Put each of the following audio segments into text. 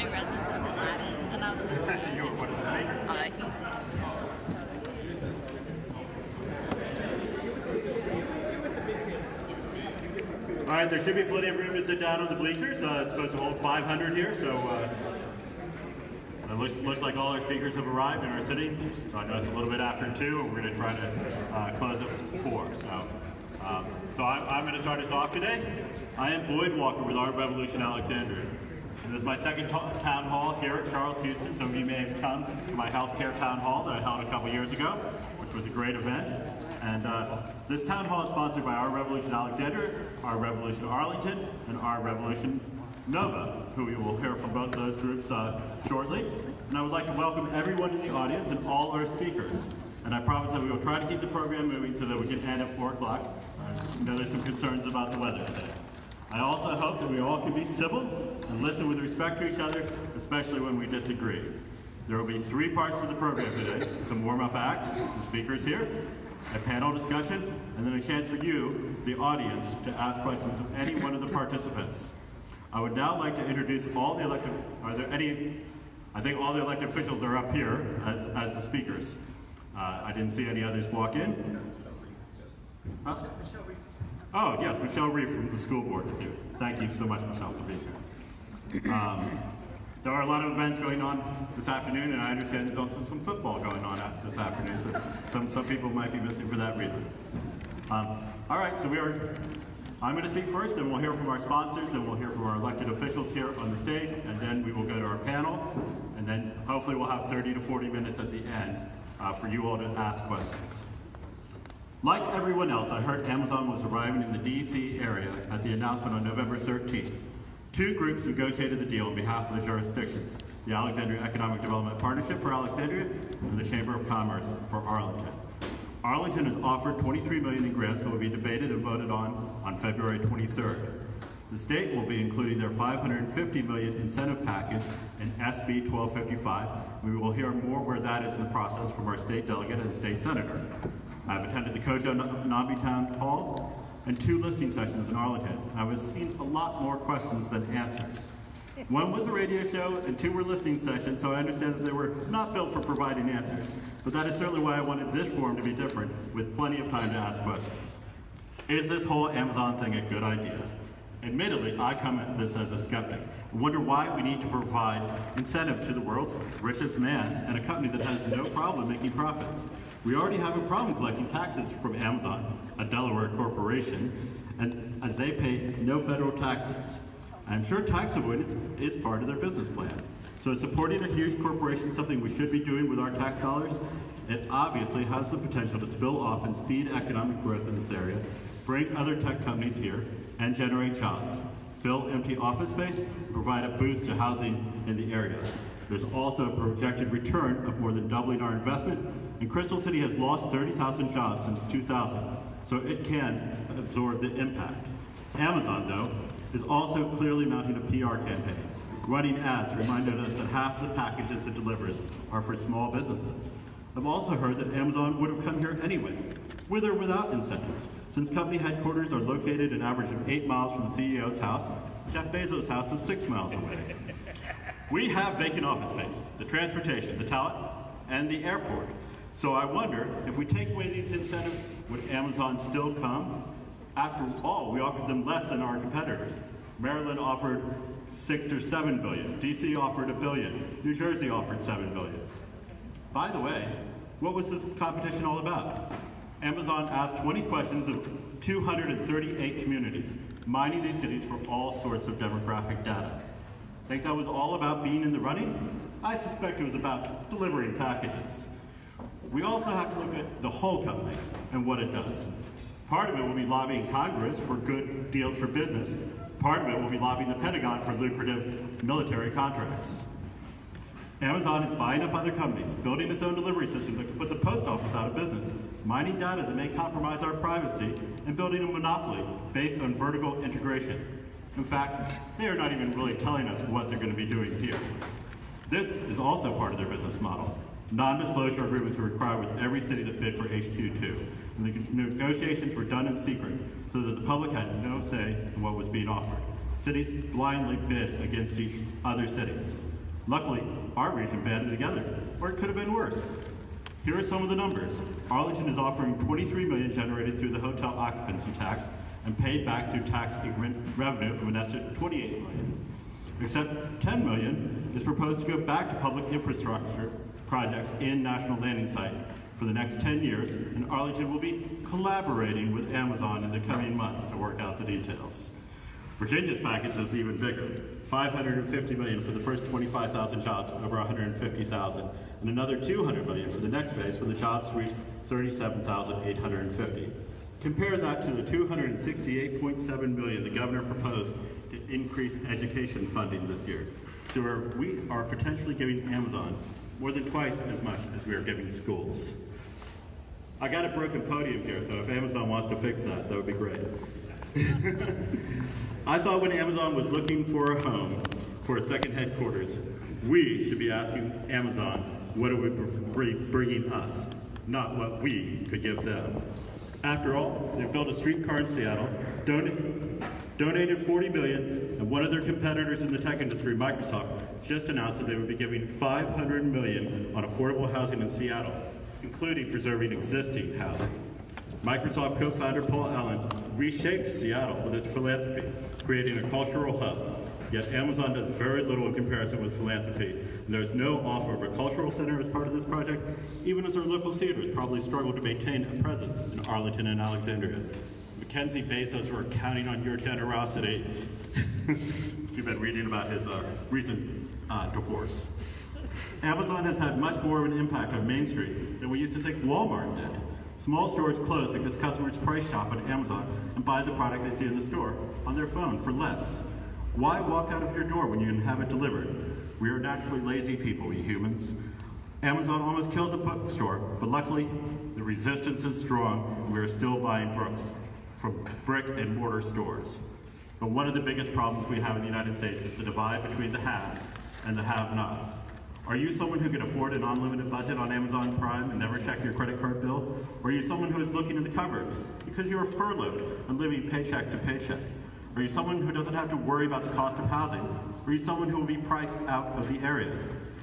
I read this as a Latin, and I was like, You were one of the speakers. All right, there should be plenty of room to sit down on the bleachers. It's supposed to hold 500 here, so it looks like all our speakers have arrived and are sitting. So I know it's a little bit after 2, and we're going to try to close at 4. So I'm going to start us off today. I am Boyd Walker with Art Revolution Alexandria. And this is my second town hall here at Charles Houston. Some of you may have come to my healthcare town hall that I held a couple years ago, which was a great event. And this town hall is sponsored by Art Revolution Alexandria, Art Revolution Arlington, and Art Revolution Nova, who we will hear from both of those groups shortly. And I would like to welcome everyone in the audience and all our speakers. And I promise that we will try to keep the program moving so that we can end at 4 o'clock. I know there's some concerns about the weather today. I also hope that we all can be civil and listen with respect to each other, especially when we disagree. There will be 3 parts to the program today: some warm-up acts, the speakers here, a panel discussion, and then a chance for you, the audience, to ask questions of any one of the participants. I would now like to introduce all the elected, are there any, I think all the elected officials are up here as the speakers. I didn't see any others walk in. Huh? Oh, yes, Michelle Reeve from the school board is here. Thank you so much, Michelle, for being here. There are a lot of events going on this afternoon, and I understand there's also some football going on this afternoon, so some people might be missing for that reason. All right, so I'm going to speak first, then we'll hear from our sponsors, then we'll hear from our elected officials here on the stage, and then we will go to our panel, and then hopefully we'll have 30 to 40 minutes at the end for you all to ask questions. Like everyone else, I heard Amazon was arriving in the DC area at the announcement on November 13th. 2 groups negotiated the deal on behalf of the jurisdictions: the Alexandria Economic Development Partnership for Alexandria and the Chamber of Commerce for Arlington. Arlington has offered $23 million in grants that will be debated and voted on February 23rd. The state will be including their $550 million incentive package in SB 1255. We will hear more where that is in the process from our state delegate and state senator. I've attended the Kojo-Nambi Town Hall and 2 listening sessions in Arlington. I was seeing a lot more questions than answers. 1 was a radio show and 2 were listening sessions, so I understand that they were not built for providing answers. But that is certainly why I wanted this forum to be different, with plenty of time to ask questions. Is this whole Amazon thing a good idea? Admittedly, I come at this as a skeptic. I wonder why we need to provide incentives to the world's richest man and a company that has no problem making profits. We already have a problem collecting taxes from Amazon, a Delaware corporation, and as they pay no federal taxes. I'm sure tax avoidance is part of their business plan. So is supporting a huge corporation something we should be doing with our tax dollars? It obviously has the potential to spill off and speed economic growth in this area, bring other tech companies here, and generate jobs, fill empty office space, provide a boost to housing in the area. There's also a projected return of more than doubling our investment, and Crystal City has lost 30,000 jobs since 2000, so it can absorb the impact. Amazon, though, is also clearly mounting a PR campaign. Running ads reminded us that half of the packages it delivers are for small businesses. I've also heard that Amazon would have come here anyway, with or without incentives, since company headquarters are located an average of 8 miles from the CEO's house. Jeff Bezos' house is 6 miles away. We have vacant office space, the transportation, the talent, and the airport. So I wonder, if we take away these incentives, would Amazon still come? After all, we offered them less than our competitors. Maryland offered $6 or $7 billion. DC offered $1 billion. New Jersey offered $7 billion. By the way, what was this competition all about? Amazon asked 20 questions of 238 communities, mining these cities for all sorts of demographic data. Think that was all about being in the running? I suspect it was about delivering packages. We also have to look at the whole company and what it does. Part of it will be lobbying Congress for good deals for business. Part of it will be lobbying the Pentagon for lucrative military contracts. Amazon is buying up other companies, building its own delivery system that can put the post office out of business, mining data that may compromise our privacy, and building a monopoly based on vertical integration. In fact, they are not even really telling us what they're going to be doing here. This is also part of their business model. Non-disclosure agreements were required with every city that bid for HQ2, and the negotiations were done in secret so that the public had no say in what was being offered. Cities blindly bid against each other cities. Luckily, our region banded together, or it could have been worse. Here are some of the numbers. Arlington is offering $23 million generated through the hotel occupancy tax and paid back through tax increment revenue of an estimated $28 million. Except $10 million is proposed to go back to public infrastructure projects in National Landing Site for the next 10 years, and Arlington will be collaborating with Amazon in the coming months to work out the details. Virginia's package is even bigger. $550 million for the first 25,000 jobs, over 150,000, and another $200 million for the next phase when the jobs reach 37,850. Compare that to the $268.7 million the governor proposed to increase education funding this year. So we are potentially giving Amazon more than twice as much as we are giving schools. I got a broken podium here, so if Amazon wants to fix that, that would be great. I thought when Amazon was looking for a home for its second headquarters, we should be asking Amazon what it would be bringing us, not what we could give them. After all, they built a streetcar in Seattle, donated $40 billion, and one of their competitors in the tech industry, Microsoft, just announced that they would be giving $500 million on affordable housing in Seattle, including preserving existing housing. Microsoft co-founder Paul Allen reshaped Seattle with its philanthropy, creating a cultural hub. Yet Amazon does very little in comparison with philanthropy, and there's no offer of a cultural center as part of this project, even as our local theaters probably struggle to maintain a presence in Arlington and Alexandria. Mackenzie Bezos, we're counting on your generosity. You've been reading about his recent divorce. Amazon has had much more of an impact on Main Street than we used to think Walmart did. Small stores closed because customers price shop on Amazon and buy the product they see in the store on their phone for less. Why walk out of your door when you can have it delivered? We are naturally lazy people, we humans. Amazon almost killed the bookstore, but luckily the resistance is strong and we are still buying books from brick and mortar stores. But one of the biggest problems we have in the United States is the divide between the haves and the have-nots. Are you someone who can afford an unlimited budget on Amazon Prime and never check your credit card bill? Or are you someone who is looking in the cupboards because you are furloughed and living paycheck to paycheck? Are you someone who doesn't have to worry about the cost of housing? Or are you someone who will be priced out of the area?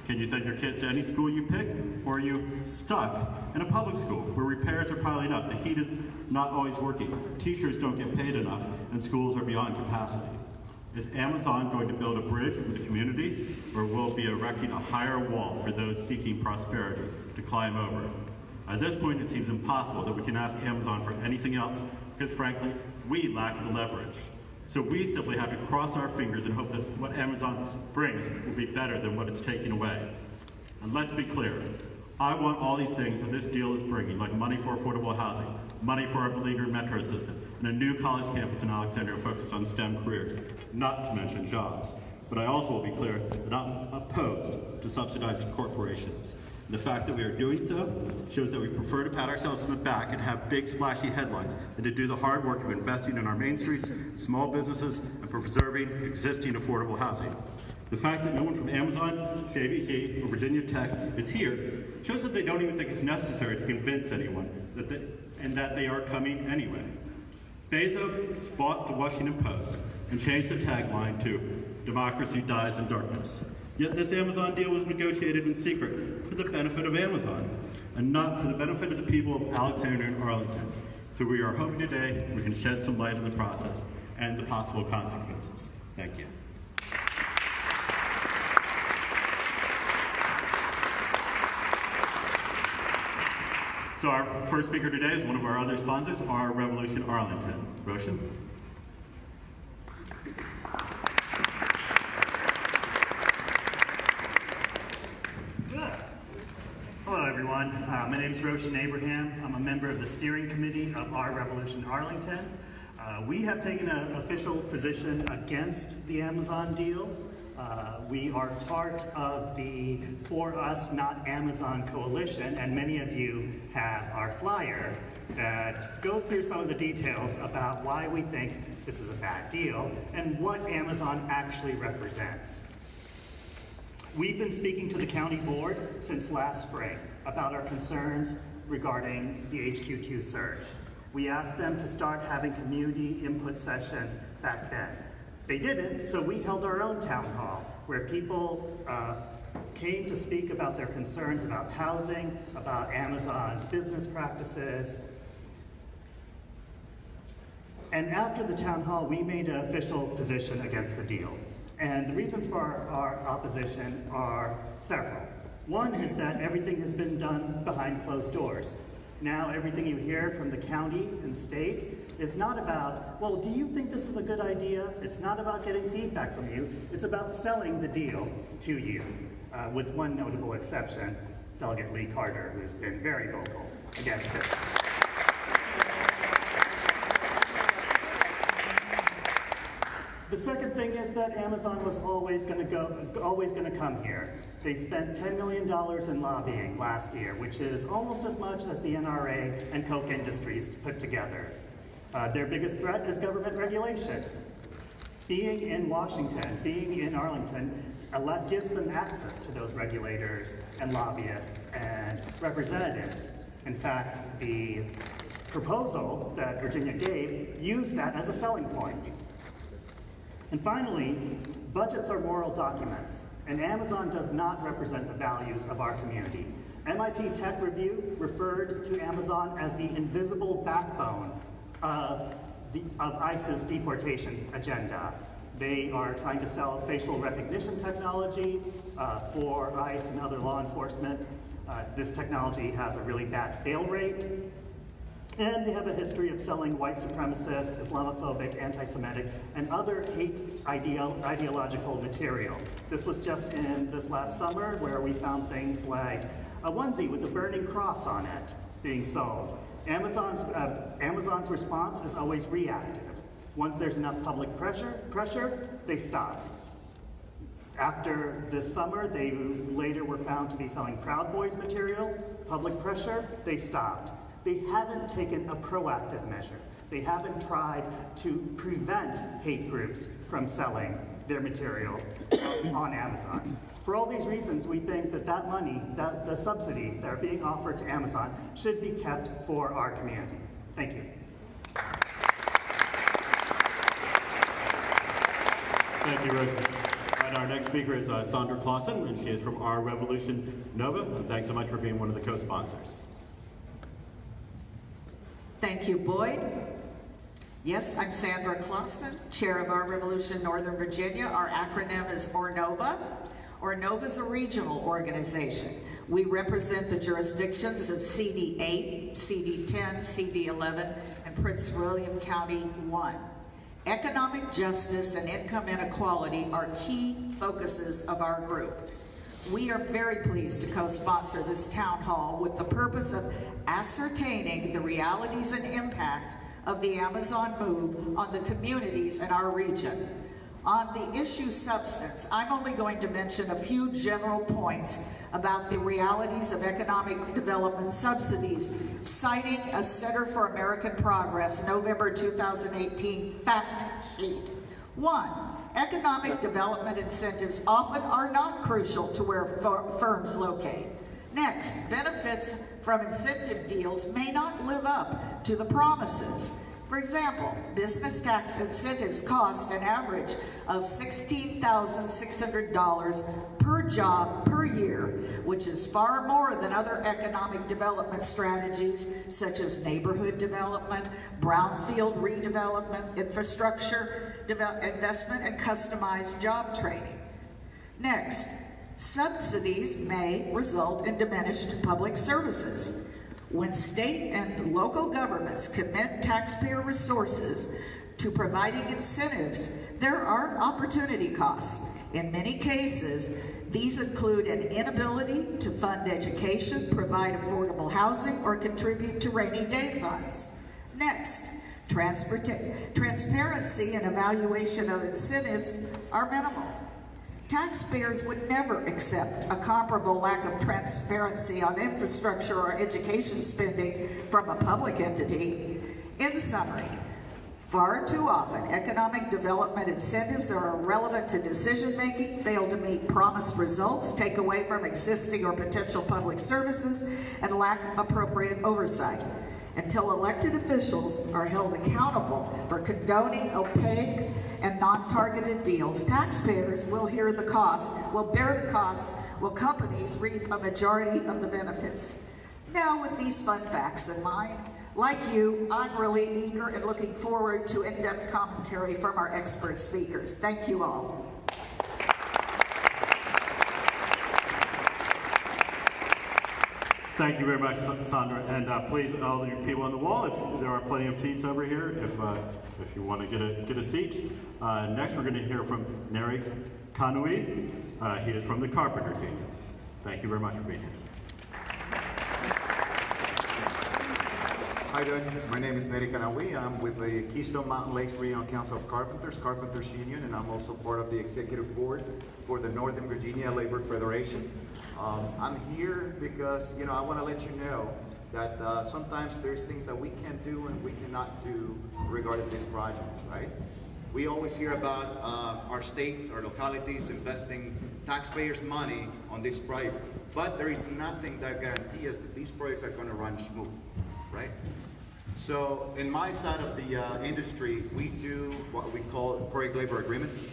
Can you send your kids to any school you pick? Or are you stuck in a public school where repairs are piling up, the heat is not always working, teachers don't get paid enough, and schools are beyond capacity? Is Amazon going to build a bridge with the community, or will it be erecting a higher wall for those seeking prosperity to climb over? At this point, it seems impossible that we can ask Amazon for anything else because, frankly, we lack the leverage. So we simply have to cross our fingers and hope that what Amazon brings will be better than what it's taking away. And let's be clear, I want all these things that this deal is bringing, like money for affordable housing, money for our beleaguered metro system, and a new college campus in Alexandria focused on STEM careers, not to mention jobs. But I also will be clear that I'm opposed to subsidizing corporations. The fact that we are doing so shows that we prefer to pat ourselves on the back and have big splashy headlines than to do the hard work of investing in our main streets, small businesses, and preserving existing affordable housing. The fact that no one from Amazon, JBT, or Virginia Tech is here shows that they don't even think it's necessary to convince anyone that they are coming anyway. Bezos bought the Washington Post and changed the tagline to "Democracy dies in darkness." Yet this Amazon deal was negotiated in secret for the benefit of Amazon and not for the benefit of the people of Alexandria and Arlington. So we are hoping today we can shed some light on the process and the possible consequences. Thank you. So our first speaker today is one of our other sponsors, our Revolution Arlington. Roshan? Hello everyone, my name is Roshan Abraham. I'm a member of the steering committee of our Revolution Arlington. We have taken an official position against the Amazon deal. We are part of the For Us Not Amazon coalition, and many of you have our flyer that goes through some of the details about why we think this is a bad deal and what Amazon actually represents. We've been speaking to the county board since last spring about our concerns regarding the HQ2 surge. We asked them to start having community input sessions back then. They didn't, so we held our own town hall where people came to speak about their concerns about housing, about Amazon's business practices. And after the town hall, we made an official position against the deal. And the reasons for our opposition are several. One is that everything has been done behind closed doors. Now everything you hear from the county and state is not about, well, do you think this is a good idea? It's not about getting feedback from you. It's about selling the deal to you, with one notable exception, Delegate Lee Carter, who's been very vocal against it. The second thing is that Amazon was always going to come here. They spent $10 million in lobbying last year, which is almost as much as the NRA and Koch Industries put together. Their biggest threat is government regulation. Being in Washington, being in Arlington, gives them access to those regulators and lobbyists and representatives. In fact, the proposal that Virginia gave used that as a selling point. And finally, budgets are moral documents, and Amazon does not represent the values of our community. MIT Tech Review referred to Amazon as the invisible backbone of ICE's deportation agenda. They are trying to sell facial recognition technology for ICE and other law enforcement. This technology has a really bad fail rate. And they have a history of selling white supremacist, Islamophobic, anti-Semitic, and other hate ideological material. This was just in this last summer where we found things like a onesie with a burning cross on it being sold. Amazon's response is always reactive. Once there's enough public pressure, they stop. After this summer, they later were found to be selling Proud Boys material. Public pressure, they stopped. They haven't taken a proactive measure. They haven't tried to prevent hate groups from selling their material on Amazon. For all these reasons, we think that that money, the subsidies that are being offered to Amazon should be kept for our community. Thank you. Thank you, Rick. And our next speaker is Sandra Clausen, and she is from Our Revolution Nova. And thanks so much for being one of the co-sponsors. Thank you, Boyd. Yes, I'm Sandra Clausen, chair of Our Revolution Northern Virginia. Our acronym is ORNOVA. ORNOVA is a regional organization. We represent the jurisdictions of CD 8, CD 10, CD 11, and Prince William County 1. Economic justice and income inequality are key focuses of our group. We are very pleased to co-sponsor this town hall with the purpose of ascertaining the realities and impact of the Amazon move on the communities in our region. On the issue substance, I'm only going to mention a few general points about the realities of economic development subsidies, citing a Center for American Progress November 2018 fact sheet. 1. Economic development incentives often are not crucial to where firms locate. Next, benefits from incentive deals may not live up to the promises. For example, business tax incentives cost an average of $16,600 per job per year, which is far more than other economic development strategies such as neighborhood development, brownfield redevelopment, infrastructure investment, and customized job training. Next, subsidies may result in diminished public services. When state and local governments commit taxpayer resources to providing incentives, there are opportunity costs. In many cases, these include an inability to fund education, provide affordable housing, or contribute to rainy day funds. Next, transparency and evaluation of incentives are minimal. Taxpayers would never accept a comparable lack of transparency on infrastructure or education spending from a public entity. In summary, far too often, economic development incentives are irrelevant to decision-making, fail to meet promised results, take away from existing or potential public services, and lack appropriate oversight. until elected officials are held accountable for condoning opaque and non-targeted deals. Taxpayers will bear the costs, while companies reap a majority of the benefits. Now, with these fun facts in mind, like you, I'm really eager and looking forward to in-depth commentary from our expert speakers. Thank you all. Thank you very much, Sandra. And please, all you people on the wall, if there are plenty of seats over here, if you want to get a seat. Next, we're going to hear from Neri Kanui. He is from the Carpenters Union. Thank you very much for being here. Hi there, my name is Neri Kanui. I'm with the Keystone Mountain Lakes Regional Council of Carpenters Union, and I'm also part of the executive board for the Northern Virginia Labor Federation. I'm here because, I want to let you know that sometimes there's things that we can do and we cannot do regarding these projects, right? We always hear about our states, our localities investing taxpayers' money on this project, but there is nothing that guarantees that these projects are going to run smooth, right? So in my side of the industry, we do what we call project labor agreements.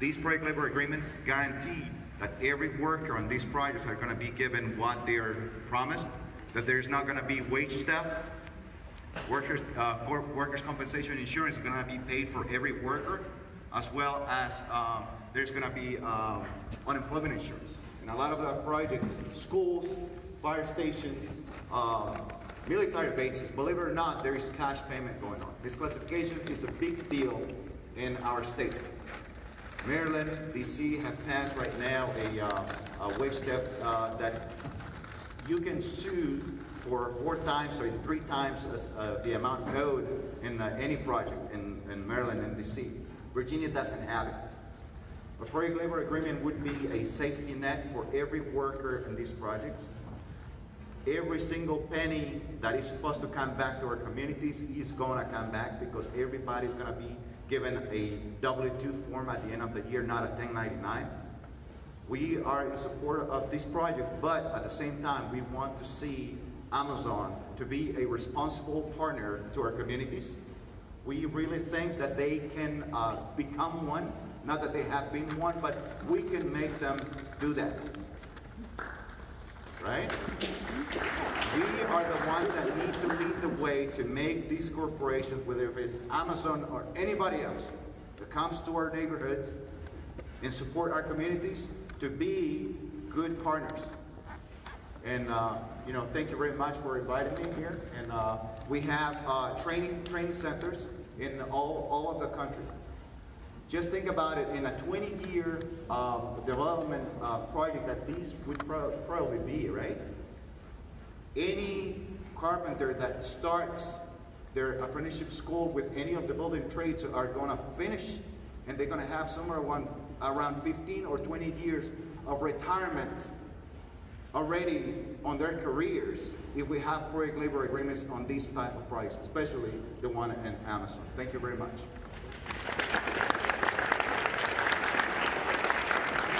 These project labor agreements guarantee that every worker on these projects are going to be given what they're promised, that there's not going to be wage theft, workers' compensation insurance is going to be paid for every worker, as well as there's going to be unemployment insurance. And a lot of the projects, schools, fire stations, military bases, believe it or not, there is cash payment going on. This classification is a big deal in our state. Maryland, DC have passed right now a wage theft that you can sue for 4 times or 3 times the amount owed in any project in Maryland and DC. Virginia doesn't have it. A project labor agreement would be a safety net for every worker in these projects. Every single penny that is supposed to come back to our communities is going to come back because everybody's going to be given a W-2 form at the end of the year, not a 1099. We are in support of this project, but at the same time, we want to see Amazon to be a responsible partner to our communities. We really think that they can become one, not that they have been one, but we can make them do that. Right? We are the ones that need to lead the way to make these corporations, whether if it's Amazon or anybody else that comes to our neighborhoods and support our communities, to be good partners. And thank you very much for inviting me here. And we have training centers in all of the country. Just think about it, in a 20-year development project that these would probably be, right? Any carpenter that starts their apprenticeship school with any of the building trades are going to finish, and they're going to have somewhere around 15 or 20 years of retirement already on their careers if we have project labor agreements on these type of projects, especially the one in Amazon. Thank you very much.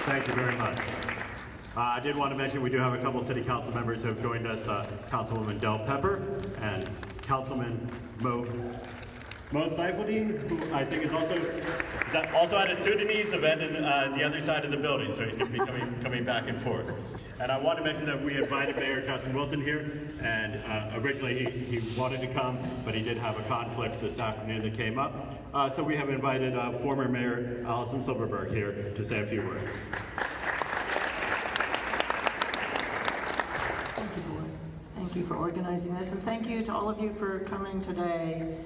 Thank you very much. I did want to mention we do have a couple city council members who have joined us, Councilwoman Del Pepper and Councilman Mo Seifeldien, who I think is also at a Sudanese event in the other side of the building, so he's going to be coming back and forth. And I want to mention that we invited Mayor Justin Wilson here, and originally he wanted to come, but he did have a conflict this afternoon that came up. So we have invited former Mayor Allison Silverberg here to say a few words. Thank you, Board. Thank you for organizing this, and thank you to all of you for coming today.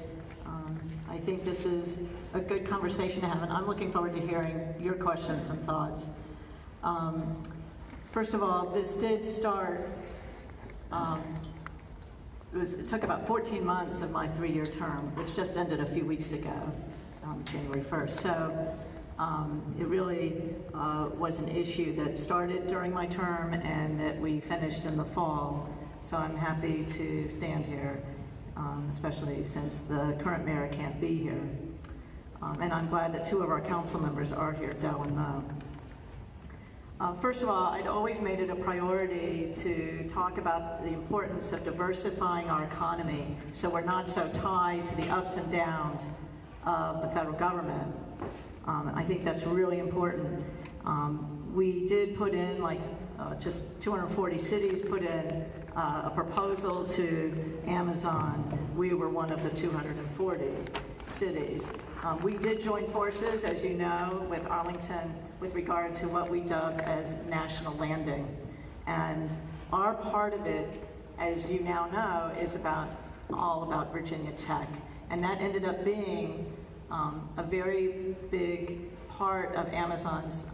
I think this is a good conversation to have, and I'm looking forward to hearing your questions and thoughts. First of all, this did start, it took about 14 months of my 3-year term, which just ended a few weeks ago, January 1st. So it really was an issue that started during my term and that we finished in the fall. So I'm happy to stand here, especially since the current mayor can't be here. And I'm glad that 2 of our council members are here, Doe and Mo. First of all, I'd always made it a priority to talk about the importance of diversifying our economy so we're not so tied to the ups and downs of the federal government. I think that's really important. We did put in, just 240 cities put in a proposal to Amazon. We were one of the 240 cities. We did join forces, as you know, with Arlington with regard to what we dubbed as national landing. And our part of it, as you now know, is all about Virginia Tech. And that ended up being a very big part of Amazon's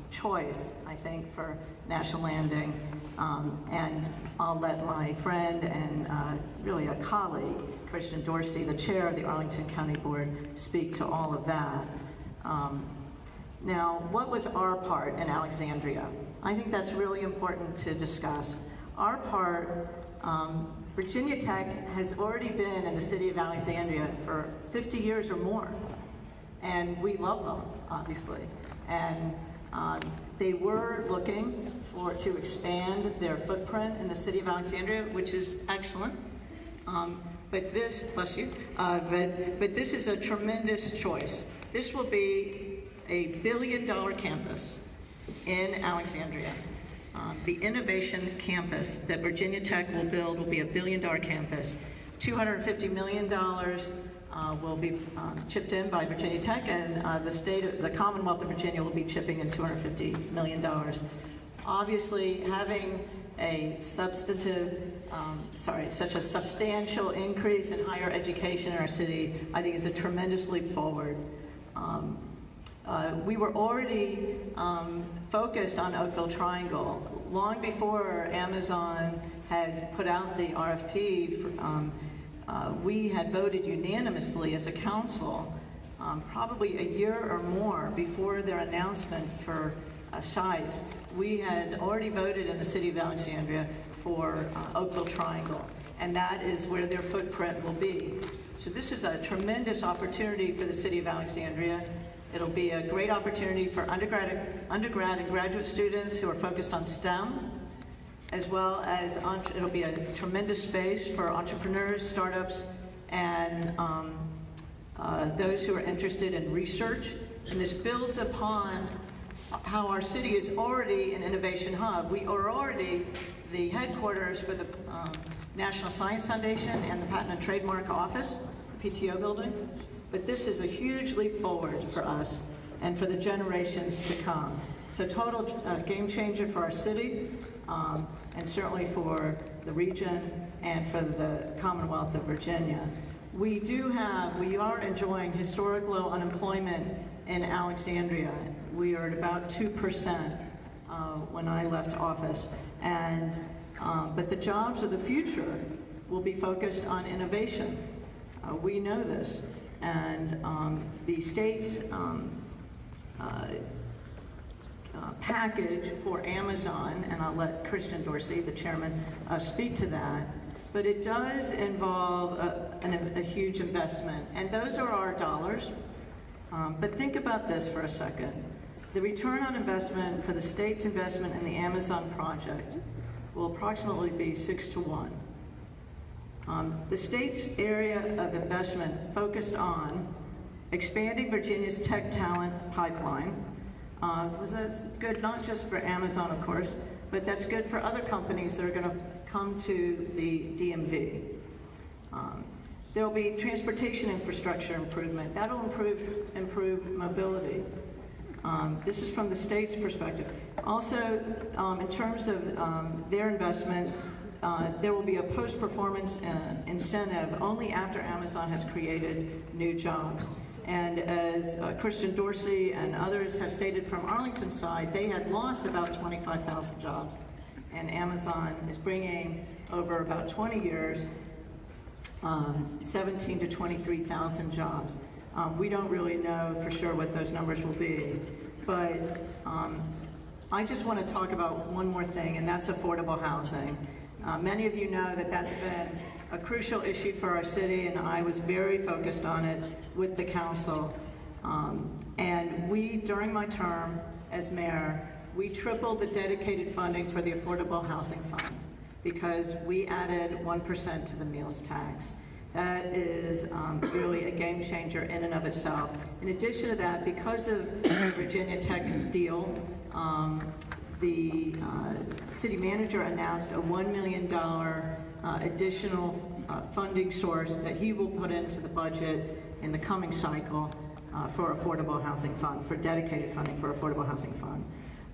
choice, I think, for national landing. And I'll let my friend and really a colleague, Christian Dorsey, the chair of the Arlington County Board, speak to all of that. Now, what was our part in Alexandria? I think that's really important to discuss. Our part, Virginia Tech has already been in the city of Alexandria for 50 years or more. And we love them, obviously. And they were looking to expand their footprint in the city of Alexandria, which is excellent. But this, bless you, but this is a tremendous choice. This will be a $1 billion campus in Alexandria. The innovation campus that Virginia Tech will build will be a $1 billion campus. $250 million will be chipped in by Virginia Tech, and the Commonwealth of Virginia will be chipping in $250 million. Obviously, having a such a substantial increase in higher education in our city, I think is a tremendous leap forward. We were already focused on Oakville Triangle. Long before Amazon had put out the RFP, we had voted unanimously as a council, probably a year or more before their announcement for size. We had already voted in the city of Alexandria for Oakville Triangle, and that is where their footprint will be. So this is a tremendous opportunity for the city of Alexandria. It'll be a great opportunity for undergrad and graduate students who are focused on STEM, as well as it'll be a tremendous space for entrepreneurs, startups, and those who are interested in research. And this builds upon how our city is already an innovation hub. We are already the headquarters for the National Science Foundation and the Patent and Trademark Office, PTO building. But this is a huge leap forward for us and for the generations to come. It's a total game changer for our city, and certainly for the region and for the Commonwealth of Virginia. We are enjoying historic low unemployment in Alexandria. We are at about 2% when I left office. And, but the jobs of the future will be focused on innovation. We know this. And the state's package for Amazon, and I'll let Christian Dorsey, the chairman, speak to that, but it does involve a huge investment, and those are our dollars. But think about this for a second. The return on investment for the state's investment in the Amazon project will approximately be 6 to 1. The state's area of investment focused on expanding Virginia's tech talent pipeline. That's good not just for Amazon, of course, but that's good for other companies that are going to come to the DMV. There will be transportation infrastructure improvement. That'll improve mobility. This is from the state's perspective. Also, in terms of their investment, there will be a post-performance incentive only after Amazon has created new jobs. And as Christian Dorsey and others have stated from Arlington's side, they had lost about 25,000 jobs. And Amazon is bringing, over about 20 years, 17 to 23,000 jobs. We don't really know for sure what those numbers will be. But I just want to talk about one more thing, and that's affordable housing. Many of you know that that's been a crucial issue for our city, and I was very focused on it with the council. And we, during my term as mayor, we tripled the dedicated funding for the Affordable Housing Fund because we added 1% to the meals tax. That is really a game changer in and of itself. In addition to that, because of the Virginia Tech deal, the city manager announced a $1 million additional funding source that he will put into the budget in the coming cycle for Affordable Housing Fund, for dedicated funding for Affordable Housing Fund.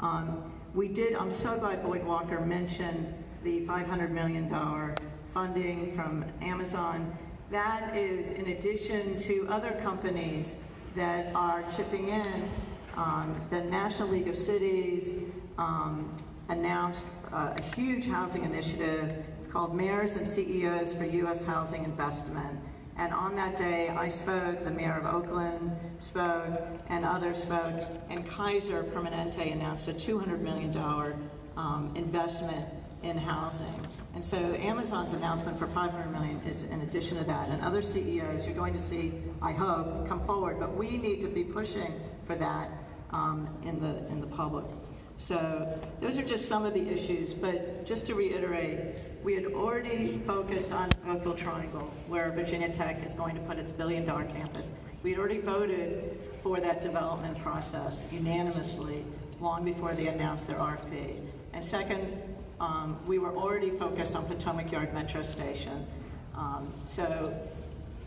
I'm so glad Boyd Walker mentioned the $500 million funding from Amazon. That is in addition to other companies that are chipping in. The National League of Cities announced a huge housing initiative. It's called Mayors and CEOs for U.S. Housing Investment. And on that day, I spoke, the mayor of Oakland spoke, and others spoke, and Kaiser Permanente announced a $200 million investment in housing. And so Amazon's announcement for $500 million is in addition to that. And other CEOs you're going to see, I hope, come forward, but we need to be pushing for that in the public. So those are just some of the issues, but just to reiterate, we had already focused on Oakville Triangle, where Virginia Tech is going to put its $1 billion campus. We had already voted for that development process unanimously long before they announced their RFP. And second, we were already focused on Potomac Yard Metro Station. So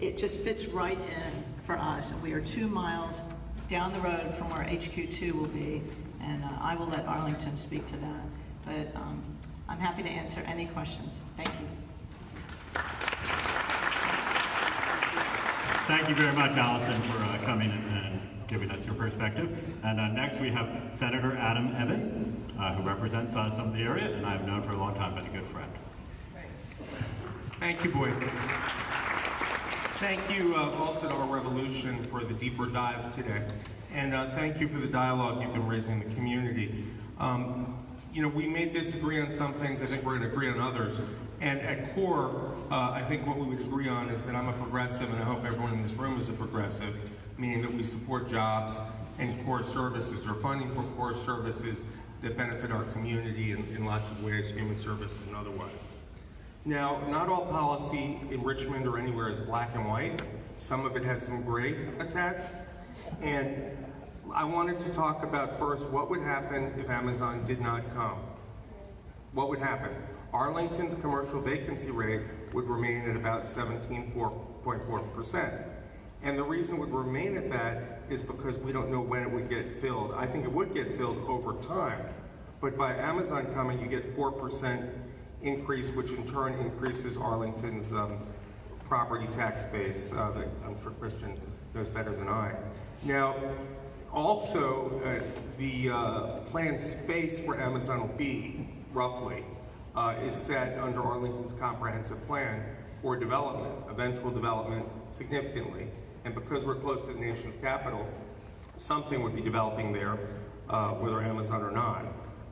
it just fits right in for us. We are 2 miles down the road from where HQ2 will be, and I will let Arlington speak to that. But I'm happy to answer any questions. Thank you. Thank you very much, Allison, for coming and giving us your perspective. And next we have Senator Adam Evan, who represents some of the area, and I've known for a long time, been a good friend. Thank you, Boyd. Thank you also to Our Revolution for the deeper dive today. And thank you for the dialogue you've been raising in the community. You know, we may disagree on some things, I think we're going to agree on others. And at core, I think what we would agree on is that I'm a progressive, and I hope everyone in this room is a progressive, meaning that we support jobs and core services, or funding for core services that benefit our community in lots of ways, human services and otherwise. Now, not all policy in Richmond or anywhere is black and white. Some of it has some gray attached. And I wanted to talk about first what would happen if Amazon did not come. What would happen? Arlington's commercial vacancy rate would remain at about 17.4%. And the reason it would remain at that is because we don't know when it would get filled. I think it would get filled over time. But by Amazon coming, you get 4% increase, which in turn increases Arlington's property tax base that I'm sure Christian knows better than I. Now, also, the planned space where Amazon will be, roughly, is set under Arlington's comprehensive plan for development, eventual development, significantly. And because we're close to the nation's capital, something would be developing there, whether Amazon or not.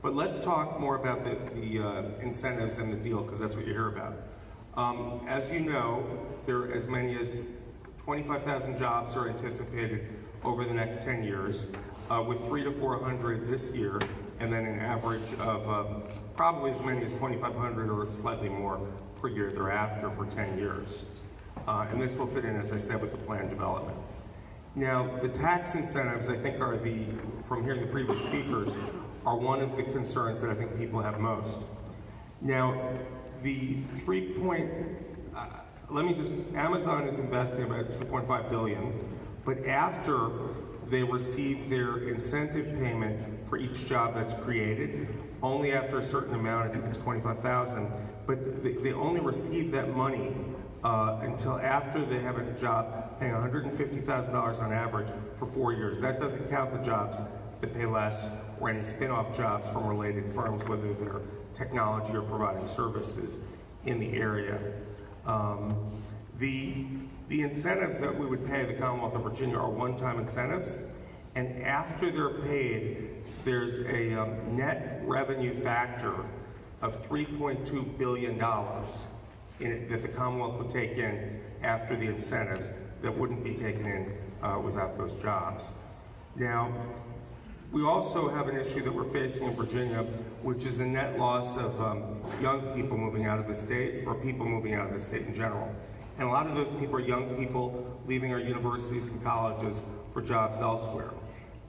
But let's talk more about the incentives and the deal, because that's what you hear about. As you know, there are as many as 25,000 jobs are anticipated over the next 10 years, with 300 to 400 this year, and then an average of probably as many as 2,500 or slightly more per year thereafter for 10 years. And this will fit in, as I said, with the planned development. Now, the tax incentives, I think, are from hearing the previous speakers, are one of the concerns that I think people have most. Now, the Amazon is investing about $2.5 billion, but after they receive their incentive payment for each job that's created, only after a certain amount, I think it's 25,000, but they only receive that money until after they have a job paying $150,000 on average for 4 years. That doesn't count the jobs that pay less or any spin-off jobs from related firms, whether they're technology or providing services in the area. The incentives that we would pay the Commonwealth of Virginia are one-time incentives, and after they're paid, there's a net revenue factor of $3.2 billion that the Commonwealth would take in after the incentives that wouldn't be taken in without those jobs. Now, We also have an issue that we're facing in Virginia, which is a net loss of young people moving out of the state, or people moving out of the state in general. And a lot of those people are young people leaving our universities and colleges for jobs elsewhere.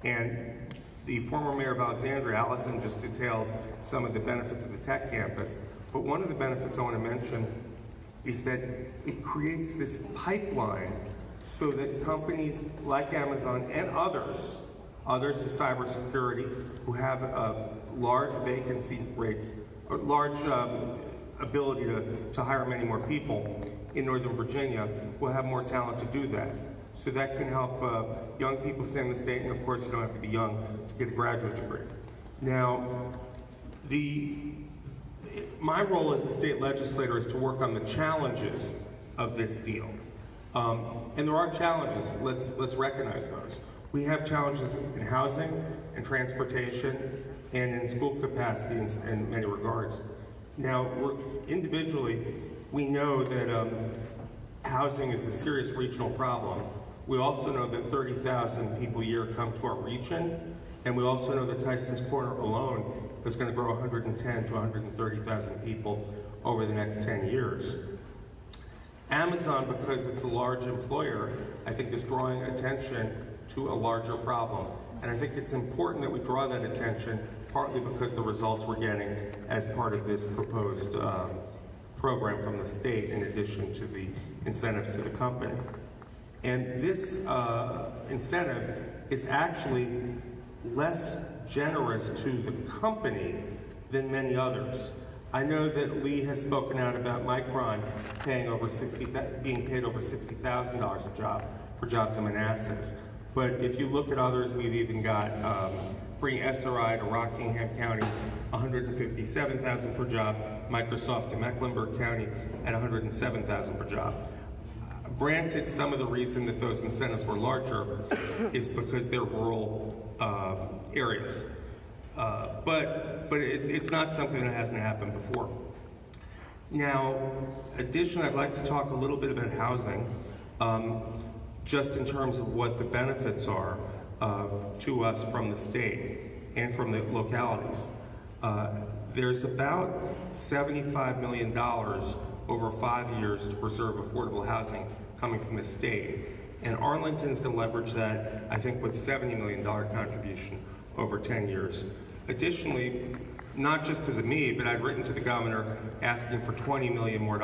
And the former mayor of Alexandria, Allison, just detailed some of the benefits of the tech campus. But one of the benefits I want to mention is that it creates this pipeline so that companies like Amazon and others in cybersecurity who have large vacancy rates, or large ability to hire many more people in Northern Virginia, will have more talent to do that. So that can help young people stay in the state, and of course you don't have to be young to get a graduate degree. Now, my role as a state legislator is to work on the challenges of this deal. And there are challenges, let's recognize those. We have challenges in housing and transportation and in school capacity in many regards. Now, individually, we know that housing is a serious regional problem. We also know that 30,000 people a year come to our region, and we also know that Tyson's Corner alone is going to grow 110 to 130,000 people over the next 10 years. Amazon, because it's a large employer, I think is drawing attention to a larger problem. And I think it's important that we draw that attention, partly because the results we're getting as part of this proposed program from the state, in addition to the incentives to the company. And this incentive is actually less generous to the company than many others. I know that Lee has spoken out about Micron being paid over $60,000 a job for jobs in Manassas. But if you look at others, we've even got bringing SRI to Rockingham County, $157,000 per job, Microsoft to Mecklenburg County at $107,000 per job. Granted, some of the reason that those incentives were larger is because they're rural areas. But it's not something that hasn't happened before. Now, additionally, I'd like to talk a little bit about housing, just in terms of what the benefits are to us from the state and from the localities. There's about $75 million over 5 years to preserve affordable housing coming from the state. And Arlington is going to leverage that, I think, with $70 million contribution over 10 years. Additionally, not just because of me, but I've written to the governor asking for $20 million more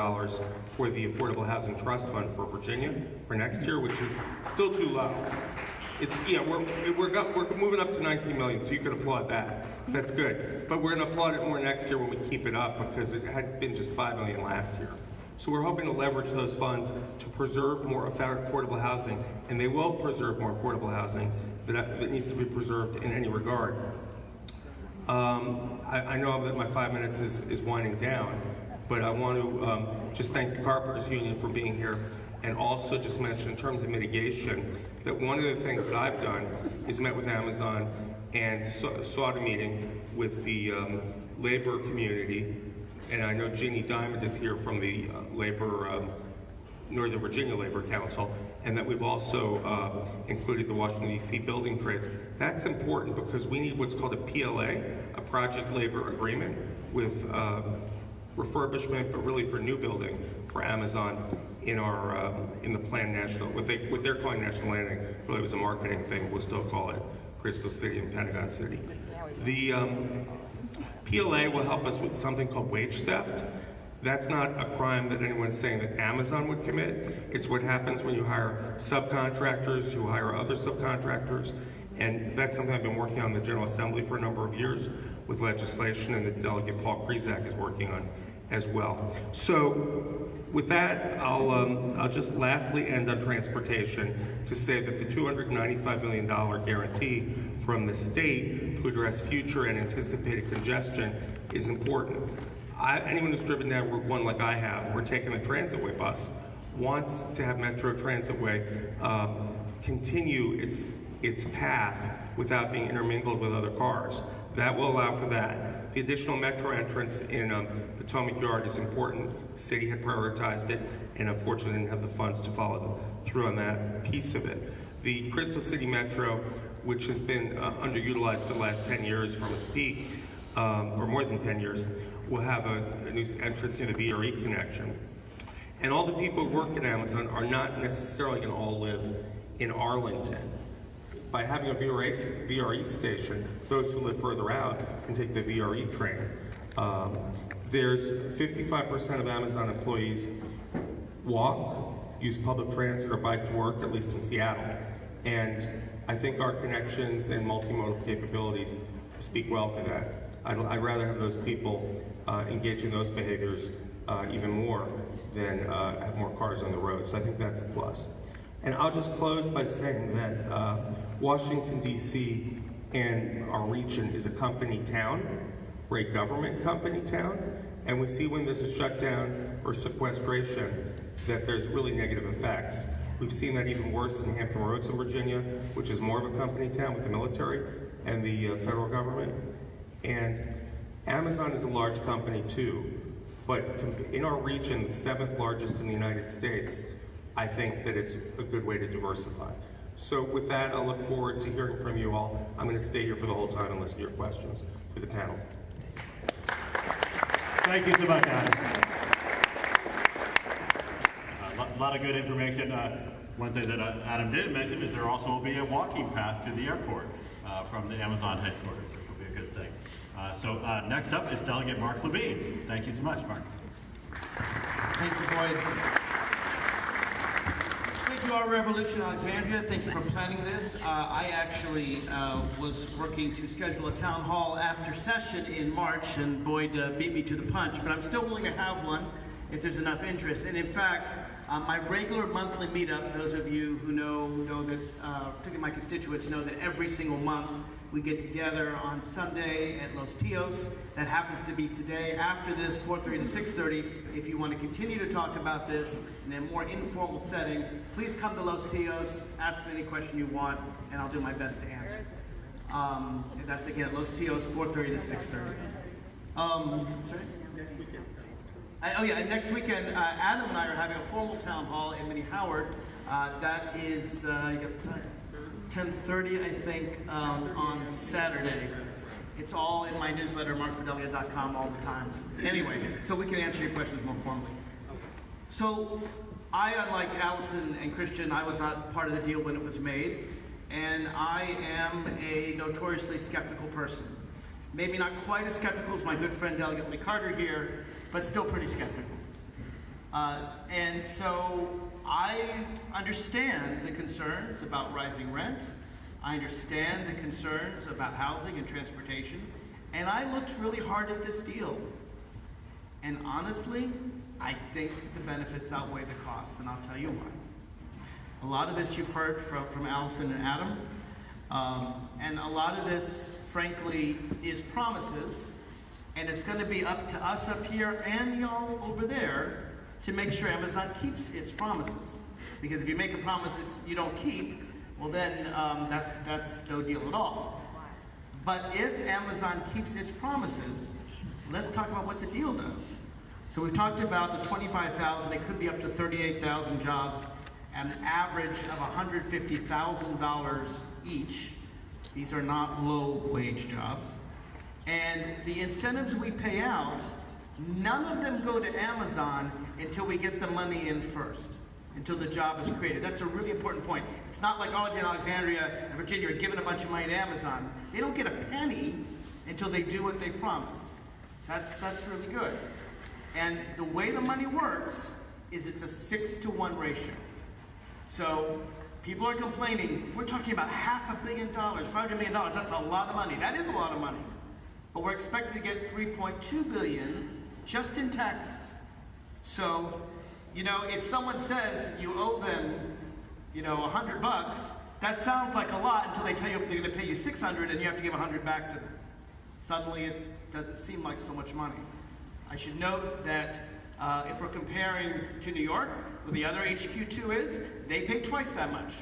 for the Affordable Housing Trust Fund for Virginia for next year, which is still too low. We're moving up to $19 million, so you can applaud that. That's good. But we're going to applaud it more next year when we keep it up, because it had been just $5 million last year. So we're hoping to leverage those funds to preserve more affordable housing, and they will preserve more affordable housing that needs to be preserved in any regard. I know that my 5 minutes is winding down, but I want to just thank the Carpenters Union for being here, and also just mention in terms of mitigation that one of the things that I've done is met with Amazon and sought a meeting with the labor community, and I know Jeannie Diamond is here from the Northern Virginia Labor Council, and that we've also included the Washington, D.C. building trades. That's important because we need what's called a PLA, a project labor agreement, with refurbishment, but really for new building for Amazon in our in the planned national, what they're calling national landing. Really, it was a marketing thing. We'll still call it Crystal City and Pentagon City. The PLA will help us with something called wage theft. That's not a crime that anyone's saying that Amazon would commit. It's what happens when you hire subcontractors who hire other subcontractors. And that's something I've been working on in the General Assembly for a number of years with legislation, and the Delegate Paul Krizak is working on as well. So with that, I'll just lastly end on transportation to say that the $295 million guarantee from the state to address future and anticipated congestion is important. Anyone who's driven down Route 1 like I have, or taken a Transitway bus, wants to have Metro Transitway continue its path without being intermingled with other cars. That will allow for that. The additional Metro entrance in Potomac Yard is important. The city had prioritized it, and unfortunately didn't have the funds to follow through on that piece of it. The Crystal City Metro which has been underutilized for the last 10 years from its peak, or more than 10 years, will have a new entrance in a VRE connection. And all the people who work at Amazon are not necessarily going to all live in Arlington. By having a VRE station, those who live further out can take the VRE train. There's 55% of Amazon employees walk, use public transit or bike to work, at least in Seattle. And I think our connections and multimodal capabilities speak well for that. I'd rather have those people engage in those behaviors even more than have more cars on the road. So I think that's a plus. And I'll just close by saying that Washington, D.C. and our region is a company town. We're a government company town. And we see when there's a shutdown or sequestration that there's really negative effects. We've seen that even worse in Hampton Roads in Virginia, which is more of a company town with the military and the federal government. And Amazon is a large company too, but in our region, the 7th largest in the United States, I think that it's a good way to diversify. So with that, I'll look forward to hearing from you all. I'm going to stay here for the whole time and listen to your questions for the panel. Thank you so much, Adam. A lot of good information. One thing that Adam did mention is there also will be a walking path to the airport from the Amazon headquarters, which will be a good thing. So next up is Delegate Mark Levine. Thank you so much, Mark. Thank you, Boyd. Thank you, Our Revolution Alexandria. Thank you for planning this. I actually was working to schedule a town hall after session in March, and Boyd beat me to the punch, but I'm still willing to have one if there's enough interest. And in fact, my regular monthly meetup, those of you who know that, particularly my constituents, know that every single month we get together on Sunday at Los Tios. That happens to be today. After this, 4:30 to 6:30. If you want to continue to talk about this in a more informal setting, please come to Los Tios, ask me any question you want, and I'll do my best to answer. That's again at Los Tios, 4:30 to 6:30. Sorry? Oh yeah, next weekend, Adam and I are having a formal town hall in Minnie Howard. That is, you got the time? 10:30, I think, on Saturday. It's all in my newsletter, markfordelegate.com, all the times. Anyway, so we can answer your questions more formally. So, I, unlike Allison and Christian, I was not part of the deal when it was made, and I am a notoriously skeptical person. Maybe not quite as skeptical as my good friend Delegate Lee Carter here, but still pretty skeptical. And so I understand the concerns about rising rent. I understand the concerns about housing and transportation. And I looked really hard at this deal. And honestly, I think the benefits outweigh the costs, and I'll tell you why. A lot of this you've heard from Allison and Adam. And a lot of this, frankly, is promises. And it's going to be up to us up here and y'all over there to make sure Amazon keeps its promises. Because if you make a promise you don't keep, well then that's no deal at all. But if Amazon keeps its promises, let's talk about what the deal does. So we've talked about the 25,000, it could be up to 38,000 jobs, at an average of $150,000 each. These are not low-wage jobs. And the incentives we pay out, none of them go to Amazon until we get the money in first, until the job is created. That's a really important point. It's not like Arlington, Alexandria, and Virginia are giving a bunch of money to Amazon. They don't get a penny until they do what they've promised. That's really good. And the way the money works is it's a 6-to-1 ratio. So people are complaining, we're talking about $500 million, $500 million, that's a lot of money. That is a lot of money. But we're expected to get $3.2 billion just in taxes. So, if someone says you owe them, $100, that sounds like a lot until they tell you they're going to pay you $600 and you have to give $100 back to them. Suddenly it doesn't seem like so much money. I should note that if we're comparing to New York, where the other HQ2 is, they pay twice that much.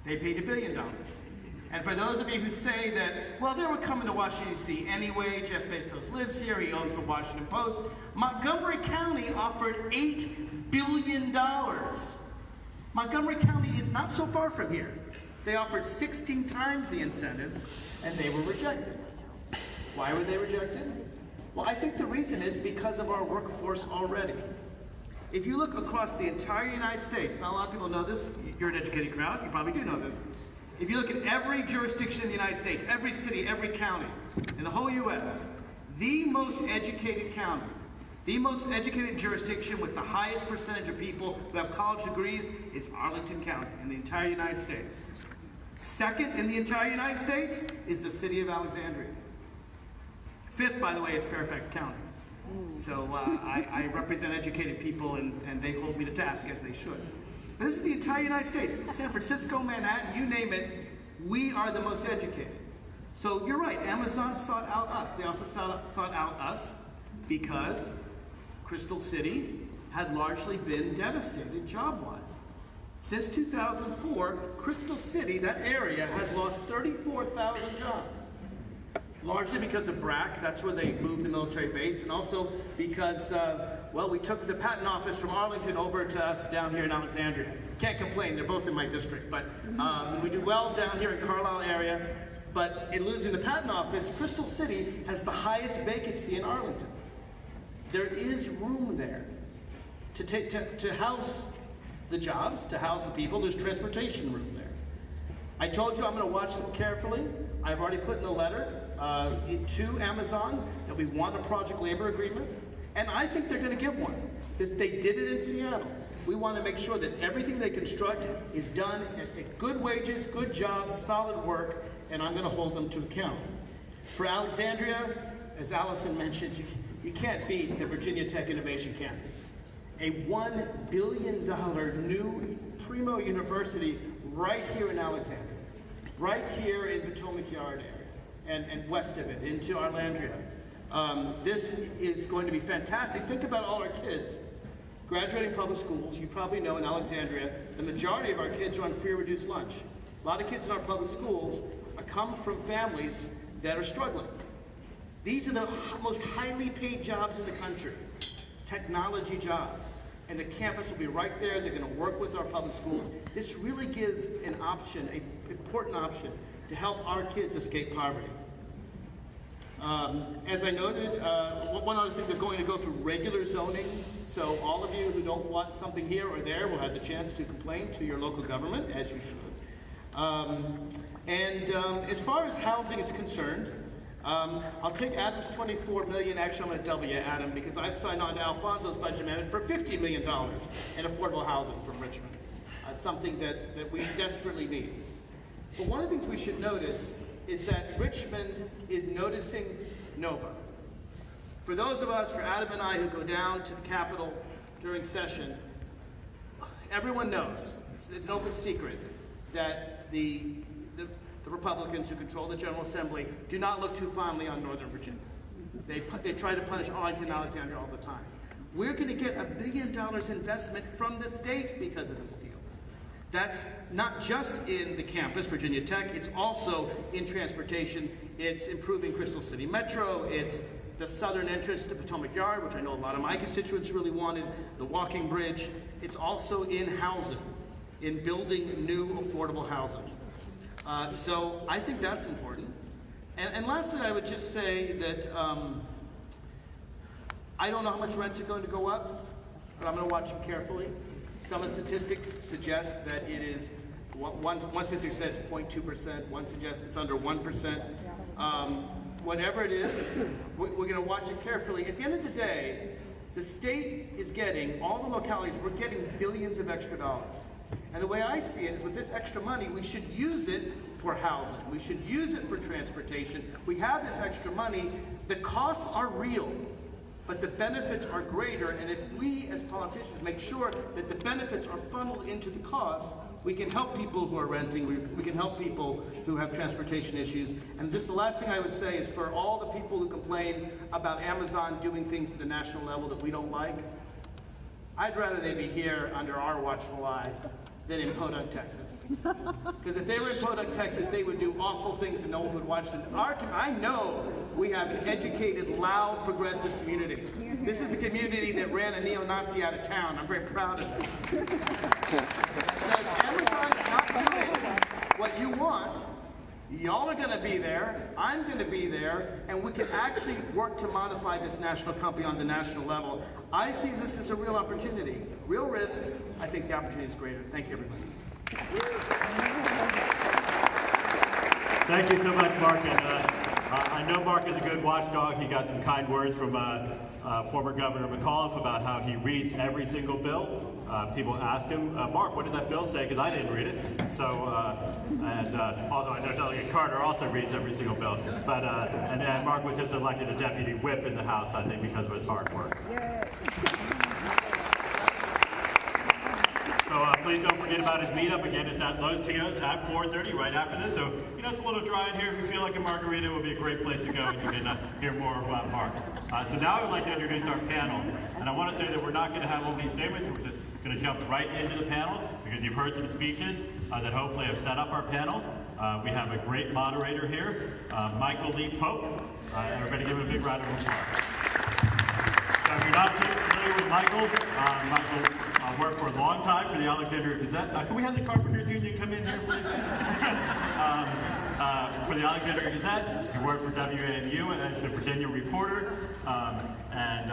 They paid $1 billion. And for those of you who say that, well, they were coming to Washington, D.C. anyway, Jeff Bezos lives here, he owns the Washington Post, Montgomery County offered $8 billion. Montgomery County is not so far from here. They offered 16 times the incentives, and they were rejected. Why were they rejected? Well, I think the reason is because of our workforce already. If you look across the entire United States, not a lot of people know this, you're an educated crowd, you probably do know this. If you look at every jurisdiction in the United States, every city, every county, in the whole US, the most educated county, the most educated jurisdiction with the highest percentage of people who have college degrees is Arlington County in the entire United States. Second in the entire United States is the city of Alexandria. Fifth, by the way, is Fairfax County. So I represent educated people, and they hold me to task, as they should. But this is the entire United States. San Francisco, Manhattan, you name it, we are the most educated. So you're right, Amazon sought out us. They also sought out us because Crystal City had largely been devastated job-wise. Since 2004, Crystal City, that area, has lost 34,000 jobs. Largely because of BRAC, that's where they moved the military base, and also because, well, we took the patent office from Arlington over to us down here in Alexandria. Can't complain, they're both in my district, but we do well down here in Carlisle area, but in losing the patent office, Crystal City has the highest vacancy in Arlington. There is room there to house the jobs, to house the people. There's transportation room there. I told you I'm going to watch them carefully. I've already put in a letter to Amazon that we want a project labor agreement, and I think they're going to give one. They did it in Seattle. We want to make sure that everything they construct is done at good wages, good jobs, solid work, and I'm going to hold them to account. For Alexandria, as Allison mentioned, you can't beat the Virginia Tech Innovation Campus. A $1 billion new primo university right here in Alexandria, right here in Potomac Yard area, and west of it, into Arlandria. This is going to be fantastic. Think about all our kids graduating public schools. You probably know in Alexandria, the majority of our kids are on free or reduced lunch. A lot of kids in our public schools come from families that are struggling. These are the most highly paid jobs in the country, technology jobs. And the campus will be right there. They're going to work with our public schools. This really gives an option, an important option, to help our kids escape poverty. As I noted, one other thing, they're going to go through regular zoning. So all of you who don't want something here or there will have the chance to complain to your local government, as you should. As far as housing is concerned, I'll take Adam's $24 million, actually I'm going to double you, Adam, because I've signed on to Alfonso's budget amendment for $50 million in affordable housing from Richmond. Something that we desperately need. But one of the things we should notice is that Richmond is noticing Nova. For those of us, for Adam and I, who go down to the Capitol during session, everyone knows, it's an open secret, that the Republicans who control the General Assembly do not look too fondly on Northern Virginia. They try to punish Arlington and Alexandria all the time. We're going to get $1 billion investment from the state because of this deal. That's not just in the campus, Virginia Tech, it's also in transportation. It's improving Crystal City Metro, it's the southern entrance to Potomac Yard, which I know a lot of my constituents really wanted, the walking bridge. It's also in housing, in building new affordable housing. So I think that's important. And lastly, I would just say that I don't know how much rents are going to go up, but I'm going to watch them carefully. Some of the statistics suggest that it is, one statistic says 0.2%, one suggests it's under 1%. Whatever it is, we're going to watch it carefully. At the end of the day, the state is getting, all the localities, we're getting billions of extra dollars. And the way I see it is with this extra money, we should use it for housing. We should use it for transportation. We have this extra money. The costs are real, but the benefits are greater. And if we as politicians make sure that the benefits are funneled into the costs, we can help people who are renting. We can help people who have transportation issues. And just the last thing I would say is for all the people who complain about Amazon doing things at the national level that we don't like, I'd rather they be here under our watchful eye than in Podunk, Texas. Because if they were in Podunk, Texas, they would do awful things and no one would watch them. I know we have an educated, loud, progressive community. This is the community that ran a neo-Nazi out of town. I'm very proud of them. So Amazon is not doing what you want. Y'all are going to be there, I'm going to be there, and we can actually work to modify this national company on the national level. I see this as a real opportunity. Real risks, I think the opportunity is greater. Thank you, everybody. Thank you so much, Mark. And I know Mark is a good watchdog. He got some kind words from former Governor McAuliffe about how he reads every single bill. People ask him, Mark, what did that bill say? Because I didn't read it. So, although I know Delegate Carter also reads every single bill. But, and Mark was just elected a deputy whip in the House, I think, because of his hard work. So please don't forget about his meetup. Again, it's at Los Tios at 4:30, right after this. So, you know, it's a little dry in here. If you feel like a margarita, it would be a great place to go, and you can hear more about Mark. So now I would like to introduce our panel. And I want to say that we're not going to have opening statements. We're just going to jump right into the panel, because you've heard some speeches that hopefully have set up our panel. We have a great moderator here, Michael Lee Pope. Everybody give him a big round of applause. So if you're not familiar with Michael, Michael worked for a long time for the Alexandria Gazette. Can we have the Carpenters Union come in here, please? For the Alexandria Gazette, he worked for WAMU as the Virginia reporter, and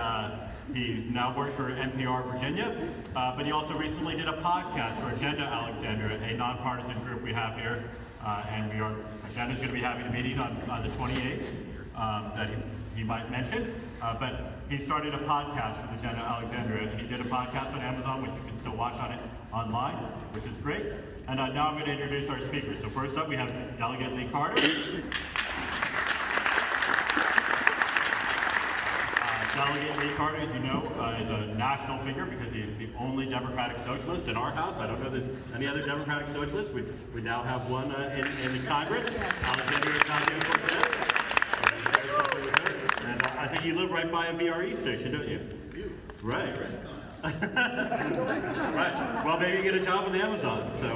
he now works for NPR Virginia, but he also recently did a podcast for Agenda Alexandria, a nonpartisan group we have here, and Agenda is going to be having a meeting on the 28th that he might mention, but he started a podcast with Agenda Alexandria, and he did a podcast on Amazon, which you can still watch on it online, which is great. And now I'm going to introduce our speakers. So first up, we have Delegate Lee Carter. Delegate Lee Carter, as you know, is a national figure because he is the only Democratic Socialist in our House. I don't know if there's any other Democratic Socialists. We now have one in the Congress, Alexandria Ocasio-Cortez. And I think you live right by a VRE station, don't you? Right. Right. Well, maybe you get a job with Amazon. So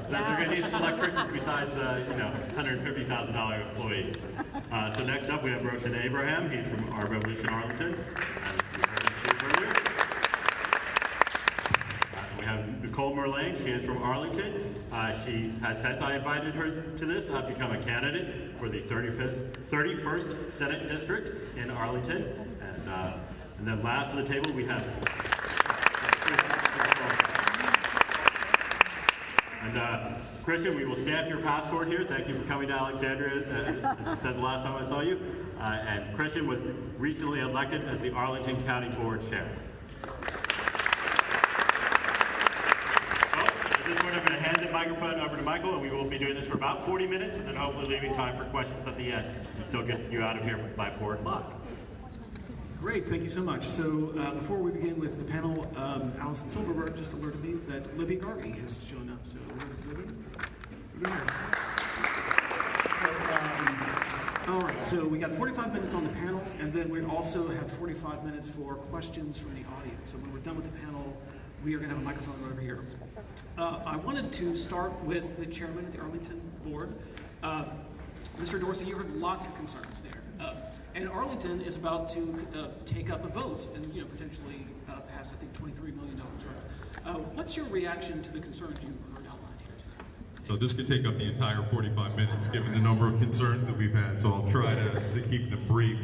they're going to need some electricians besides, $150,000 employees. So next up, we have Roshan Abraham. He's from Our Revolution Arlington. We have Nicole Merlane. She is from Arlington. She has, since I invited her to this, become a candidate for the 31st Senate District in Arlington. And then last on the table, we have Christian, we will stamp your passport here. Thank you for coming to Alexandria, as I said the last time I saw you. And Christian was recently elected as the Arlington County Board Chair. At this point, I'm going to hand the microphone over to Michael, and we will be doing this for about 40 minutes, and then hopefully leaving time for questions at the end, and still get you out of here by 4 o'clock. Great, thank you so much. So before we begin with the panel, Allison Silverberg just alerted me that Libby Garvey has shown up. So where's Libby? All right, so we got 45 minutes on the panel, and then we also have 45 minutes for questions from the audience. So when we're done with the panel, we are going to have a microphone over here. I wanted to start with the chairman of the Arlington board. Mr. Dorsey, you heard lots of concerns there. And Arlington is about to take up a vote and potentially pass, I think, $23 million. Right? What's your reaction to the concerns you heard outlined here today? So this could take up the entire 45 minutes, given the number of concerns that we've had. So I'll try to keep them brief.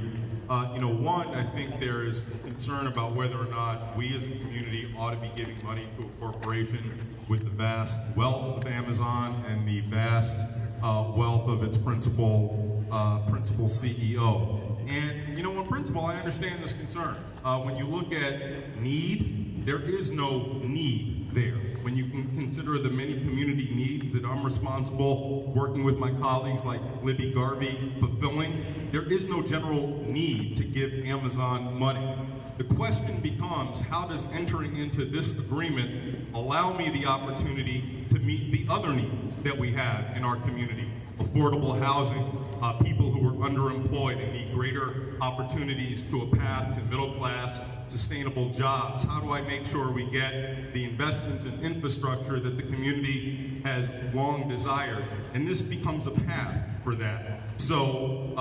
One, I think there is concern about whether or not we as a community ought to be giving money to a corporation with the vast wealth of Amazon and the vast wealth of its principal CEO. And on principle, I understand this concern. When you look at need, there is no need there. When you can consider the many community needs that I'm responsible, working with my colleagues like Libby Garvey, fulfilling, there is no general need to give Amazon money. The question becomes, how does entering into this agreement allow me the opportunity to meet the other needs that we have in our community? Affordable housing, people who are underemployed and need greater opportunities to a path to middle class, sustainable jobs. How do I make sure we get the investments in infrastructure that the community has long desired? And this becomes a path for that. So,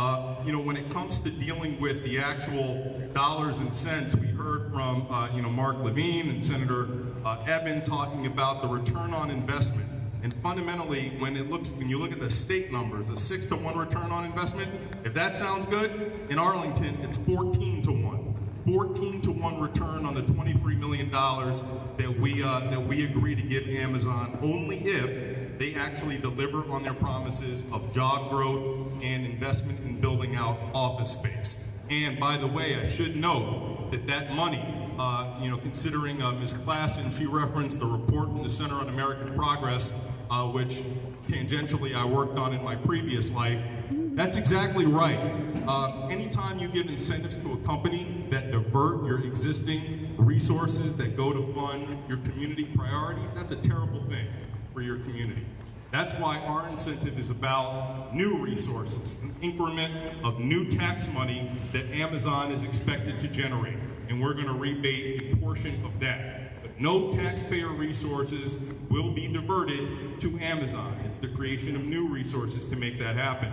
when it comes to dealing with the actual dollars and cents, we heard from, Mark Levine and Senator Eben talking about the return on investment. And fundamentally, when you look at the state numbers, a 6-to-1 return on investment, if that sounds good, in Arlington, it's 14-to-1. 14-to-1 return on the $23 million that we agree to give Amazon, only if they actually deliver on their promises of job growth and investment in building out office space. And by the way, I should note that money, considering Ms. Klassen, she referenced the report from the Center on American Progress, which tangentially I worked on in my previous life. That's exactly right. Anytime you give incentives to a company that divert your existing resources that go to fund your community priorities, that's a terrible thing for your community. That's why our incentive is about new resources, an increment of new tax money that Amazon is expected to generate. And we're going to rebate a portion of that. But no taxpayer resources will be diverted to Amazon. It's the creation of new resources to make that happen.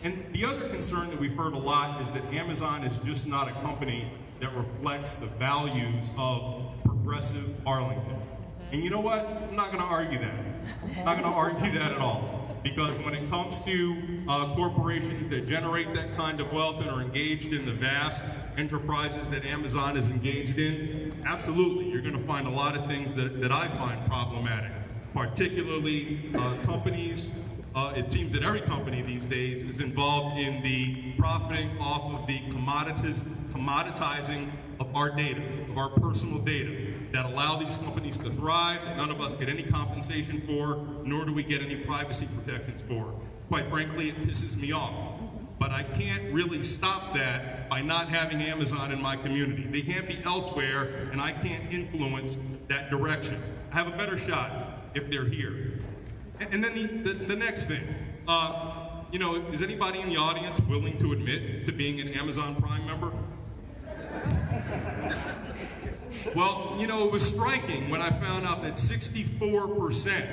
And the other concern that we've heard a lot is that Amazon is just not a company that reflects the values of progressive Arlington. And you know what? I'm not going to argue that. I'm not going to argue that at all. Because when it comes to corporations that generate that kind of wealth and are engaged in the vast enterprises that Amazon is engaged in, absolutely, you're going to find a lot of things that I find problematic. Particularly companies, it seems that every company these days is involved in the profiting off of the commoditizing of our data, of our personal data, that allow these companies to thrive, that none of us get any compensation for, nor do we get any privacy protections for. Quite frankly, it pisses me off. But I can't really stop that by not having Amazon in my community. They can't be elsewhere, and I can't influence that direction. I have a better shot if they're here. And then the next thing, is anybody in the audience willing to admit to being an Amazon Prime member? Well, it was striking when I found out that 64%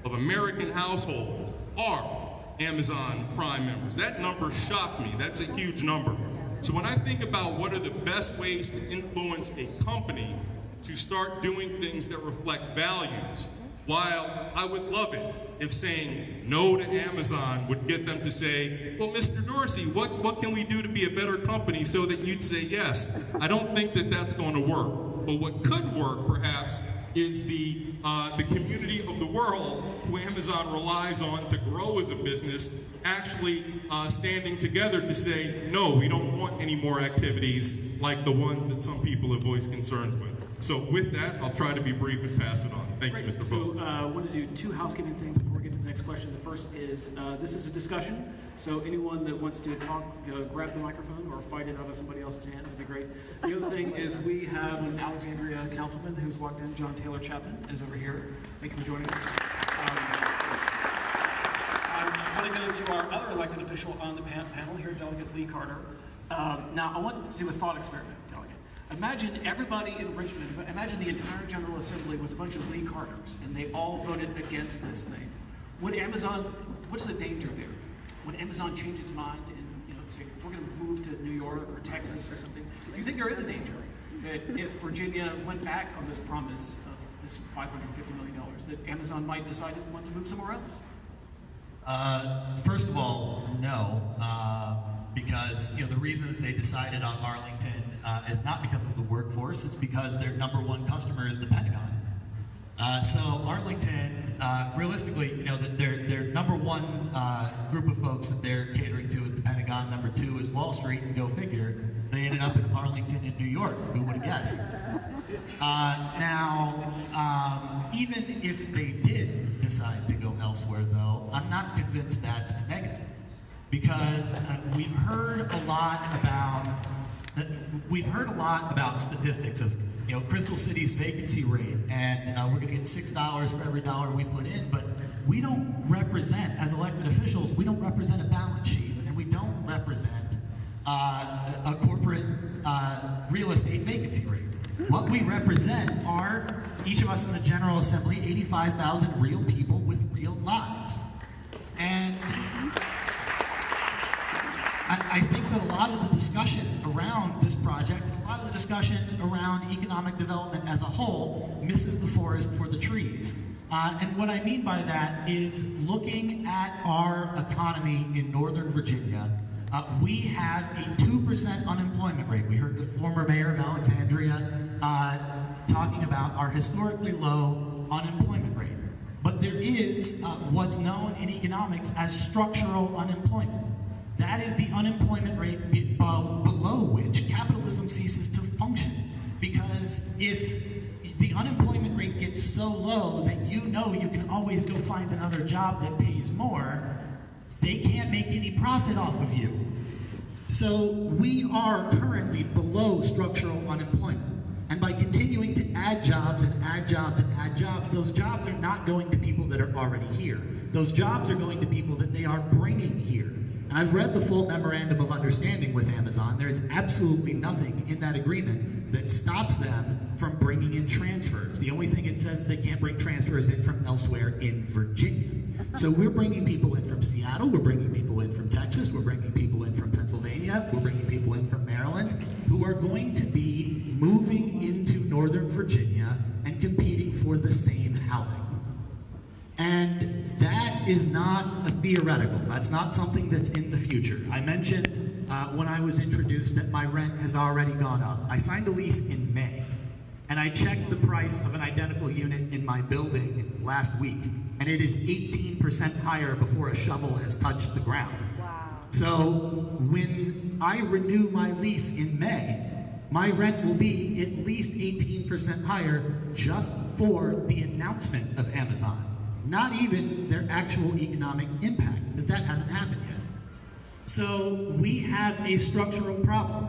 of American households are Amazon Prime members. That number shocked me. That's a huge number. So when I think about what are the best ways to influence a company to start doing things that reflect values, while I would love it if saying no to Amazon would get them to say, well, Mr. Dorsey, what can we do to be a better company so that you'd say yes? I don't think that that's going to work. But what could work, perhaps, is the community of the world who Amazon relies on to grow as a business actually standing together to say, no, we don't want any more activities like the ones that some people have voiced concerns with. So with that, I'll try to be brief and pass it on. Thank you, Mr. Vogt. So I want to do two housekeeping things before we get to the next question. The first is, this is a discussion, so anyone that wants to talk, grab the microphone or fight it out of somebody else's hand would be great. The other thing is we have an Alexandria councilman who's walked in, John Taylor Chapman, is over here. Thank you for joining us. I want to go to our other elected official on the panel here, Delegate Lee Carter. Now, I want to do a thought experiment, Delegate. Imagine everybody in Richmond, imagine the entire General Assembly was a bunch of Lee Carters, and they all voted against this thing. Would Amazon, what's the danger there? Would Amazon change its mind and say, we're going to move to New York or Texas or something? Do you think there is a danger that if Virginia went back on this promise of this $550 million, that Amazon might decide it want to move somewhere else? First of all, no, because the reason that they decided on Arlington is not because of the workforce, it's because their number one customer is the Pentagon. So Arlington, realistically, their number one group of folks that they're catering to is the Pentagon, number two is Wall Street, and go figure, they ended up in Arlington in New York, who would have guessed? Even if they did decide to go elsewhere though, I'm not convinced that's a negative. Because we've heard a lot about statistics of Crystal City's vacancy rate, and we're going to get $6 for every dollar we put in, but we don't represent, as elected officials, we don't represent a balance sheet, and we don't represent a corporate real estate vacancy rate. What we represent are, each of us in the General Assembly, 85,000 real people with real lives. And I think that a lot of the discussion around this project, a lot of the discussion around economic development as a whole, misses the forest for the trees. And what I mean by that is looking at our economy in Northern Virginia, we have a 2% unemployment rate. We heard the former mayor of Alexandria talking about our historically low unemployment rate. But there is what's known in economics as structural unemployment. That is the unemployment rate below which capitalism ceases to function. Because if the unemployment rate gets so low that you know you can always go find another job that pays more, they can't make any profit off of you. So we are currently below structural unemployment. And by continuing to add jobs and add jobs and add jobs, those jobs are not going to people that are already here. Those jobs are going to people that they are bringing here. And I've read the full memorandum of understanding with Amazon. There's absolutely nothing in that agreement that stops them from bringing in transfers. The only thing it says they can't bring transfers in from elsewhere in Virginia. So we're bringing people in from Seattle, we're bringing people in from Texas, we're bringing people in from Pennsylvania, we're bringing people in from Maryland, who are going to be moving into Northern Virginia and competing for the same housing. And that is not a theoretical. That's not something that's in the future. I mentioned when I was introduced that my rent has already gone up. I signed a lease in May, and I checked the price of an identical unit in my building last week, and it is 18% higher before a shovel has touched the ground. Wow. So when I renew my lease in May, my rent will be at least 18% higher just for the announcement of Amazon. Not even their actual economic impact, because that hasn't happened yet. So we have a structural problem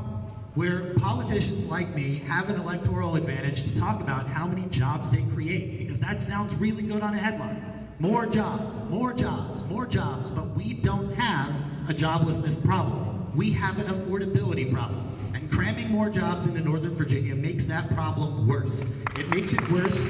where politicians like me have an electoral advantage to talk about how many jobs they create, because that sounds really good on a headline. More jobs, more jobs, more jobs, but we don't have a joblessness problem. We have an affordability problem. And cramming more jobs into Northern Virginia makes that problem worse. It makes it worse.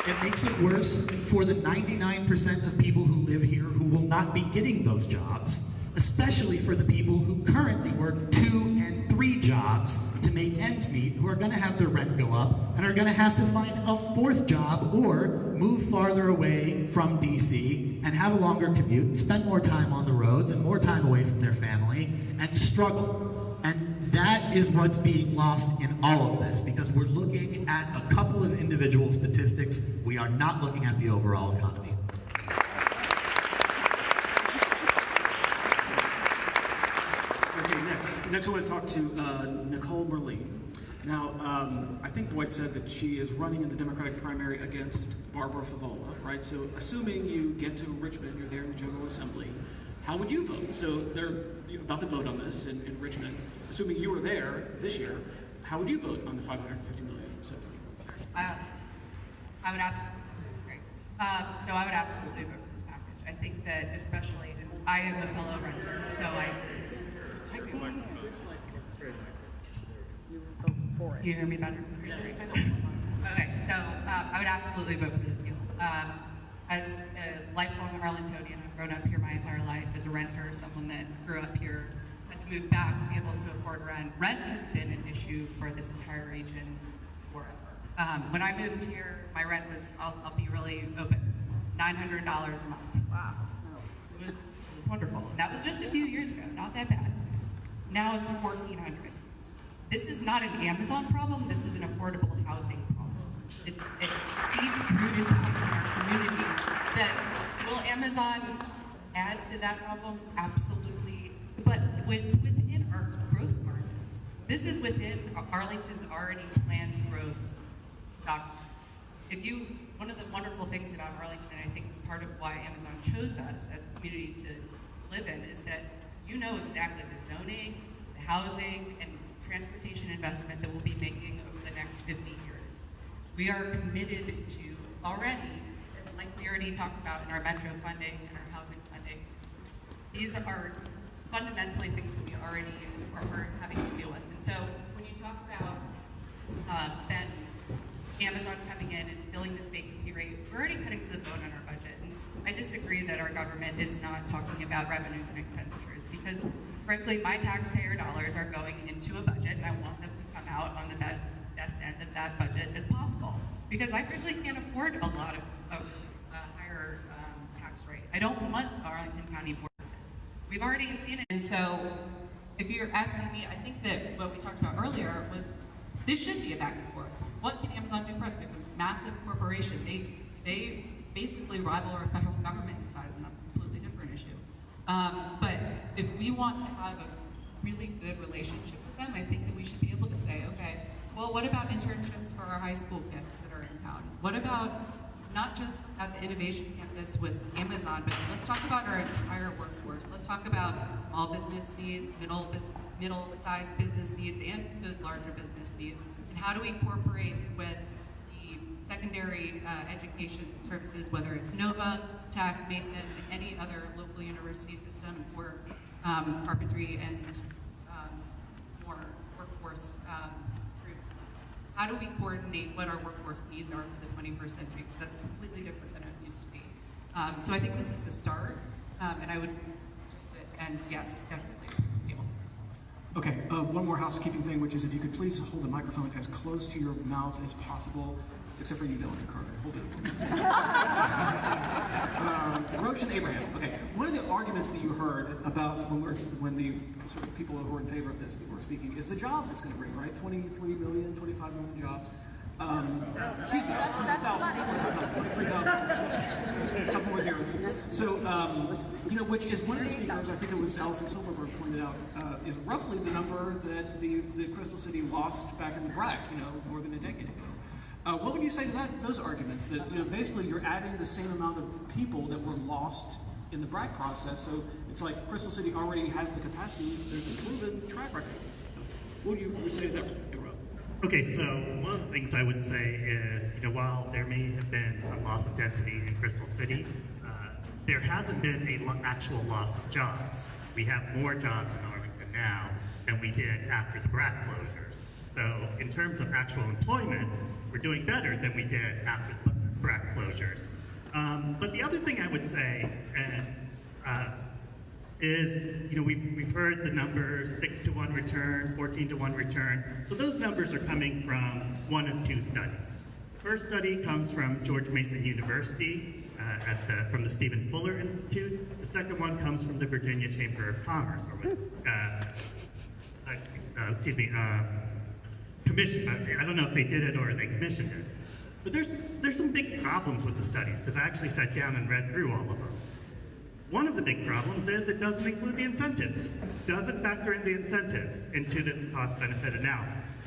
It makes it worse for the 99% of people who live here who will not be getting those jobs, especially for the people who currently work 2 and 3 jobs to make ends meet, who are going to have their rent go up and are going to have to find a 4th job or move farther away from DC and have a longer commute, spend more time on the roads and more time away from their family and struggle. And that is what's being lost in all of this, because we're looking at a couple of individual statistics. We are not looking at the overall economy. Okay, next I want to talk to Nicole Merlin. Now, I think Boyd said that she is running in the Democratic primary against Barbara Favola, right? So assuming you get to Richmond, you're there in the General Assembly, how would you vote? So they're about to vote on this in Richmond. Assuming you were there this year, how would you vote on the $550 million subsidy? I would absolutely, great. So I would absolutely vote for this package. I think that especially, I am a fellow renter, so Take the microphone. You hear me better? Okay, so I would absolutely vote for this deal. As a lifelong Arlingtonian, I've grown up here my entire life as a renter, someone that grew up here, had to move back, be able to afford rent. Rent has been an issue for this entire region forever. When I moved here, my rent was, I'll be really open, $900 a month. Wow. It was wonderful. That was just a few years ago, not that bad. Now it's $1,400. This is not an Amazon problem, this is an affordable housing problem. It's a deep-rooted problem in our community. Will Amazon add to that problem? Absolutely. But within our growth markets, this is within Arlington's already planned growth documents. One of the wonderful things about Arlington, and I think is part of why Amazon chose us as a community to live in, is that you know exactly the zoning, the housing, and transportation investment that we'll be making over the next 50 years. We are committed to already, like we already talked about in our metro funding and our housing funding, these are fundamentally things that we already are having to deal with. And so when you talk about then Amazon coming in and filling this vacancy rate, we're already cutting to the bone on our budget. And I disagree that our government is not talking about revenues and expenditures, because frankly, my taxpayer dollars are going into a budget, and I want them to come out on the best end of that budget as possible. because I frankly can't afford a lot of higher tax rate. I don't want Arlington County board of Assessors. We've already seen it. And so if you're asking me, I think that what we talked about earlier was this should be a back and forth. What can Amazon do for us? There's a massive corporation. They basically rival our federal government in size, and that's a completely different issue. But if we want to have a really good relationship with them, I think that we should be able to say, okay, well, what about internships for our high school kids that are in town? What about not just at the innovation campus with Amazon, but let's talk about our entire workforce. Let's talk about small business needs, middle-sized business needs, and those larger business needs. And how do we incorporate with the secondary education services, whether it's Nova, Tech, Mason, any other local university system, or carpentry and more workforce groups. How do we coordinate what our workforce needs are for the 21st century? Because that's completely different than it used to be. So I think this is the start, and I would just, and yes, definitely, deal. Okay, one more housekeeping thing, which is if you could please hold the microphone as close to your mouth as possible, except for you, Dylan Carter. Hold it. Roach and Abraham. Okay, one of the arguments that you heard about when the sort of people who are in favor of this that were speaking is the jobs it's going to bring, right? 23 million, 25 million jobs. Excuse me, 23,000, a couple more zeros. So, you know, which is one of the speakers, I think it was Allison Silverberg pointed out, is roughly the number that the Crystal City lost back in the BRAC, you know, more than a decade ago. What would you say to those arguments that, you know, basically you're adding the same amount of people that were lost in the BRAC process, so it's like Crystal City already has the capacity, there's a proven track record. So what would you say to that? Okay, so one of the things I would say is, you know, while there may have been some loss of density in Crystal City, there hasn't been an actual loss of jobs. We have more jobs in Arlington now than we did after the BRAC closures. So in terms of actual employment, we're doing better than we did after the BRAC closures. But the other thing I would say, is, you know, we've heard the numbers 6-to-1 return, 14-to-1 return. So those numbers are coming from one of two studies. The first study comes from George Mason University from the Stephen Fuller Institute. The second one comes from the Virginia Chamber of Commerce, or with, commission. I don't know if they did it or they commissioned it. But there's some big problems with the studies, because I actually sat down and read through all of them. One of the big problems is it doesn't include the incentives. It doesn't factor in the incentives into its cost-benefit analysis.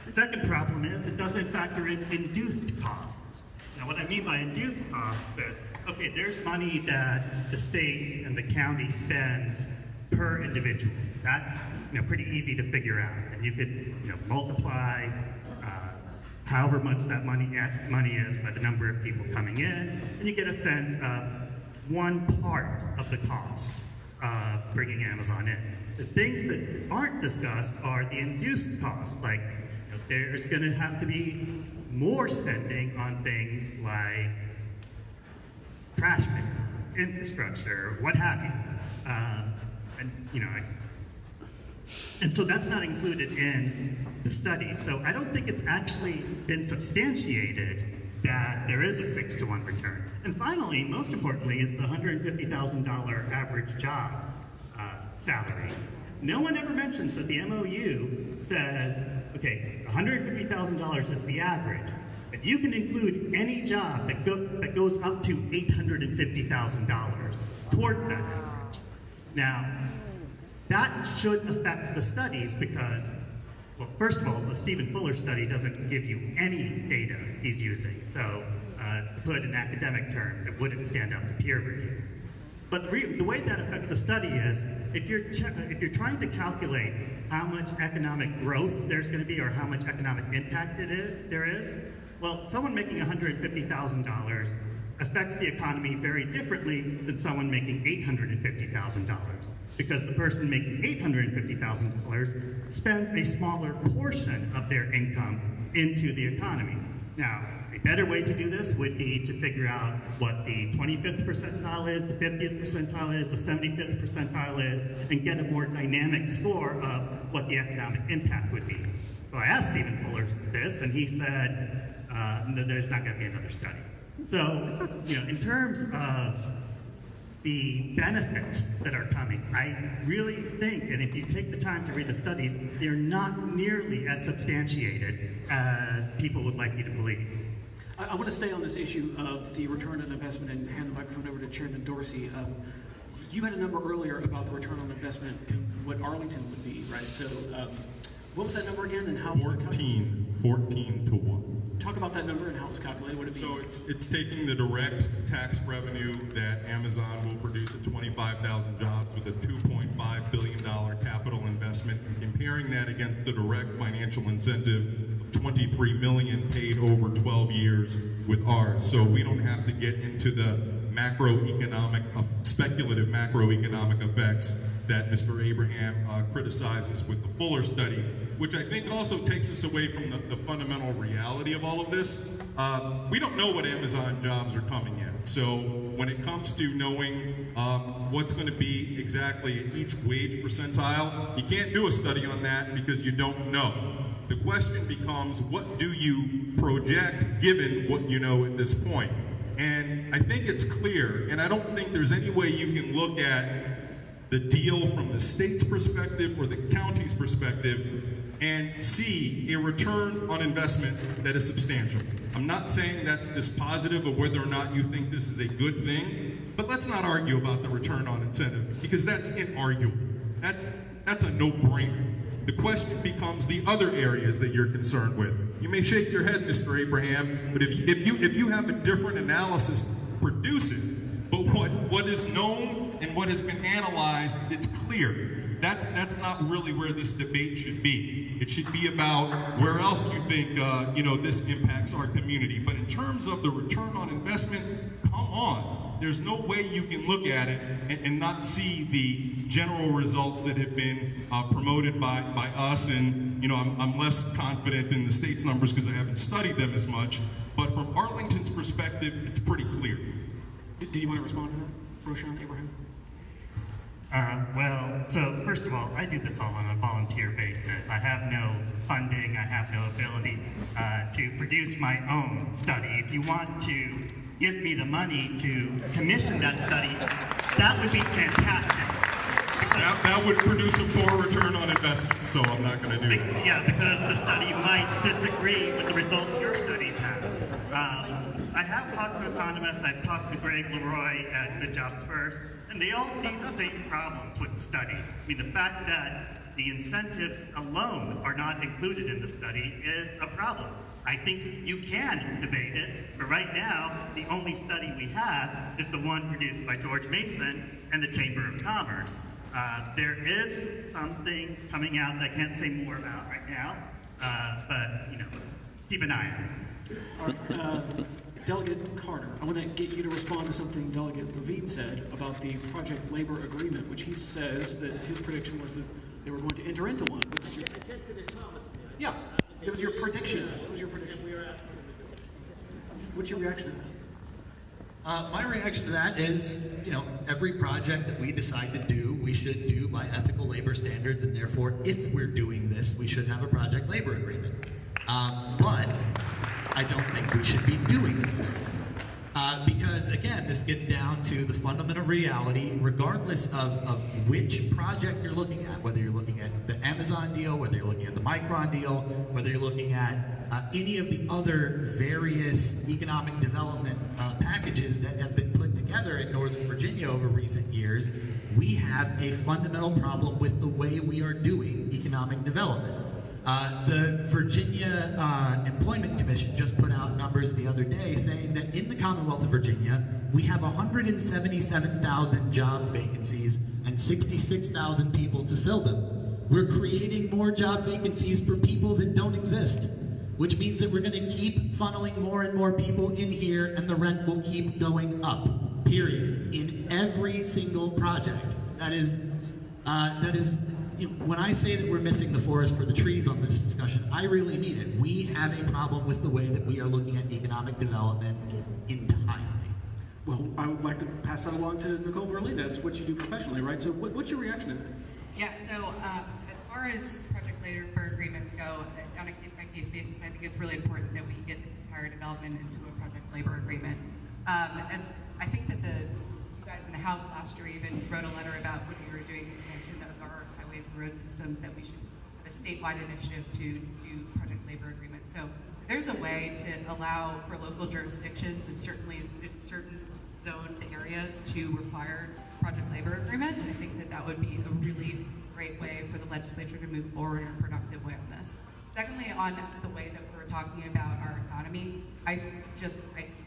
The second problem is it doesn't factor in induced costs. Now what I mean by induced costs is, okay, there's money that the state and the county spends per individual. That's, you know, pretty easy to figure out. And you could, you know, multiply however much that money is by the number of people coming in, and you get a sense of one part of the cost of bringing Amazon in. The things that aren't discussed are the induced costs, like, you know, there's going to have to be more spending on things like trash pickup, infrastructure, what have you. And you know, and so that's not included in the study. So I don't think it's actually been substantiated that there is a 6-to-1 return. And finally, most importantly, is the $150,000 average job salary. No one ever mentions that the MOU says, okay, $150,000 is the average, but you can include any job that goes up to $850,000 towards that average. Now, that should affect the studies because, well, first of all, the Stephen Fuller study doesn't give you any data he's using. So, to put it in academic terms, it wouldn't stand up to peer review. But the way that affects the study is, if you're trying to calculate how much economic growth there's going to be or how much economic impact there is, well, someone making $150,000 affects the economy very differently than someone making $850,000. Because the person making $850,000 spends a smaller portion of their income into the economy. Now, a better way to do this would be to figure out what the 25th percentile is, the 50th percentile is, the 75th percentile is, and get a more dynamic score of what the economic impact would be. So I asked Stephen Fuller this, and he said, there's not going to be another study. So, in terms of the benefits that are coming, I really think, and if you take the time to read the studies, they're not nearly as substantiated as people would like you to believe. I want to stay on this issue of the return on investment and hand the microphone over to Chairman Dorsey. You had a number earlier about the return on investment and what Arlington would be, right? So what was that number again and how? 14 to 1. Talk about that number and how it was calculated. What it So means. it's taking the direct tax revenue that Amazon will produce at 25,000 jobs with a $2.5 billion capital investment and comparing that against the direct financial incentive of $23 million paid over 12 years with ours. So we don't have to get into the speculative macroeconomic effects that Mr. Abraham criticizes with the Fuller study, which I think also takes us away from the fundamental reality of all of this. We don't know what Amazon jobs are coming in. So when it comes to knowing what's going to be exactly at each wage percentile, you can't do a study on that because you don't know. The question becomes, what do you project given what you know at this point? And I think it's clear, and I don't think there's any way you can look at the deal from the state's perspective or the county's perspective and see a return on investment that is substantial. I'm not saying that's dispositive of whether or not you think this is a good thing, but let's not argue about the return on incentive because that's inarguable. That's a no-brainer. The question becomes the other areas that you're concerned with. You may shake your head, Mr. Abraham, but if you have a different analysis, produce it. But what is known and what has been analyzed, it's clear. That's not really where this debate should be. It should be about where else you think this impacts our community. But in terms of the return on investment, come on. There's no way you can look at it and not see the general results that have been promoted by us. And I'm less confident in the state's numbers because I haven't studied them as much. But from Arlington's perspective, it's pretty clear. Do you want to respond to that, Roshan Abraham? Well, so first of all, I do this all on a volunteer basis. I have no funding, I have no ability to produce my own study. If you want to give me the money to commission that study, that would be fantastic. That would produce a poor return on investment, so I'm not going to do it. Yeah, because the study might disagree with the results your studies have. I have talked to economists, I've talked to Greg Leroy at Good Jobs First, and they all see the same problems with the study. I mean, the fact that the incentives alone are not included in the study is a problem. I think you can debate it, but right now, the only study we have is the one produced by George Mason and the Chamber of Commerce. There is something coming out that I can't say more about right now, but keep an eye on it. Delegate Carter, I want to get you to respond to something Delegate Levine said about the project labor agreement, which he says that his prediction was that they were going to enter into one. Yeah, it was your prediction. What was your prediction? What's your reaction to that? My reaction to that is, every project that we decide to do, we should do by ethical labor standards, and therefore, if we're doing this, we should have a project labor agreement. But I don't think we should be doing this. Because, again, this gets down to the fundamental reality, regardless of which project you're looking at, whether you're looking at the Amazon deal, whether you're looking at the Micron deal, whether you're looking at any of the other various economic development packages that have been put together in Northern Virginia over recent years, we have a fundamental problem with the way we are doing economic development. The Virginia Employment Commission just put out numbers the other day saying that in the Commonwealth of Virginia, we have 177,000 job vacancies and 66,000 people to fill them. We're creating more job vacancies for people that don't exist, which means that we're going to keep funneling more and more people in here and the rent will keep going up, period, in every single project. That is when I say that we're missing the forest for the trees on this discussion, I really mean it. We have a problem with the way that we are looking at economic development entirely. Well, I would like to pass that along to Nicole Burley. That's what you do professionally, right? So what's your reaction to that? Yeah, so as far as project labor agreements go, on a case-by-case basis, I think it's really important that we get this entire development into a project labor agreement. As I think that you guys in the House last year even wrote a letter about when we were doing extension of our highways and road systems that we should have a statewide initiative to do project labor agreements. So if there's a way to allow for local jurisdictions, it's certainly in certain zoned areas to require project labor agreements, I think that that would be a really great way for the legislature to move forward in a productive way on this. Secondly, on the way that we're talking about our economy, I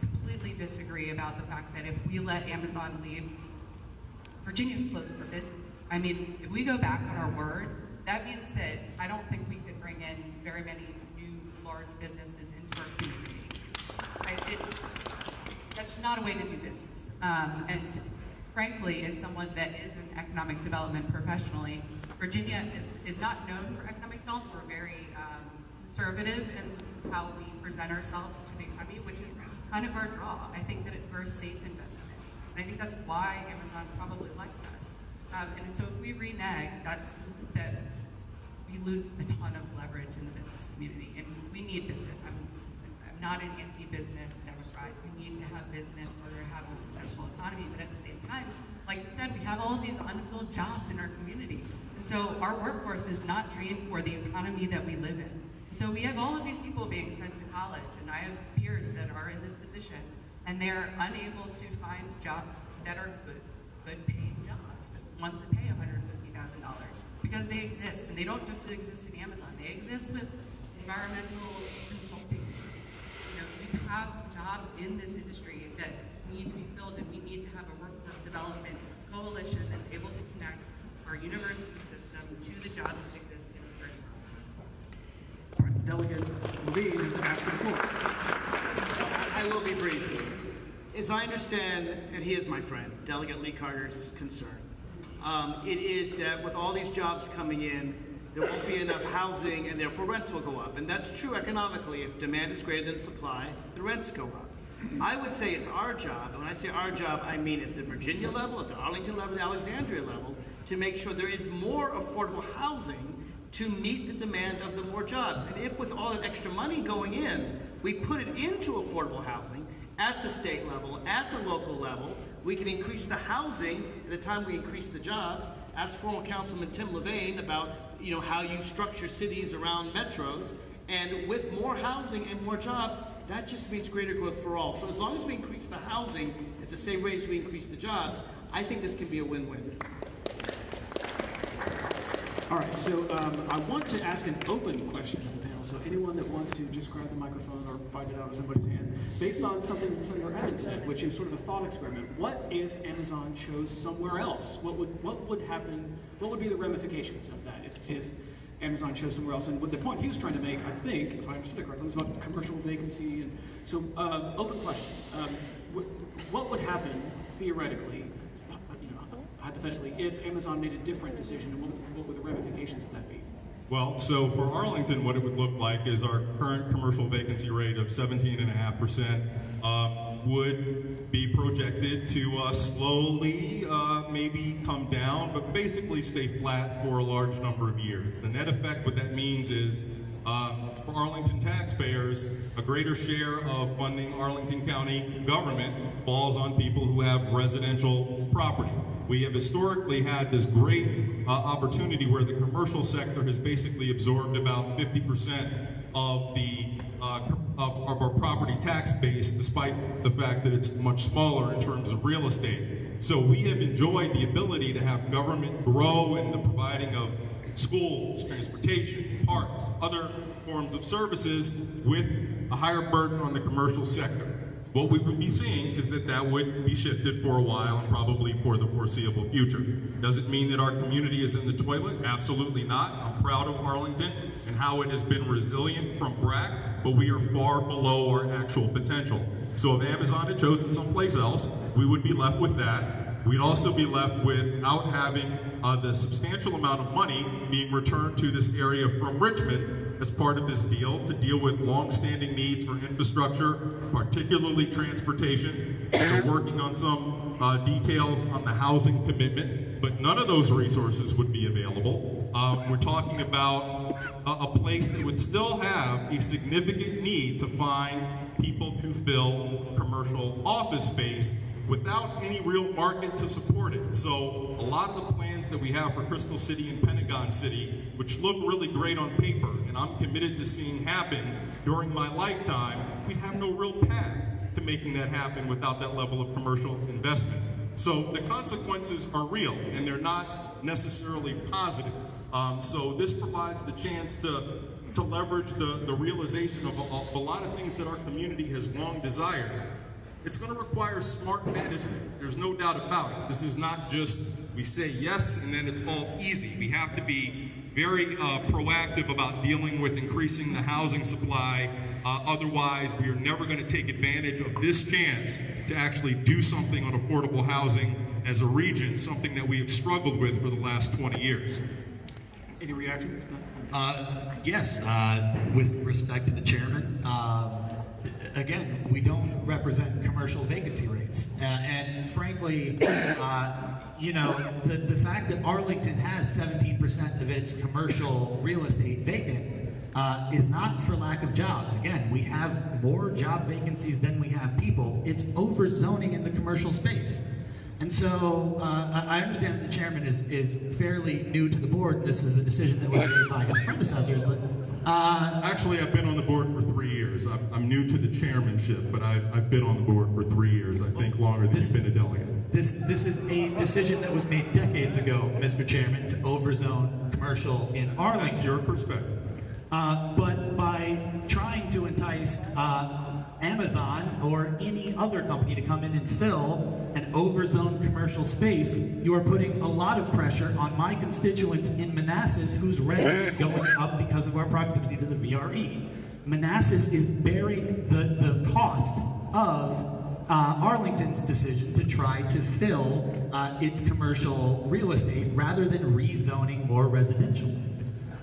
completely disagree about the fact that if we let Amazon leave, Virginia's closed for business. I mean, if we go back on our word, that means that I don't think we could bring in very many new large businesses into our community. That's not a way to do business. And frankly, as someone that is in economic development professionally, Virginia is not known for economic development. We're very conservative in how we present ourselves to the economy, which is kind of our draw. I think that we're a safe investment. And I think that's why Amazon probably liked us. And so if we renege, that we lose a ton of leverage in the business community. And we need business. I'm not an anti-business Democrat. We need to have business in order to have a successful economy. But at the same time, like you said, we have all of these unfilled jobs in our community. And so our workforce is not trained for the economy that we live in. And so we have all of these people being sent to college, and I have peers that are in this position, and they're unable to find jobs that are good paying jobs, ones that pay $150,000, because they exist, and they don't just exist in Amazon, they exist with environmental consulting. You know, we have jobs in this industry that need to be filled, and we need to have a workforce development coalition that's able to connect our university system to the jobs that exist in the current world. All right, Delegate Levine has asked for the floor. I will be brief. As I understand, and he is my friend, Delegate Lee Carter's concern, it is that with all these jobs coming in, there won't be enough housing and therefore rents will go up. And that's true economically. If demand is greater than supply, the rents go up. I would say it's our job, and when I say our job, I mean at the Virginia level, at the Arlington level, the Alexandria level, to make sure there is more affordable housing to meet the demand of the more jobs. And if with all that extra money going in, we put it into affordable housing at the state level, at the local level, we can increase the housing at the time we increase the jobs. Ask former Councilman Tim Levine about how you structure cities around metros. And with more housing and more jobs, that just means greater growth for all. So as long as we increase the housing at the same rate as we increase the jobs, I think this can be a win-win. All right, so I want to ask an open question to the panel. So anyone that wants to just grab the microphone or find it out of somebody's hand, based on something that Senator Evans said, which is sort of a thought experiment. What if Amazon chose somewhere else? What would happen? What would be the ramifications of that if Amazon chose somewhere else? And what the point he was trying to make, I think, if I understood it correctly, was about commercial vacancy. And so, open question: what would happen theoretically? Hypothetically, if Amazon made a different decision, what would the ramifications of that be? Well, so for Arlington, what it would look like is our current commercial vacancy rate of 17.5% would be projected to slowly maybe come down, but basically stay flat for a large number of years. The net effect, what that means is for Arlington taxpayers, a greater share of funding Arlington County government falls on people who have residential property. We have historically had this great opportunity where the commercial sector has basically absorbed about 50% of our property tax base, despite the fact that it's much smaller in terms of real estate. So we have enjoyed the ability to have government grow in the providing of schools, transportation, parks, other forms of services with a higher burden on the commercial sector. What we would be seeing is that would be shifted for a while and probably for the foreseeable future. Does it mean that our community is in the toilet? Absolutely not. I'm proud of Arlington and how it has been resilient from BRAC, but we are far below our actual potential. So if Amazon had chosen someplace else, we would be left with that. We'd also be left without having the substantial amount of money being returned to this area from Richmond as part of this deal to deal with long-standing needs for infrastructure, particularly transportation. We're working on some details on the housing commitment. but none of those resources would be available. We're talking about a place that would still have a significant need to find people to fill commercial office space without any real market to support it. So a lot of the plans that we have for Crystal City and Pentagon City, which look really great on paper, and I'm committed to seeing happen during my lifetime, we'd have no real path to making that happen without that level of commercial investment. So the consequences are real, and they're not necessarily positive. So this provides the chance to leverage the realization of a lot of things that our community has long desired. It's going to require smart management. There's no doubt about it. This is not just we say yes and then it's all easy. We have to be very proactive about dealing with increasing the housing supply. Otherwise, we are never going to take advantage of this chance to actually do something on affordable housing as a region, something that we have struggled with for the last 20 years. Any reaction? Yes, with respect to the chairman, again, we don't represent commercial vacancy rates. And frankly, you know, the fact that Arlington has 17% of its commercial real estate vacant is not for lack of jobs. Again, we have more job vacancies than we have people. It's overzoning in the commercial space. And so I understand the chairman is fairly new to the board. This is a decision that was made by his predecessors, but actually, I've been on the board for 3 years. I'm new to the chairmanship, but I've been on the board for 3 years, I think longer than you've been a delegate. This is a decision that was made decades ago, Mr. Chairman, to overzone commercial in Arlington. That's your perspective. But by trying to entice Amazon or any other company to come in and fill an overzoned commercial space, you are putting a lot of pressure on my constituents in Manassas whose rent is going up because of our proximity to the VRE. Manassas is bearing the cost of Arlington's decision to try to fill its commercial real estate rather than rezoning more residential.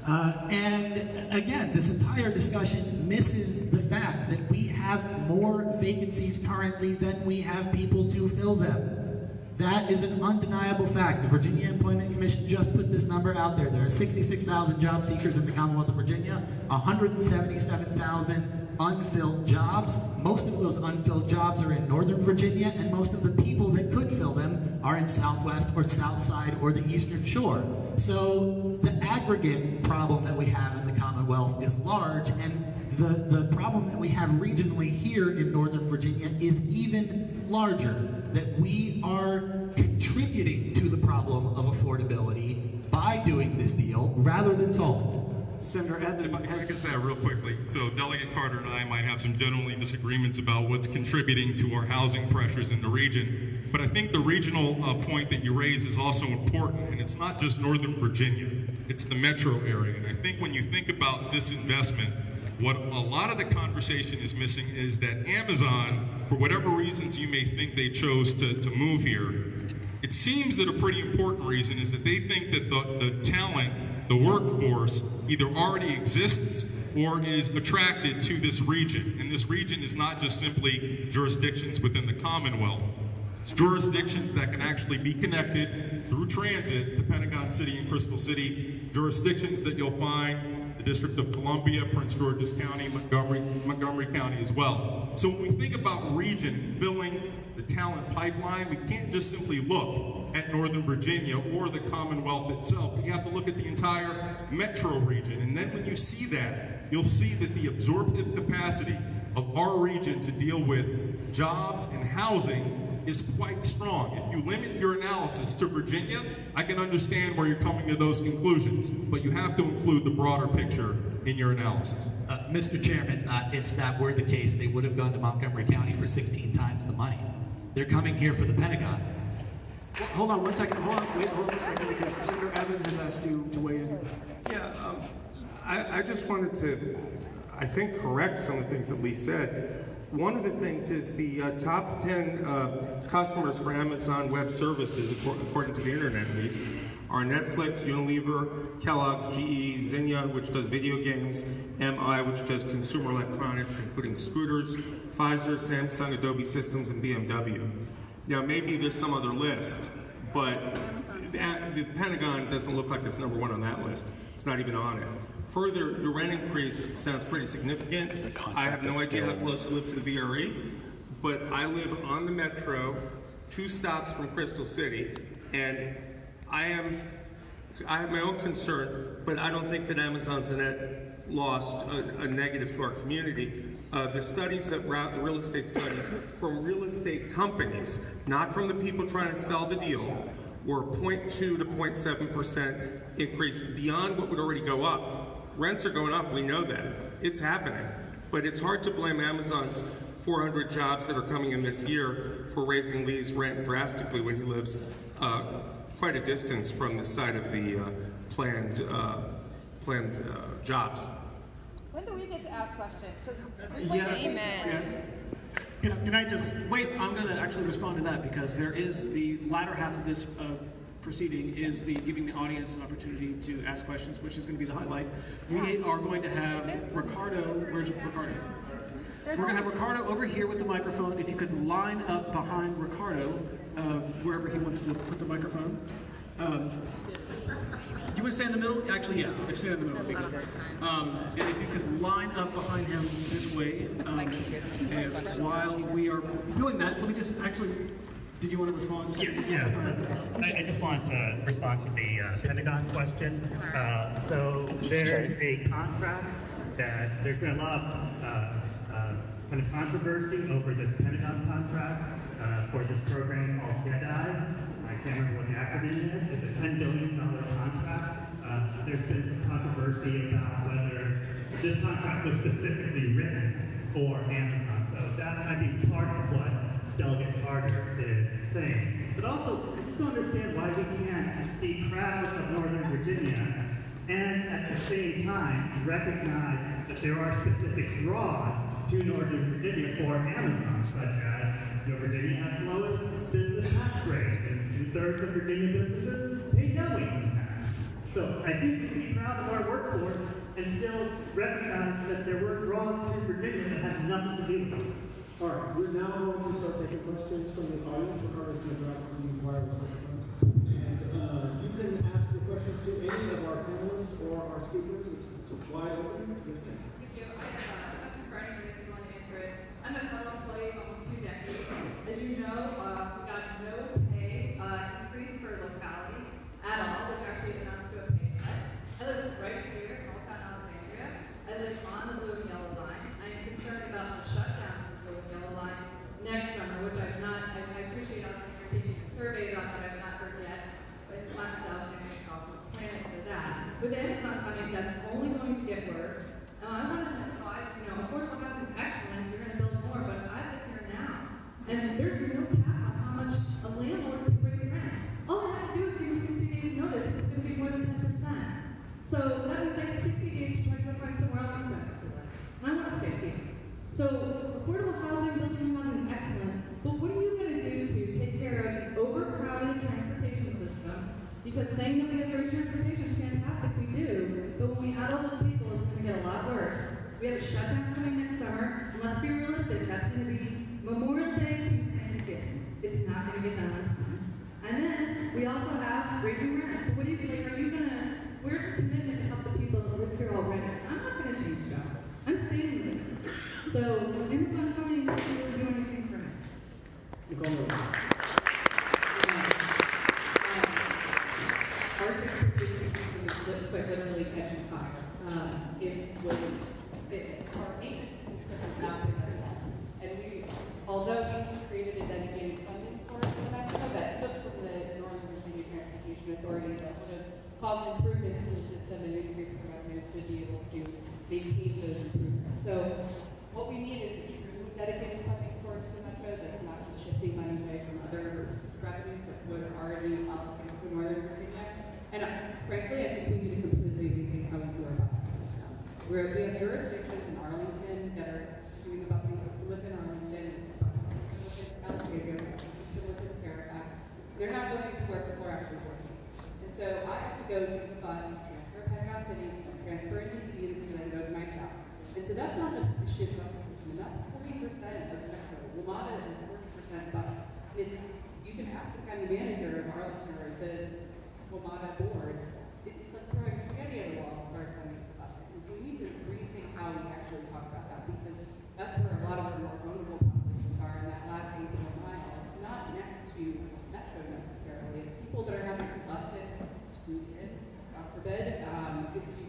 And again, this entire discussion misses the fact that we have more vacancies currently than we have people to fill them. That is an undeniable fact. The Virginia Employment Commission just put this number out there. There are 66,000 job seekers in the Commonwealth of Virginia, 177,000 unfilled jobs. Most of those unfilled jobs are in Northern Virginia, and most of the people that could fill them are in Southwest or South Side or the Eastern Shore. So the aggregate problem that we have in the Commonwealth is large, and the problem that we have regionally here in Northern Virginia is even larger, that we are contributing to the problem of affordability by doing this deal rather than solving it. Senator Edmund. If I could say real quickly, so Delegate Carter and I might have some generally disagreements about what's contributing to our housing pressures in the region, but I think the regional point that you raise is also important, and it's not just Northern Virginia, it's the metro area. And I think when you think about this investment, what a lot of the conversation is missing is that Amazon, for whatever reasons you may think they chose to move here, it seems that a pretty important reason is that they think that the talent, the workforce, either already exists or is attracted to this region. And this region is not just simply jurisdictions within the Commonwealth. It's jurisdictions that can actually be connected through transit to Pentagon City and Crystal City, jurisdictions that you'll find the District of Columbia, Prince George's County, Montgomery County as well. So when we think about region filling the talent pipeline, we can't just simply look at Northern Virginia or the Commonwealth itself. We have to look at the entire metro region. And then when you see that, you'll see that the absorptive capacity of our region to deal with jobs and housing is quite strong. If you limit your analysis to Virginia, I can understand where you're coming to those conclusions, but you have to include the broader picture in your analysis. Mr. Chairman, if that were the case, they would have gone to Montgomery County for 16 times the money. They're coming here for the Pentagon. Well, hold on 1 second. Hold on a second, because Senator Evans has asked you to weigh in. Yeah, I just wanted to, I think, correct some of the things that Lee said. One of the things is the top 10 customers for Amazon Web Services, according to the internet at least, are Netflix, Unilever, Kellogg's, GE, Zinnia, which does video games, MI, which does consumer electronics, including scooters, Pfizer, Samsung, Adobe Systems, and BMW. Now, maybe there's some other list, but the Pentagon doesn't look like it's number one on that list. It's not even on it. Further, the rent increase sounds pretty significant. I have no idea how close you live to the VRE, but I live on the Metro, 2 stops from Crystal City, and I have my own concern, but I don't think that Amazon's a net loss, a negative to our community. The studies that the real estate studies from real estate companies, not from the people trying to sell the deal, were 0.2 to 0.7% increase beyond what would already go up. Rents are going up, we know that. It's happening. But it's hard to blame Amazon's 400 jobs that are coming in this year for raising Lee's rent drastically when he lives quite a distance from the site of the planned jobs. When do we get to ask questions? 'Cause Amen. Can I just wait? I'm going to actually respond to that because there is the latter half of this proceeding is the giving the audience an opportunity to ask questions, which is going to be the highlight. We are going to have Ricardo. Where's Ricardo? We're going to have Ricardo over here with the microphone. If you could line up behind Ricardo, wherever he wants to put the microphone. Do you want to stay in the middle? Actually, yeah, let's stay in the middle. And if you could line up behind him this way, and while we are doing that, let me just actually, did you want to respond? Yes, I just want to respond to the Pentagon question. So there's a contract that there's been a lot of kind of controversy over this Pentagon contract for this program called JEDI. I can't remember what the acronym is. It's a $10 billion contract. There's been some controversy about whether this contract was specifically written for Amazon. So that might be part of what Delegate Carter is saying. But also, just to understand why we can't be proud of Northern Virginia and at the same time recognize that there are specific draws to Northern Virginia for Amazon, such as Virginia has the lowest business tax rate, and 2/3 of Virginia businesses pay no income tax. So I think we can be proud of our workforce and still recognize that there were draws to Virginia that had nothing to do with it. All right, we're now going to start taking questions from the audience. Ricardo's going to drop from these wireless microphones. And you can ask your questions to any of our panelists or our speakers. It's wide open. Yes, ma'am. Thank you. I have a question for anyone if you want to answer it. I'm a federal employee almost 2 decades. As you know, we got no pay increase for locality at all, which actually amounts to a pay cut. I live right here in Old Town, Alexandria. I live on the blue and yellow line. I am concerned about the shutdown of the blue and yellow line next summer, which I've not, I appreciate on you're taking a survey about that I've not heard yet, but it flattens out and I talk to plans for that. With Amazon coming, that's only going to get worse. I want to know, affordable housing is excellent, you're going to build more, but I live here now. And there's no cap on how much a landlord can raise rent. All I have to do is give me 60 days notice, it's going to be more than 10%. So that means I get 60 days to try to go find somewhere else to rent. And I want to stay here. So affordable housing, building housing is excellent, but what are you going to do to take care of the overcrowded transportation system? Because saying that we have great transportation is fantastic, we do, but when we add all those people, it's going to get a lot worse. We have a shutdown coming next summer, and let's be realistic, that's going to be Memorial Day to Thanksgiving. It's not going to get done on time. And then we also have raising rent. So what do you like? Are you going to? Where's the commitment to help the people that live here already? I'm not going to change jobs. I'm staying with them. So Amazon coming doesn't really do anything for me. Our transportation system is quite literally catching fire. Our maintenance system has not been very well. And although we created a dedicated funding source in Metro that took from the Northern Virginia Transportation Authority that would have caused improvements to the system and increased the revenue to be able to maintain those improvements. So what we need is a true dedicated funding source to Metro that's not just shifting money away from other revenues that would already allocate to Northern Virginia. And frankly, I think we need to completely rethink how we do our busing system. We have jurisdictions in Arlington that are doing the busing system within Arlington, busing system within Alexandria, busing system within Fairfax. They're not going to work before actually working. And so I have to go to the bus, transfer to Pentagon City, transfer in DC, to then go to my job. And so that's not a shift busing system, and that's 40% of Metro. WMATA is 40% bus. You can ask the county manager of Arlington or the WMATA board, it's like throwing spaghetti at the wall as far as funding for busing. And so we need to rethink how we actually talk about that, because that's where a lot of our more vulnerable populations are in that last 8 mile. It's not next to Metro necessarily. It's people that are having to bus it, scoot it, God forbid.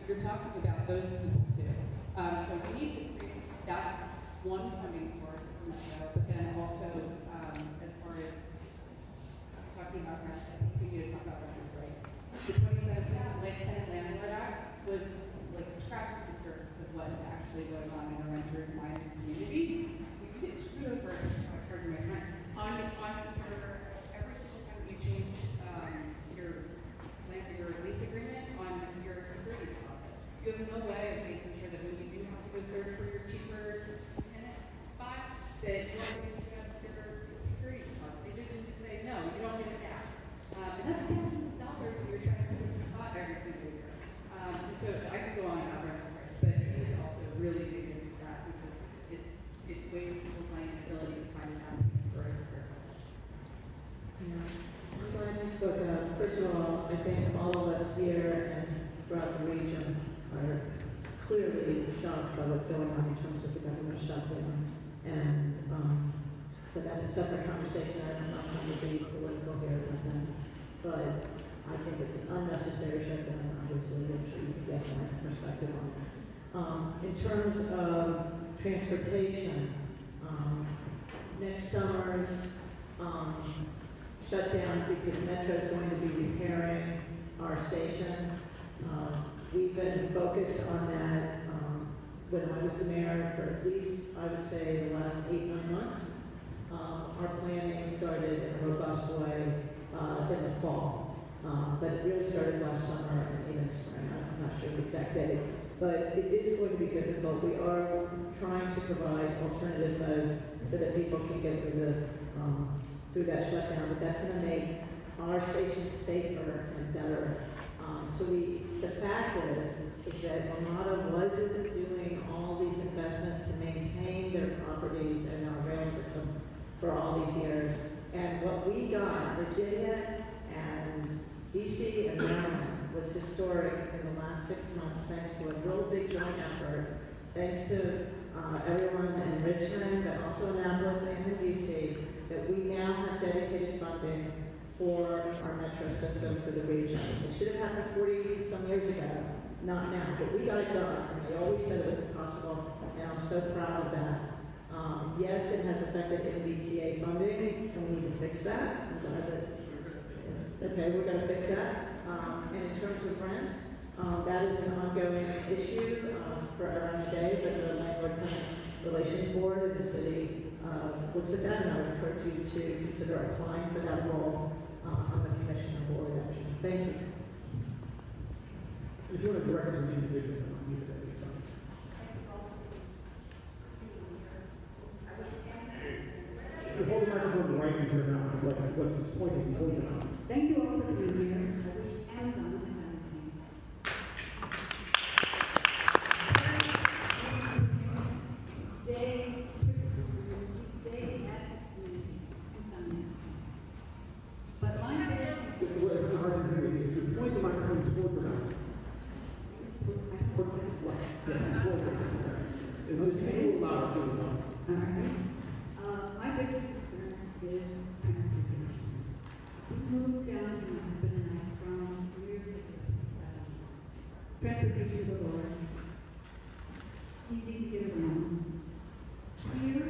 You're talking about those people too. So we need to create that one funding source for Metro, but then also as far as talking about rents, I think we need to talk about renters' rights. The 2017 Tenant Landlord Act was like scratching the surface of what is actually going on in a renter's minded community. You get screwed over pardon my rent on your every single time you change your lease agreement on your security deposit. You have no way of making sure that when you do have to go search for your cheaper tenant spot, that you're going to use your security deposit. They just say, no, you don't get it back. And that's thousands of dollars when you're trying to search a spot every single year. And so I could go on about renters' rights, but you need to also really dig into that because it wastes people's money and ability to find an applicant for a secure. Yeah, I'm glad you spoke up. First of all, I think all of us here and throughout the region are clearly shocked by what's going on in terms of the government shutdown. And so that's a separate conversation. I'm not trying to be political here with them. But I think it's an unnecessary shutdown, obviously. I'm sure you can guess my perspective on it. In terms of transportation, next summer's shutdown because Metro is going to be repairing our stations. We've been focused on that when I was the mayor for at least, I would say, the last 8-9 months. Our planning started in a robust way in the fall, but it really started last summer and even spring. I'm not sure the exact date, but it is going to be difficult. We are trying to provide alternative modes so that people can get through that shutdown, but that's going to make our stations safer and better. So the fact is that WMATA wasn't doing all these investments to maintain their properties and our rail system for all these years. And what we got, Virginia and DC and Maryland, was historic in the last 6 months, thanks to a real big joint effort, thanks to everyone in Richmond, but also Annapolis and in DC, that we now have dedicated funding for our metro system for the region. It should have happened 40-some years ago, not now, but we got it done. And they always said it was impossible, and I'm so proud of that. Yes, it has affected MBTA funding, and we need to fix that. I'm glad that, okay, we're going to fix that. And in terms of rent, that is an ongoing issue for around the day, but the Landlord-Tenant Relations Board of the city looks at that, and I would encourage you to consider applying for that role on the commission or board action. Thank you. If you want to direct us to the individual, you can do that. If you hold the microphone right into your mouth, like what's pointing toward your mouth. Thank you all for being here. I wish Amazon would have this name. They had but my biggest point the microphone toward your mouth. Yes, toward your mouth. It was a little louder to the mouth. All right. My biggest concern is transportation. We moved down, my husband and I, from years ago. Transportation to the Lord. Easy to get around. Here,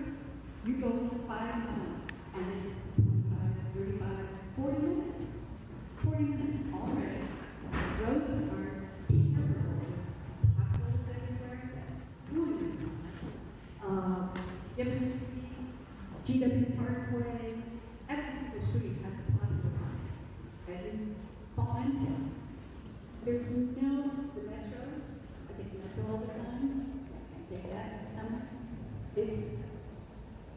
you go 5 miles, and it's 25, 35, 40 minutes. 40 minutes already. Roads are terrible. Potholes everywhere. Ruined. Gibbons Street, GW Parkway, every single street has a pothole on it that you fall into. There's no, the metro, I take the metro all the time, I can't take that in the summer. It's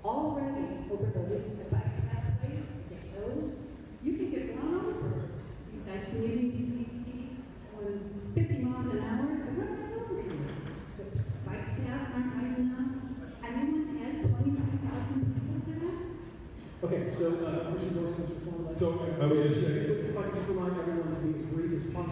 already overloaded. The bike pathways, take those. You can get run over. These guys commuting DC on 50 miles an hour, they're running over you. The bike paths aren't high enough. Anyone add 25,000 people to that? Okay, so Commissioner Joyce, can you respond to that? So I would just say, if I could just remind everyone to be as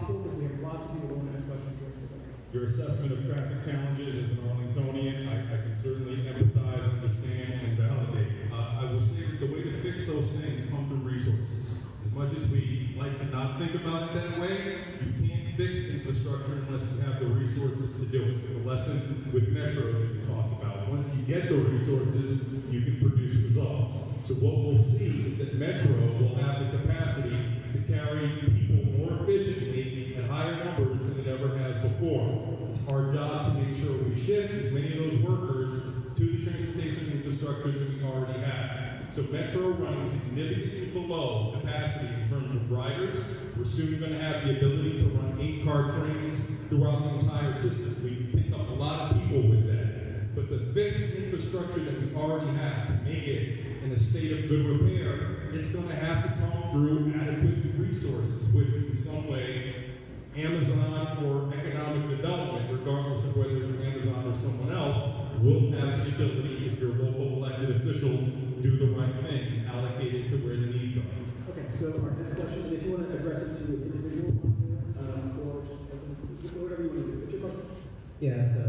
possible, because we have lots of people who want to ask questions here. So Your assessment of traffic challenges as an Arlingtonian, I can certainly empathize, understand, and validate. I will say that the way to fix those things come through resources. As much as we like to not think about it that way, you can't fix infrastructure unless you have the resources to do it. The lesson with Metro that we talked about. Once you get the resources, you can produce results. So what we'll see is that Metro will have the capacity to carry people more efficiently at higher numbers than it ever has before. It's our job to make sure we shift as many of those workers to the transportation infrastructure that we already have. So Metro running significantly below capacity in terms of riders. We're soon going to have the ability to run 8-car trains throughout the entire system. We pick up a lot of people with that. But to fix the infrastructure that we already have, to make it in a state of good repair, it's going to have to come through adequate resources, which in some way, Amazon or economic development, regardless of whether it's Amazon or someone else, will have the ability, if your local elected officials do the right thing, allocate it to where the needs are. okay, so our next question, if you want to address it to an individual, or whatever you want to do. What's your question? Yeah, so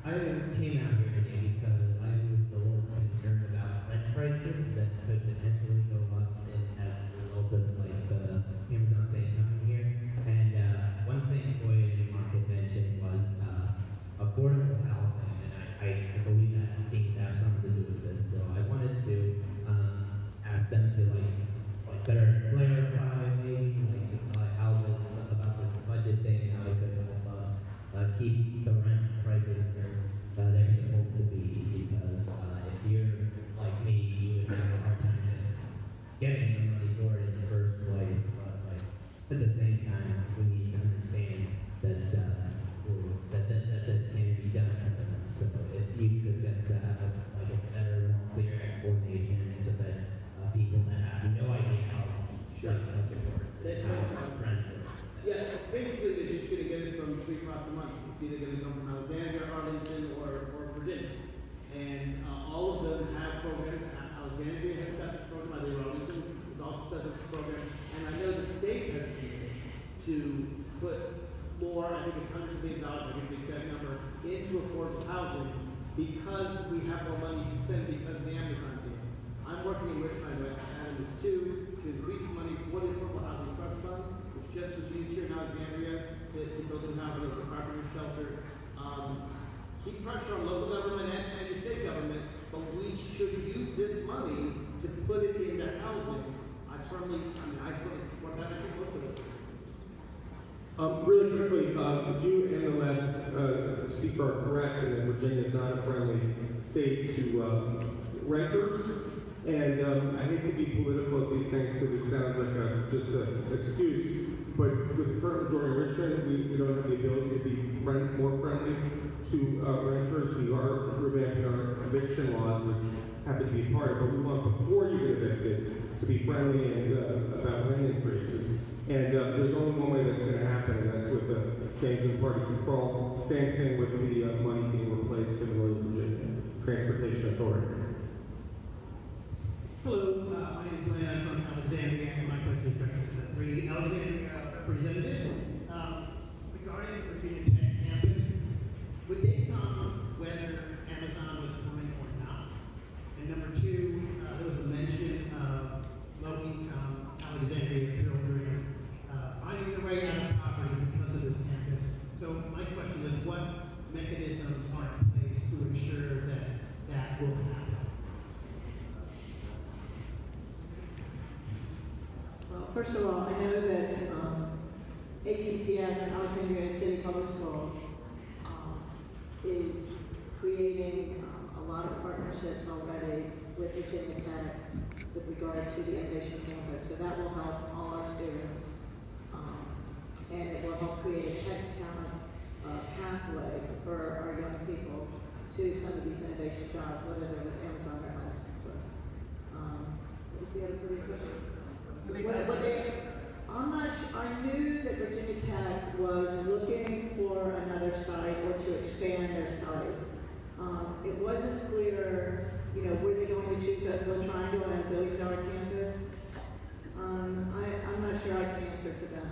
I came out here today because I was a little concerned about rent prices that could potentially go up as a result of like the Amazon thing coming here. And one thing Boyd and Mark had mentioned was affordable housing, and I believe that seems to have something to do with this. So I wanted to ask them to like better clarify maybe how about this budget thing, how it could help keep the rent prices where they're supposed to be. Because if you're like me, you would have a hard time just getting the money for it in the first place. But like at the same time, we need to understand that this can be done. So if you could just have like a better, more clear explanation, so that people that have no idea how budget works, how rent works. Yeah, basically they're just going to get it from 3 crops a month. It's either going to come from Alexandria, Arlington, or Virginia. And all of them have programs. Alexandria has set this program. I think Arlington has also set this program. And I know the state has to put more, I think it's hundreds of millions of dollars, I think the exact number, into affordable housing because we have more money to spend because of the Amazon deal. I'm working in Richmond with Adams to increase money for the Affordable Housing Trust Fund, which just was used here in Alexandria to build new housing at the Carpenter Shelter. Keep pressure on local government and your state government, but we should use this money to put it into housing. I certainly support that. I think most of us. Really quickly, you and the last speaker are correct in that Virginia is not a friendly state to renters. And I hate to be political at these things because it sounds like just an excuse. But with the current majority in Richmond, we don't have the ability to be more friendly to renters. We are revamping our eviction laws, which happen to be part of it. But we want, before you get evicted, to be friendly and about rent increases. And there's only one way that's going to happen, and that's with the change in party control. Same thing with the money being replaced in the Northern Virginia Transportation Authority. Hello, my name is Glenn. I'm from Alexandria, and my question is directed to the 3 Alexandria representatives. Regarding the Virginia Tech campus, would they come whether Amazon was coming or not? And number 2, there was a mention of low-income Alexandria children finding their way out of poverty because of this campus. So my question is, what mechanisms are in place to ensure that that will happen? Well, first of all, I know that ACPS, Alexandria City Public Schools, is creating a lot of partnerships already with Virginia Tech with regard to the innovation campus. So that will help all our students, and it will help create a tech talent pathway for our young people to some of these innovation jobs, whether they're with Amazon or else. But, what was the other part of your question? I'm not sure. I knew that Virginia Tech was looking for another site or to expand their site. It wasn't clear, were they going to choose a Bill Triangle and $1 billion campus? I'm not sure I can answer for them.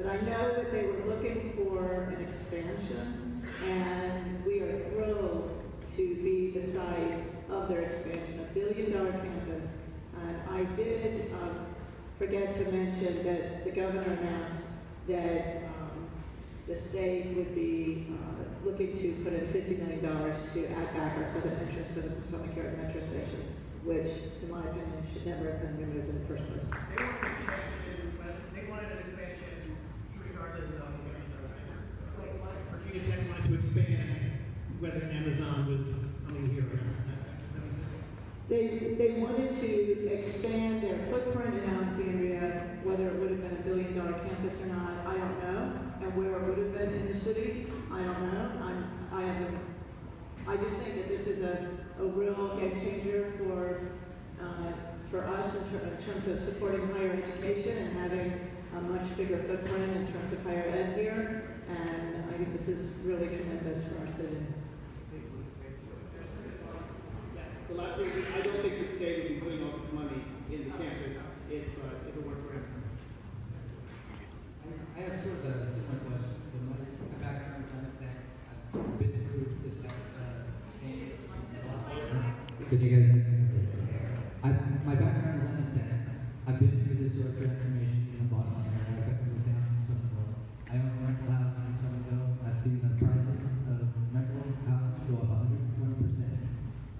But I know that they were looking for an expansion, and we are thrilled to be the site of their expansion, $1 billion campus. And I did forget to mention that the governor announced that the state would be looking to put in $50 million to add back our southern entrance to the Potomac Yard Metro Station, which, in my opinion, should never have been removed in the first place. They wanted an expansion regardless of the Virginia Tech wanted to expand whether Amazon was coming here or not. They wanted to expand their footprint in Alexandria, whether it would have been $1 billion campus or not, I don't know. And where it would have been in the city, I don't know. I just think that this is a real game changer for us in terms of supporting higher education and having a much bigger footprint in terms of higher ed here. And I think this is really tremendous for our city. The last thing is, I don't think the state would be putting all this money in the campus if it weren't for Amazon. I have sort of a similar question. So my background is I've been through this type of change. Can you guys? My background is unintended. I've been through this sort of transformation in the Boston area. I've moved down to Somerville. I own a rental house in Somerville. I've seen the prices of rental houses go up 120%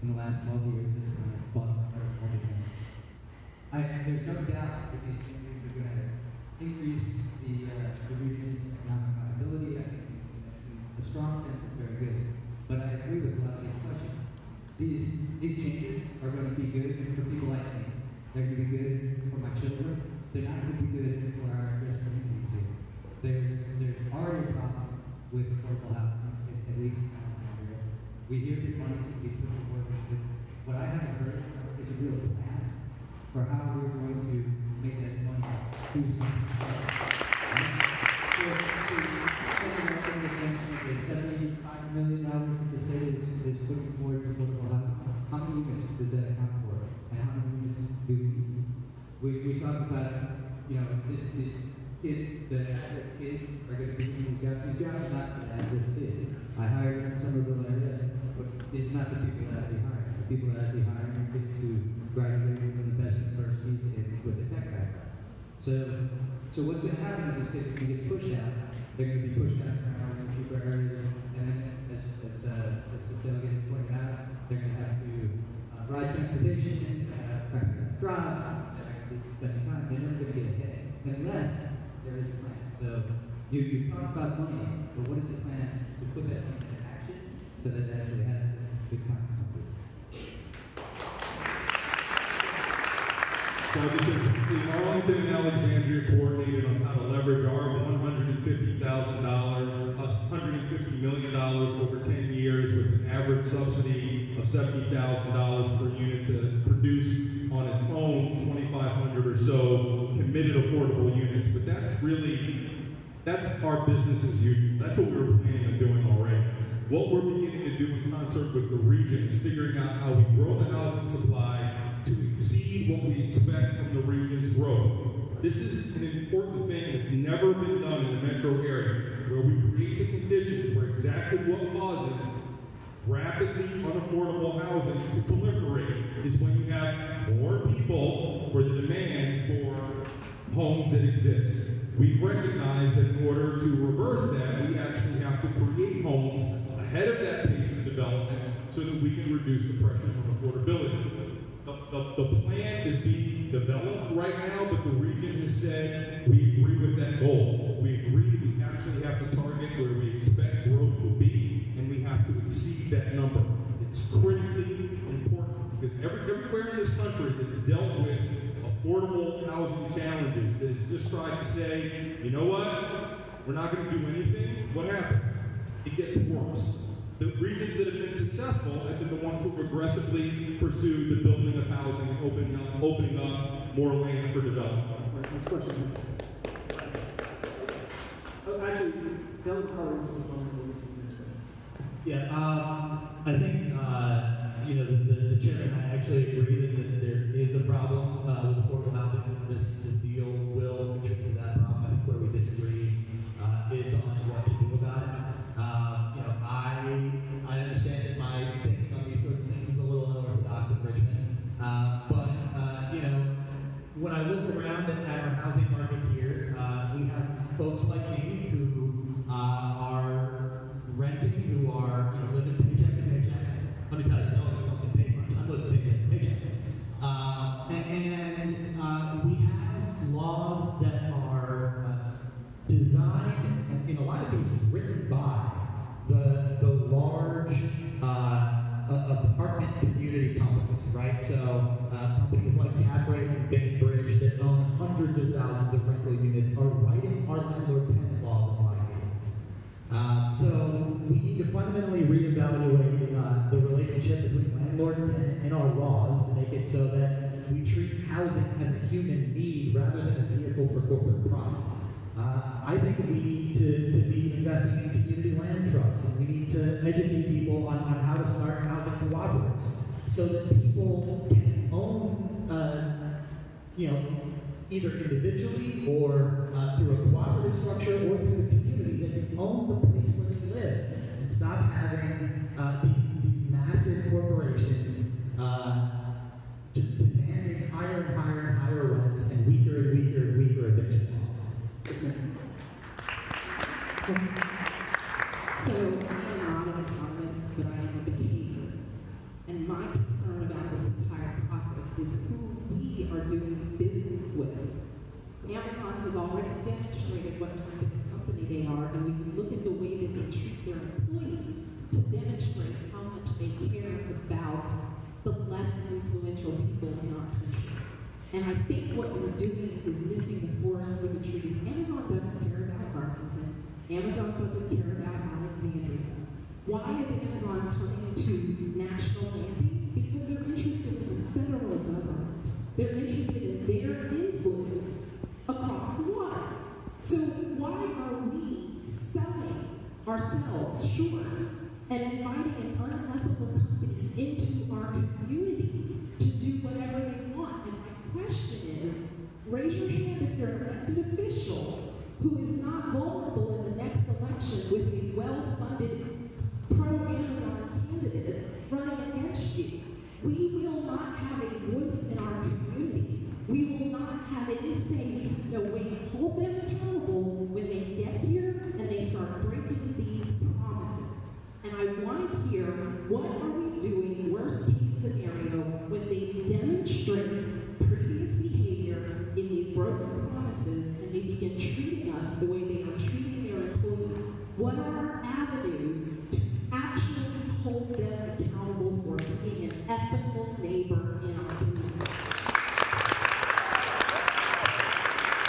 in the last 12 years. It's kind of bought multifamily. There's no doubt that these changes are going to increase the region's economic viability. I think in a strong sense it's very good. But I agree with a lot of these questions. These changes are going to be good for people like me. They're going to be good for my children. They're not going to be good for our address communities here. There's already a problem with affordable housing, at least in California. We hear that money should be put to work, but what I haven't heard is a real plan for how we're going to make that money do something. $75 million that the state is putting towards affordable housing. How many units does that account for? And how many units do we talk about, these kids, the at-risk kids are going to be in these jobs. These jobs are not the at-risk kids. I hired in Somerville area, but it's not the people that I'd be hiring. The people that I'd be hiring are kids who graduated from the best universities and with a tech background. So what's going to happen is these kids are going to get pushed out. They're going to be pushed out around cheaper areas, and then as the delegate pointed out, they're going to have to ride transportation, jobs, they're going to be spending time. They're never going to get ahead unless there is a plan. So you talk about money, but what is the plan to put that money into action so that it actually has good consequences? So this is Arlington and Alexandria coordinated on how to leverage our $150,000, $150 million over 10 years with an average subsidy of $70,000 per unit to produce on its own 2,500 or so committed affordable units. But that's our business as usual. That's what we were planning on doing already. What we're beginning to do in concert with the region is figuring out how we grow the housing supply to exceed what we expect from the region's growth. This is an important thing that's never been done in the metro area, where we create the conditions where exactly what causes rapidly unaffordable housing to proliferate is when you have more people for the demand for homes that exist. We recognize that in order to reverse that, we actually have to create homes ahead of that pace of development so that we can reduce the pressures on affordability. The plan is being developed right now, but the region has said we agree with that goal. We agree we actually have to target where we expect growth to be, and we have to exceed that number. It's critically important because everywhere in this country that's dealt with affordable housing challenges that has just tried to say, you know what, we're not going to do anything, what happens? It gets worse. The regions that have been successful have been the ones who have aggressively pursued the building of housing and opening up more land for development. Next question. Actually, Delegate Carlos was going to move to the next question. Yeah, I think, the chairman, I actually agree that there is a problem with affordable housing. This deal will contribute to that problem. where we disagree is on what to do about it. I understand that my thinking on these sorts of things is a little unorthodox in Richmond, but when I look around at our housing market here, we have folks like me who are renting, who are living paycheck to paycheck. Let me tell you, no, I don't get paid much. I'm living paycheck to paycheck. And we have laws that are designed, and in a lot of cases written by the large apartment community companies, right? So companies like Caprate and Bainbridge that own hundreds of thousands of rental units are writing our landlord-tenant laws in a lot of cases. So we need to fundamentally reevaluate the relationship between landlord and tenant in our laws to make it so that we treat housing as a human need rather than a vehicle for corporate profit. I think that we need to be investing in community land trusts, and we need to educate people on how to start housing cooperatives so that people can own, either individually or through a cooperative structure or through the community, that can own the place where they live and stop having these massive corporations just demanding higher and higher and higher rents and weaker and weaker and weaker eviction laws. So I am not an economist, but I am a behaviorist. And my concern about this entire process is who we are doing business with. Amazon has already demonstrated what kind of company they are, and we can look at the way that they treat their employees to demonstrate how much they care about the less influential people in our country. And I think what we're doing is missing the forest for the trees. Amazon doesn't care about Arlington. Amazon doesn't care about Alexandria. Why is Amazon coming to National Landing? Because they're interested in the federal government. They're interested in their influence across the water. So why are we selling ourselves short and inviting an unethical company into our community to do whatever they want? And my question is, raise your hand if you're an elected official who is not vulnerable in the next election with a well-funded pro-Amazon candidate running against you. We will not have a voice in our community. We will not have any say. We have no way to hold them accountable when they get here and they start breaking these promises. And I want to hear, what are we doing, worst case scenario, when they demonstrate previous behavior in these broken promises and they begin treating us the way they are treating their employees? What are our avenues to actually hold them accountable for being an ethical neighbor in our community?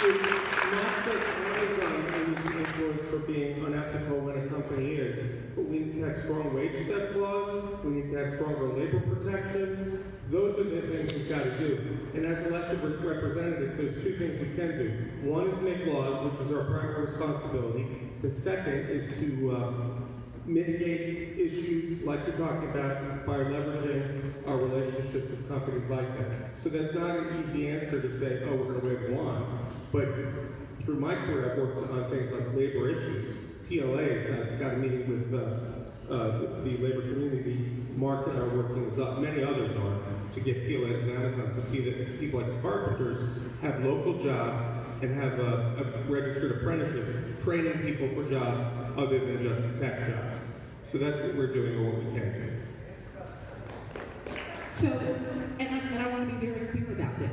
It's not that Amazon is the influence for being unethical when a company is, but we need to have strong wage theft laws, we need to have stronger labor protections. Those are the things we've got to do. And as elected representatives, there's two things we can do. One is make laws, which is our primary responsibility. The second is to mitigate issues like we're talking about by leveraging our relationships with companies like that. So that's not an easy answer to say, oh, we're going to wave a wand. But through my career, I've worked on things like labor issues, PLAs. I've got a meeting with the labor community. Mark and I are working this up, many others are, to get PLAs from Amazon to see that people like the carpenters have local jobs and have registered apprenticeships, training people for jobs other than just tech jobs. So that's what we're doing or what we can do. So, and I want to be very clear about this.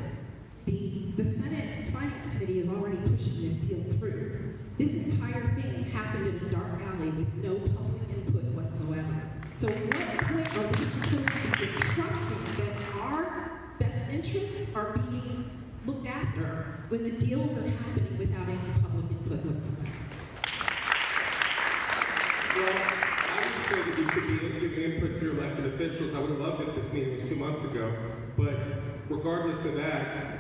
The Senate Finance Committee is already pushing this deal through. This entire thing happened in a dark alley with no public input whatsoever. So at what point are we supposed to be trusting that our best interests are being looked after when the deals are happening without any public input whatsoever? Well, I would say that we should be giving input to your elected officials. I would have loved it if this meeting was 2 months ago. But regardless of that,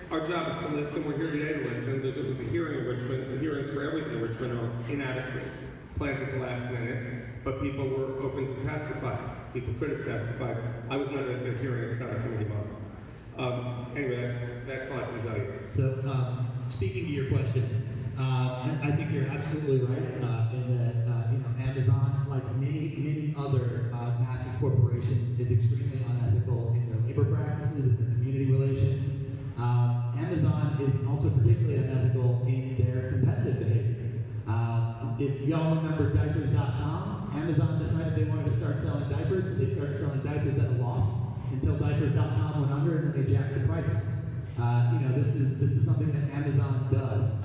our job is to listen. We're here today to listen. There was a hearing in Richmond. The hearings for everything in Richmond are inadequate, planned at the last minute, but people were open to testify. People could have testified. I was not at the hearing. It's not a committee moment. Anyway, that's all I can tell you. So, speaking to your question, I think you're absolutely right in that Amazon, like many other massive corporations, is extremely unethical in their labor practices and their community relations. Amazon is also particularly unethical in their competitive behavior. If y'all remember diapers.com, Amazon decided they wanted to start selling diapers, so they started selling diapers at a loss until diapers.com went under and then they jacked the price. This is something that Amazon does.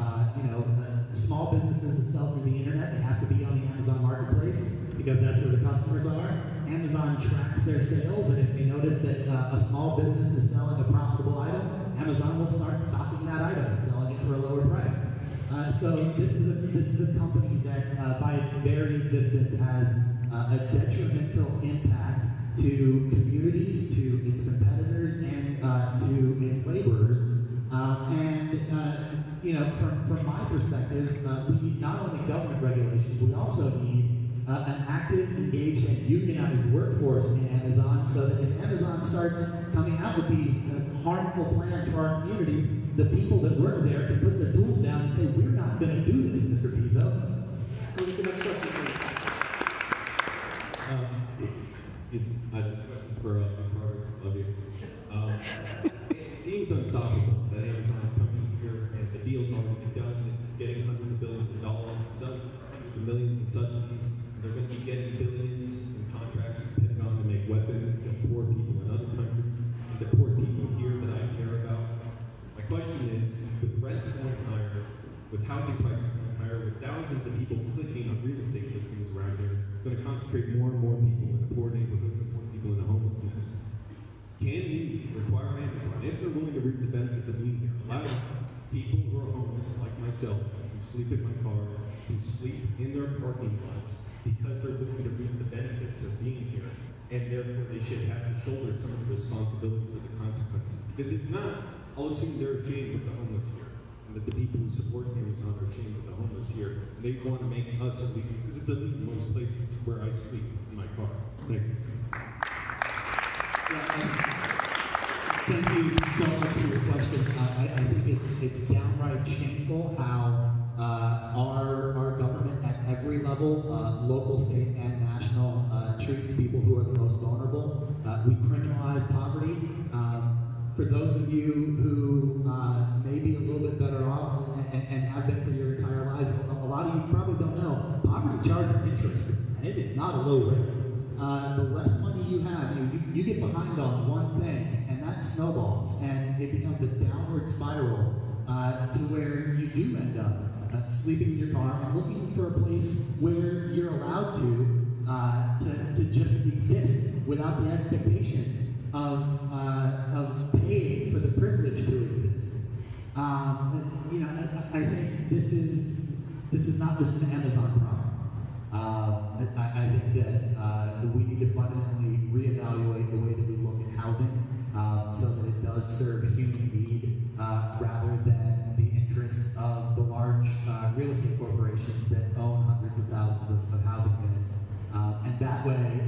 Small businesses that sell through the internet, they have to be on the Amazon marketplace because that's where the customers are. Amazon tracks their sales, and if they notice that a small business is selling a profitable item, Amazon will start stocking that item and selling it for a lower price. So this is a company that, by its very existence, has a detrimental impact to communities, to its competitors, and to its laborers. From my perspective, we need not only government regulations, we also need an active, engaged, and unionized workforce in Amazon, so that if Amazon starts coming out with these harmful plans for our communities, the people that work there can put their tools down and say, we're not going to do this, Mr. Bezos. Go to the next question, please. This question for Carter. Love you. It seems unstoppable that Amazon is coming here and the deal's already been done, and getting hundreds of billions of dollars, and selling hundreds of millions in subsidies, and they're going to be getting billions in contracts with the Pentagon to make weapons to poor people in other countries, and the poor people here that I care about. My question is, with rents going higher, with housing prices going higher, with thousands of people clicking on real estate listings around here, it's going to concentrate more and more people in the poor neighborhoods and poor people in the homelessness. Can we require Amazon, if they're willing to reap the benefits of being here, allow people who are homeless, like myself, who sleep in my car, who sleep in their parking lots, because they're willing to reap the benefits of being here, and therefore they should have to shoulder some of the responsibility for the consequences? Because if not, I'll assume they're ashamed of the homeless here, and that the people who support Amazon are ashamed of the homeless here, and they want to make us illegal, because it's illegal in most places where I sleep in my car. Thank you. Thank you so much for your question. I think it's downright shameful how our government at every level, local, state, and national, treats people who are the most vulnerable. We criminalize poverty. For those of you who may be a little bit better off and have been for your entire lives, a lot of you probably don't know, poverty charges interest, and it is not a low rate. The less money you have, you get behind on one thing, and that snowballs, and it becomes a downward spiral to where you do end up sleeping in your car and looking for a place where you're allowed to just exist without the expectation of paying for the privilege to exist. I think this is not just an Amazon problem. I think that we need to fundamentally reevaluate the way that we look at housing so that it does serve human need rather than the interests of the large real estate corporations that own hundreds of thousands of housing units. And that way,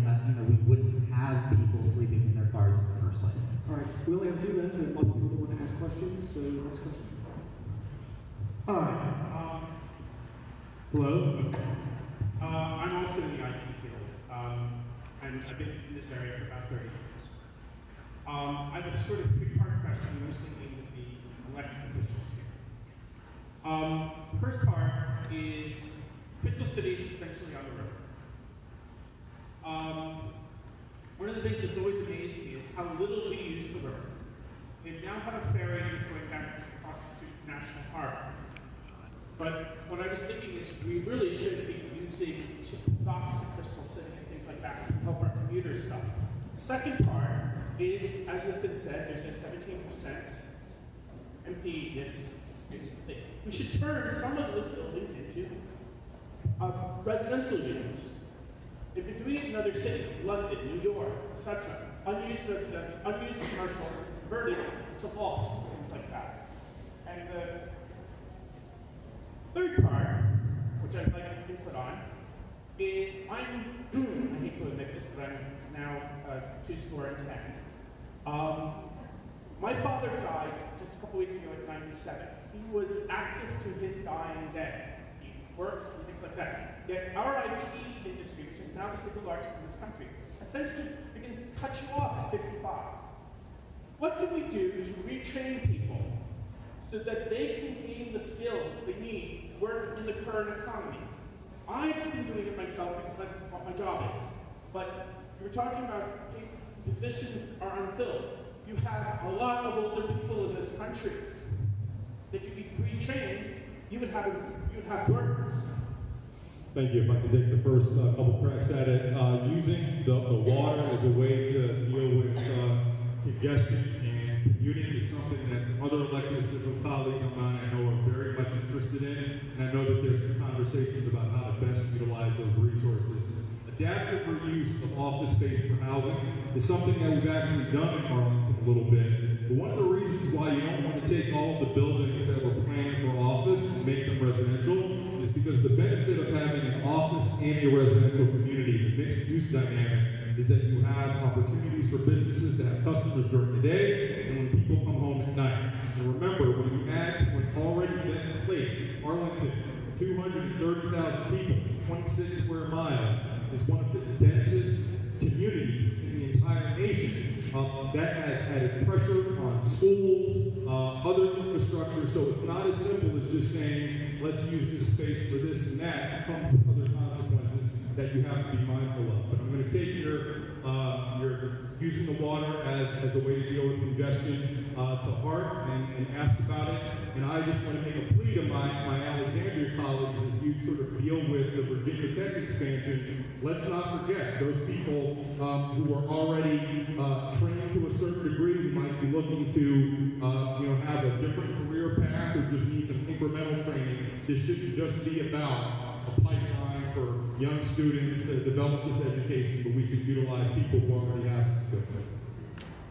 we wouldn't have people sleeping in their cars in the first place. All right, we only have 2 minutes. We have lots of people that want to ask questions, so next question. All right. Hello. I'm also in the IT field, and I've been in this area for about 30 years. I have a sort of 3-part question, mostly aimed at the elected officials here. The first part is, Crystal City is essentially on the river. One of the things that's always amazed me is how little we use the river. They now have a ferry that's going back across to National Harbor. But what I was thinking is we really should be using docks at Crystal City and things like that to help our commuters stuff. The second part is, as has been said, there's a 17% emptiness. We should turn some of those buildings into residential units. They've been doing it in other cities, London, New York, etc. Unused residential, unused commercial, converted to lofts, things like that. And the third part, which I'd like to input on, is I hate to admit this, but I'm now 2-10. My father died just a couple weeks ago at 97. he was active to his dying day. He worked and things like that. Yet our IT industry, which is now the single largest in this country, essentially begins to cut you off at 55. What can we do to retrain people so that they can gain the skills they need to work in the current economy? I've been doing it myself because that's what my job is. But you're talking about positions are unfilled. You have a lot of older people in this country that could be pre-trained. You would have workers. Thank you. If I could take the first couple cracks at it. Using the water as a way to deal with congestion and commuting is something that some other elected official colleagues of mine I know are very much interested in, and I know that there's some conversations about how to best utilize those resources. Adaptive reuse of office space for housing is something that we've actually done in Arlington a little bit. But one of the reasons why you don't want to take all of the buildings that we're planning for office and make them residential is because the benefit of having an office and a residential community, the mixed use dynamic, is that you have opportunities for businesses to have customers during the day and when people come home at night. And remember, when you add to an already dense place, Arlington, 230,000 people, 26 square miles, is one of the densest communities in the entire nation. That has added pressure on schools, other infrastructure, so it's not as simple as just saying, let's use this space for this and that. It comes with other consequences that you have to be mindful of. But I'm going to take your using the water as a way to deal with congestion to heart and ask about it. And I just want to make a plea to my Alexandria colleagues as you sort of deal with the Virginia Tech expansion. Let's not forget those people who are already trained to a certain degree, who might be looking to have a different career path or just need some incremental training. This shouldn't just be about a pipeline for young students to develop this education, but we should utilize people who already have some skills.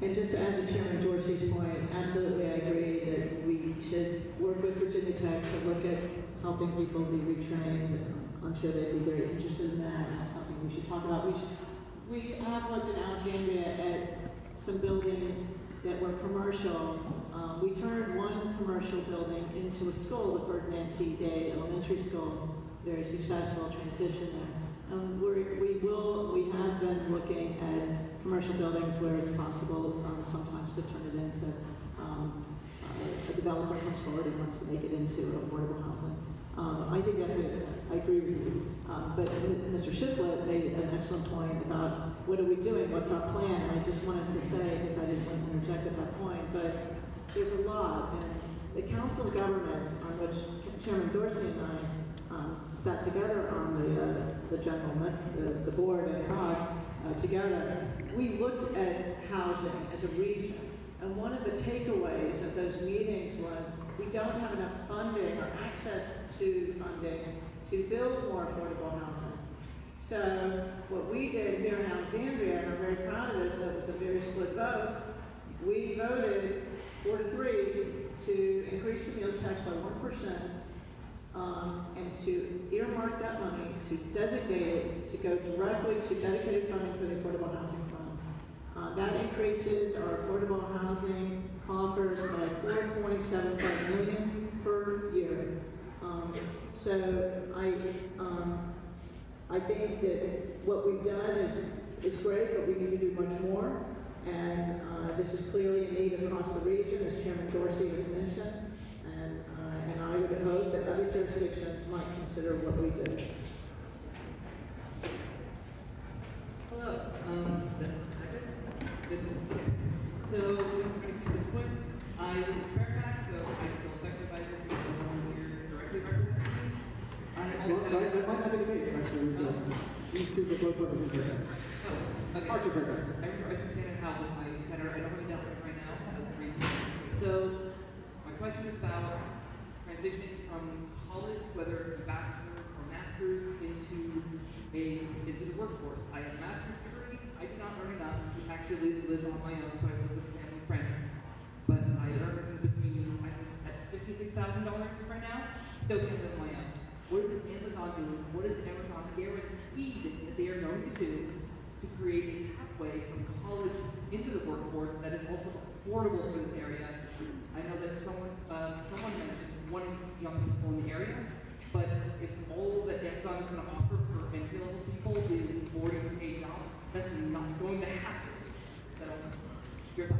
And just to add to Chairman Dorsey's point, absolutely I agree that we should work with Virginia Tech to look at helping people be retrained. I'm sure they'd be very interested in that, and that's something we should talk about. We have looked in Alexandria at some buildings that were commercial. We turned one commercial building into a school, the Ferdinand T. Day Elementary School. It's a very successful transition there. We have been looking at commercial buildings where it's possible sometimes to turn it into a developer comes forward and wants to make it into affordable housing. I think I agree with you. But Mr. Shiflett made an excellent point about what are we doing, what's our plan, and I just wanted to say, because I didn't want to interject at that point, but there's a lot, and the Council of Governments on which Chairman Dorsey and I sat together on the board at COG together, we looked at housing as a region. And one of the takeaways of those meetings was we don't have enough funding or access to funding to build more affordable housing. So what we did here in Alexandria, and I'm very proud of this, that was a very split vote, we voted 4-3 to increase the meals tax by 1%, and to earmark that money, to designate it, to go directly to dedicated funding for the Affordable Housing Fund. That increases our affordable housing coffers by $4.75 million per year. So I think that what we've done is great, but we need to do much more. And this is clearly a need across the region, as Chairman Dorsey has mentioned. And I would hope that other jurisdictions might consider what we did. Hello. So, at this point, I live in Fairfax, so I'm still affected by this because no one here directly represents me. That might not be the case, actually. These two both represent Fairfax. Oh, okay. Partial Fairfax. I represent Housing, my senator. I don't have a delegate right now. That's the reason. So, my question is about transitioning from college, whether it be bachelor's or master's, into the workforce. I have a master's degree. I did not earn enough to actually live on my own, so I live with a family friend. But I earn between, I'm at $56,000 right now, still can't live on my own. What is Amazon doing? What is Amazon guaranteed that they are going to do to create a pathway from college into the workforce that is also affordable for this area? I know that someone mentioned wanting to keep young people in the area. But if all that Amazon is going to offer for entry-level people is boarding-pay jobs, that's not going to happen. So, your thoughts?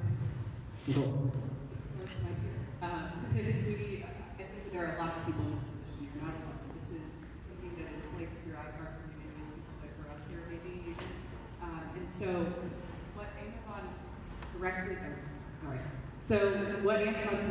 I think there are a lot of people in this position. You're not alone. This is something that is played throughout our community, people that grew up here maybe. And so what Amazon directly can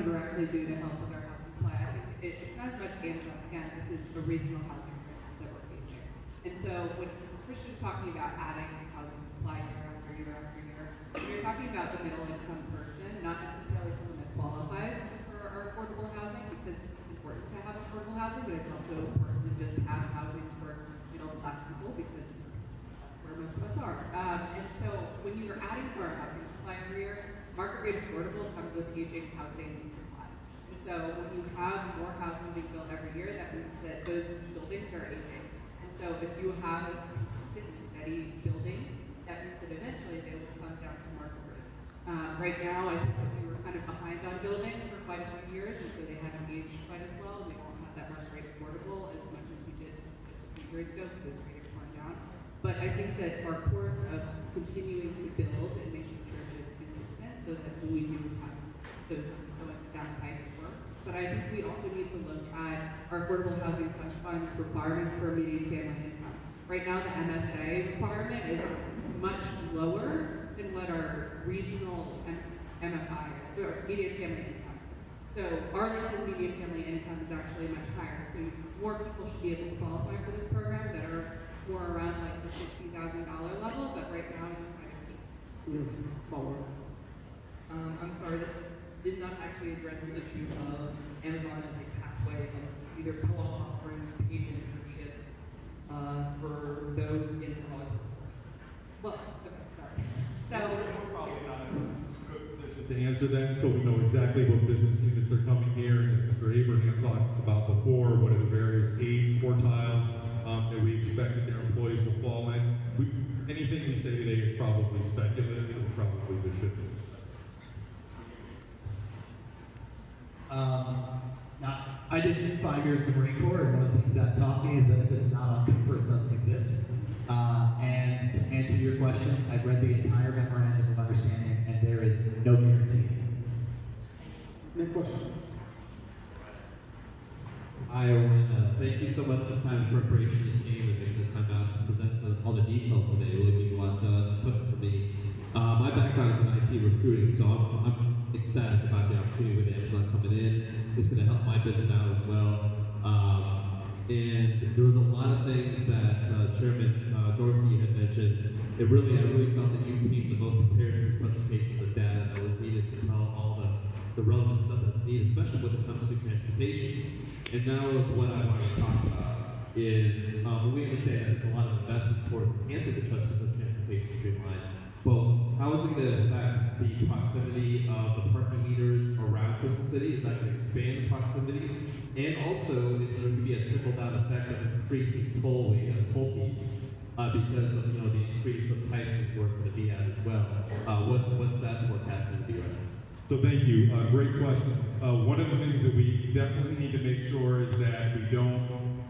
directly do to help with our housing supply, I think it's not as much Amazon. Again, this is a regional housing crisis that we're facing. And so when Christian is talking about adding housing supply year after year after year, you're talking about the middle income person, not necessarily someone that qualifies for our affordable housing, because it's important to have affordable housing, but it's also important to just have housing for middle class people, because that's where most of us are. And so when you are adding to our housing supply every year, market rate affordable comes with aging housing supply. And so when you have more housing being built every year, that means that those buildings are aging. And so if you have a consistent and steady building, that means that eventually they will come down to market rate. Right now, I think that we were kind of behind on building for quite a few years, and so they haven't aged quite as well, and we don't have that market rate affordable as much as we did just a few years ago, because those rates torn down. But I think that our course of continuing to build and making sure that it's consistent, so that when we do have those going down the pipe, it works. But I think we also need to look at our affordable housing trust fund's requirements for median family income. Right now, the MSA requirement is much lower than what our regional MFI, or median family income is. So Arlington's median family income is actually much higher. So more people should be able to qualify for this program that are more around like the $60,000 level, but right now you're kind of I'm sorry, that did not actually address the issue of Amazon as a pathway of either co-op offering paid internships for those in the college workforce. Well, okay, sorry. So we're probably not in a good position to answer that until we know exactly what business units they're coming here, and as Mr. Abraham talked about before, what are the various age quartiles that we expect that their employees will fall in. Anything we say today is probably speculative, and probably we shouldn't. I did 5 years in the Marine Corps, and one of the things that taught me is that if it's not on paper, it doesn't exist. And to answer your question, I've read the entire memorandum of understanding, and there is no guarantee. Next question. Hi everyone, thank you so much for the time and preparation you came and taking the time out to present all the details today. It really means a lot to us, especially for me. My background is in IT recruiting, so I'm excited about the opportunity with Amazon coming in. It's going to help my business out as well. And there was a lot of things that Chairman Dorsey had mentioned. I really felt that you came the most prepared to this presentation with the data that was needed to tell all the relevant stuff that's needed, especially when it comes to transportation. And now is what I want to talk about is we understand that there's a lot of investment toward enhancing the transportation streamline. But how is it going to affect the proximity of the parking meters around Crystal City? Is that going to expand the proximity? And also, is there going to be a trickle-down effect of increasing toll fees because of the increase of Tyson's where it's going to be at as well? What's that forecasting to be right now? So thank you. Great questions. One of the things that we definitely need to make sure is that we don't.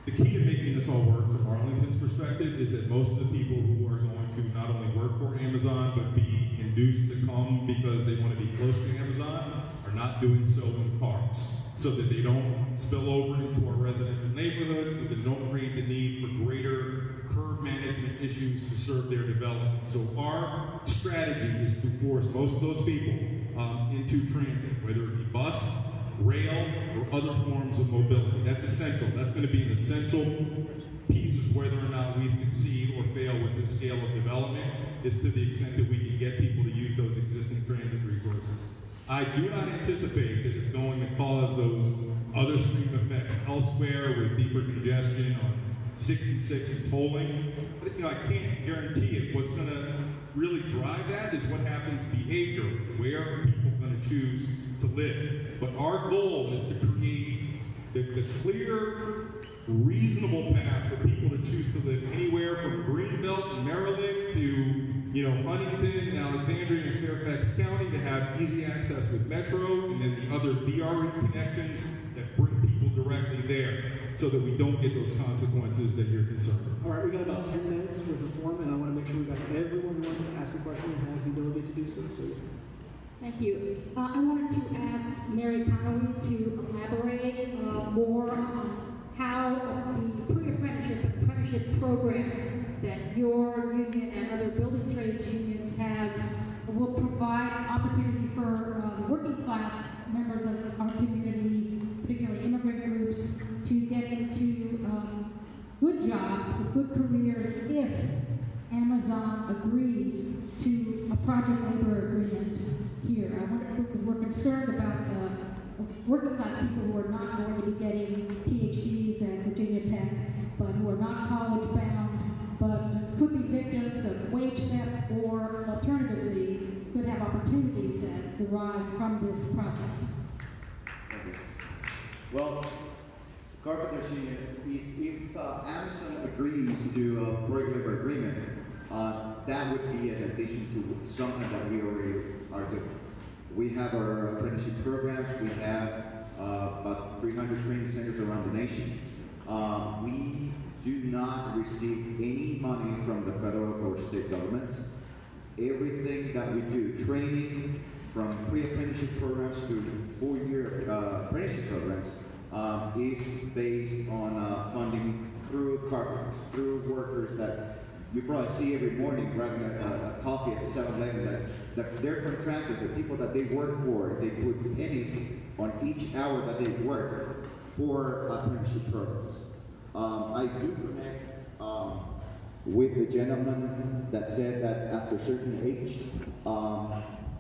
The key to making this all work from Arlington's perspective is that most of the people who are going to not only work for Amazon but be induced to come because they want to be close to Amazon are not doing so in cars, so that they don't spill over into our residential neighborhoods, so that they don't create the need for greater curb management issues to serve their development. So our strategy is to force most of those people into transit, whether it be bus, rail, or other forms of mobility. That's essential. That's going to be an essential piece of whether or not we succeed or fail with this scale of development, is to the extent that we can get people to use those existing transit resources. I do not anticipate that it's going to cause those other stream effects elsewhere with deeper congestion on 66 and tolling. But I can't guarantee it. What's going to really drive that is what happens behaviorally. Where are people going to choose to live? But our goal is to create the clear, reasonable path for people to choose to live anywhere from Greenbelt in Maryland to Huntington, and Alexandria, and Fairfax County to have easy access with Metro, and then the other BRE connections that bring people directly there, so that we don't get those consequences that you're concerned with. All right, we got about 10 minutes with the form, and I want to make sure we got everyone who wants to ask a question and has the ability to do so. So yes, ma'am. Thank you. I wanted to ask Mary Connolly to elaborate more on how the pre-apprenticeship and apprenticeship programs that your union and other building trades unions have will provide opportunity for working class members of our community, particularly immigrant groups, to get into good jobs, good careers if Amazon agrees to a project labor agreement here. I wonder, because we're concerned about working class people who are not going to be getting PhDs at Virginia Tech, but who are not college bound, but could be victims of wage theft, or alternatively could have opportunities that derive from this project. Well, Carpenters Union, if Amazon agrees to a project labor agreement, that would be in addition to something that we already are doing. We have our apprenticeship programs. We have about 300 training centers around the nation. We do not receive any money from the federal or state governments. Everything that we do, training from pre-apprenticeship programs to 4-year apprenticeship programs, is based on funding through carpenters, through workers that you probably see every morning grabbing a coffee at the 7-Eleven, that they're contractors, the people that they work for, they put pennies on each hour that they work for apprenticeship programs. I do connect with the gentleman that said that after a certain age,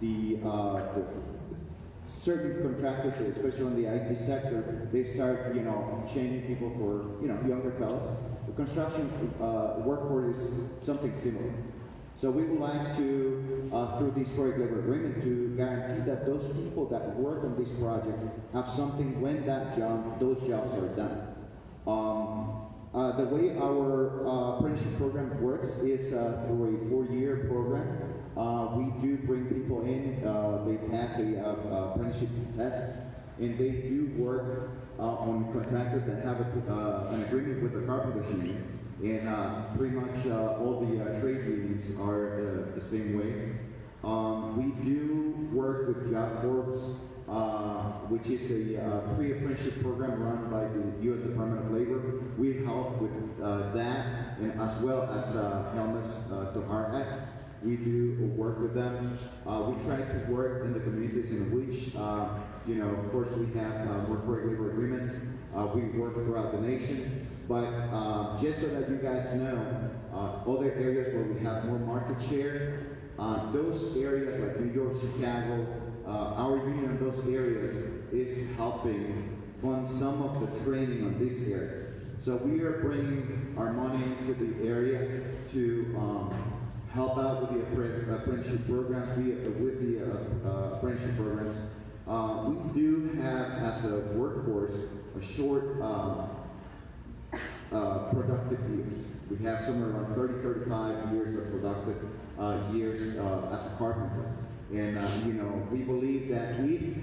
the certain contractors, especially in the IT sector, they start, changing people for, younger fellows. The construction workforce is something similar. So we would like to, through this project labor agreement, to guarantee that those people that work on these projects have something when those jobs are done. The way our apprenticeship program works is through a 4-year program. We do bring people in, they pass a apprenticeship test, and they do work on contractors that have an agreement with the Carpenters Union. And pretty much all the trade unions are the same way. We do work with job corps, which is a pre-apprenticeship program run by the U.S. Department of Labor. We help with that, and as well as helmets to hard hats. We do work with them. We try to work in the communities in which, of course, we have work labor agreements. We work throughout the nation. But just so that you guys know, other areas where we have more market share, those areas like New York, Chicago, our union in those areas is helping fund some of the training on this area. So we are bringing our money into the area to help out with the apprenticeship programs, with the apprenticeship programs. We do have, as a workforce, a short productive years. We have somewhere around 30-35 years of productive years as a carpenter. And we believe that if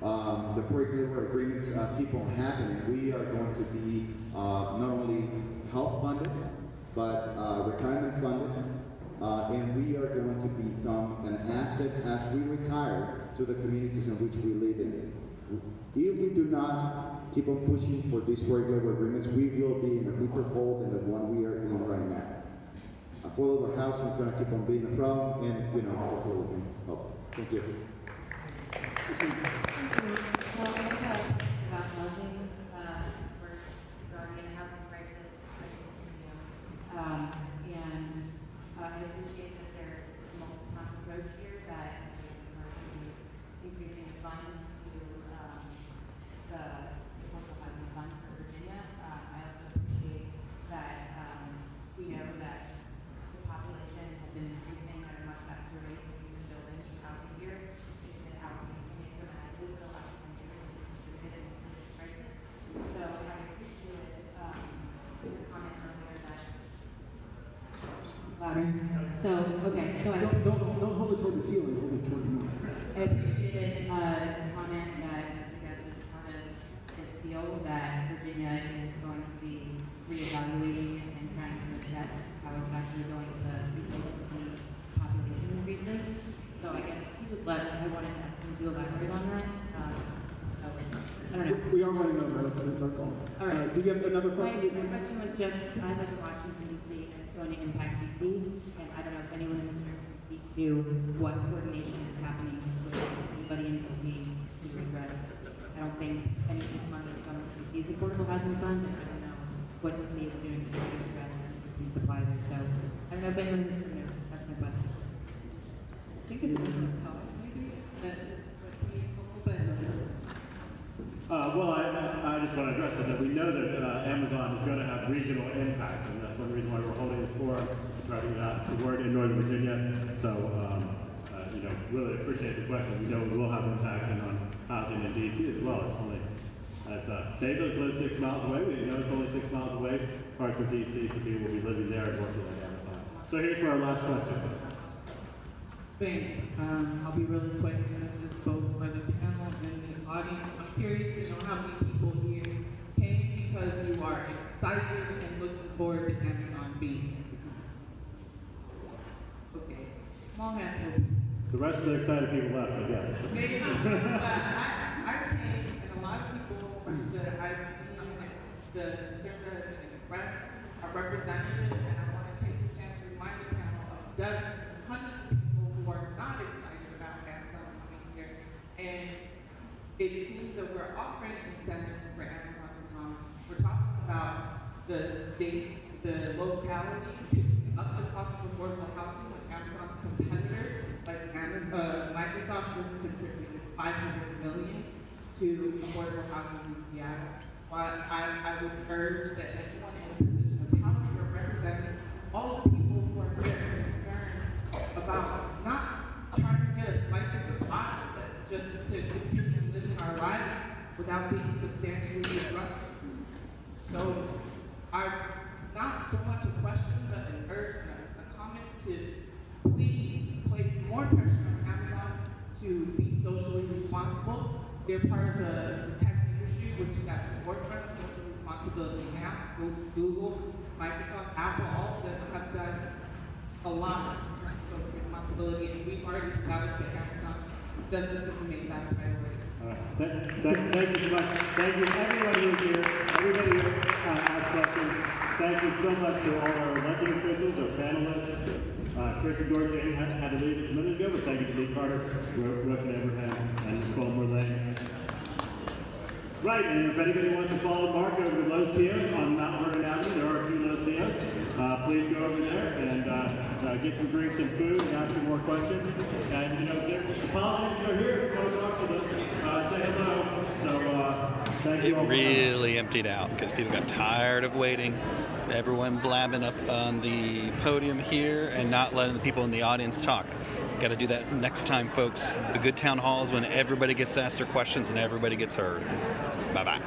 the project labor agreements keep on happening, we are going to be not only health funded, but retirement funded, and we are going to become an asset as we retire to the communities in which we live in. If we do not keep on pushing for these project labor agreements, we will be in a deeper hole than the one we are in right now. Affordable housing is going to keep on being a problem, and hopefully we can help. Thank you. Thank you. So I have about housing regarding the housing crisis, and I appreciate that there's a multi-pronged approach here, that is increasing funds to the affordable housing fund for Virginia. I also appreciate that we know that the population has been increasing at a much faster rate than we've been building housing here. It's been outpacing it dramatically for the last 10 years, and it's contributed in this crisis. So I appreciate your comment earlier that louder. So I Don't hold it toward the ceiling, hold it toward the mouth. I appreciated the comment that Mr. Guest is part of this deal that Virginia is going to be reevaluating and trying to assess how it's actually going to be able to population increases. So I guess he was left, I wanted to ask him to elaborate on that. I don't know. We are running over, that's our fault. All right. Do you have another question? My question was just, I live in Washington DC, and it's going to impact DC, and I don't know if anyone in this room can speak to what coordination is happening with anybody in DC to address. I don't think any of this money is coming to DC's Affordable Housing Fund, and I don't know what DC is doing to try to address DC supply there. So I don't know if anyone in this room knows. That's my question. I think it's a different color, maybe, that would be helpful, but Well, I just want to address it, that we know that Amazon is going to have regional impacts, and that's one reason why we're holding this forum, to try to get out the word in Northern Virginia. So, really appreciate the question. We know we will have impacts on housing in DC as well. Bezos lives 6 miles away. We know it's only 6 miles away. Parts of DC, so people will be living there and working at Amazon. So here's for our last question. Thanks. I'll be really quick. This is both for the panel and the audience. I'm curious to know how many people here came because you are excited and looking forward to Amazon being. Okay. Small handful. The rest of the excited people left, I guess. Maybe, but I came, and a lot of people that I've seen, the concerns that have been expressed are representative, and I want to take this chance to remind the panel of dozens, hundreds of people who are not excited about Amazon coming here. And it seems that we're offering incentives for Amazon to come. We're talking about the state, the locality, picking up the cost of affordable housing with Amazon's competitor. Like Microsoft just contributed $500 million to affordable housing in Seattle. While I would urge that anyone in a position of power here representing all the people who are here concerned about not trying to get a slice of the pie, but just to continue living our lives without being substantially disrupted. So not so much a question, but an urge, a comment to please place more pressure on Amazon to be socially responsible. They're part of the tech industry, which is at the forefront of social responsibility now. Google, Microsoft, Apple, all of them have done a lot of social responsibility, and we've already established that Amazon doesn't simply make that a priority. Thank you so much. Thank you everyone who's here, everybody who asked questions. Thank you so much to all our elected officials, our panelists. Christy Dorsey had to leave us a minute ago, but thank you to Lee Carter, Russian Abraham, and Nicole Merlane. Right, and if anybody wants to follow Mark over to Lowe's Tios on Mount Vernon Avenue, there are 2 Lowe's Tios. Please go over there and get some drinks and food and ask them more questions. And, the politicians are here if you want to talk to them. Say hello. So, thank you all. It really emptied out because people got tired of waiting. Everyone blabbing up on the podium here and not letting the people in the audience talk. Got to do that next time, folks. The good town halls when everybody gets to ask their questions and everybody gets heard. Bye-bye.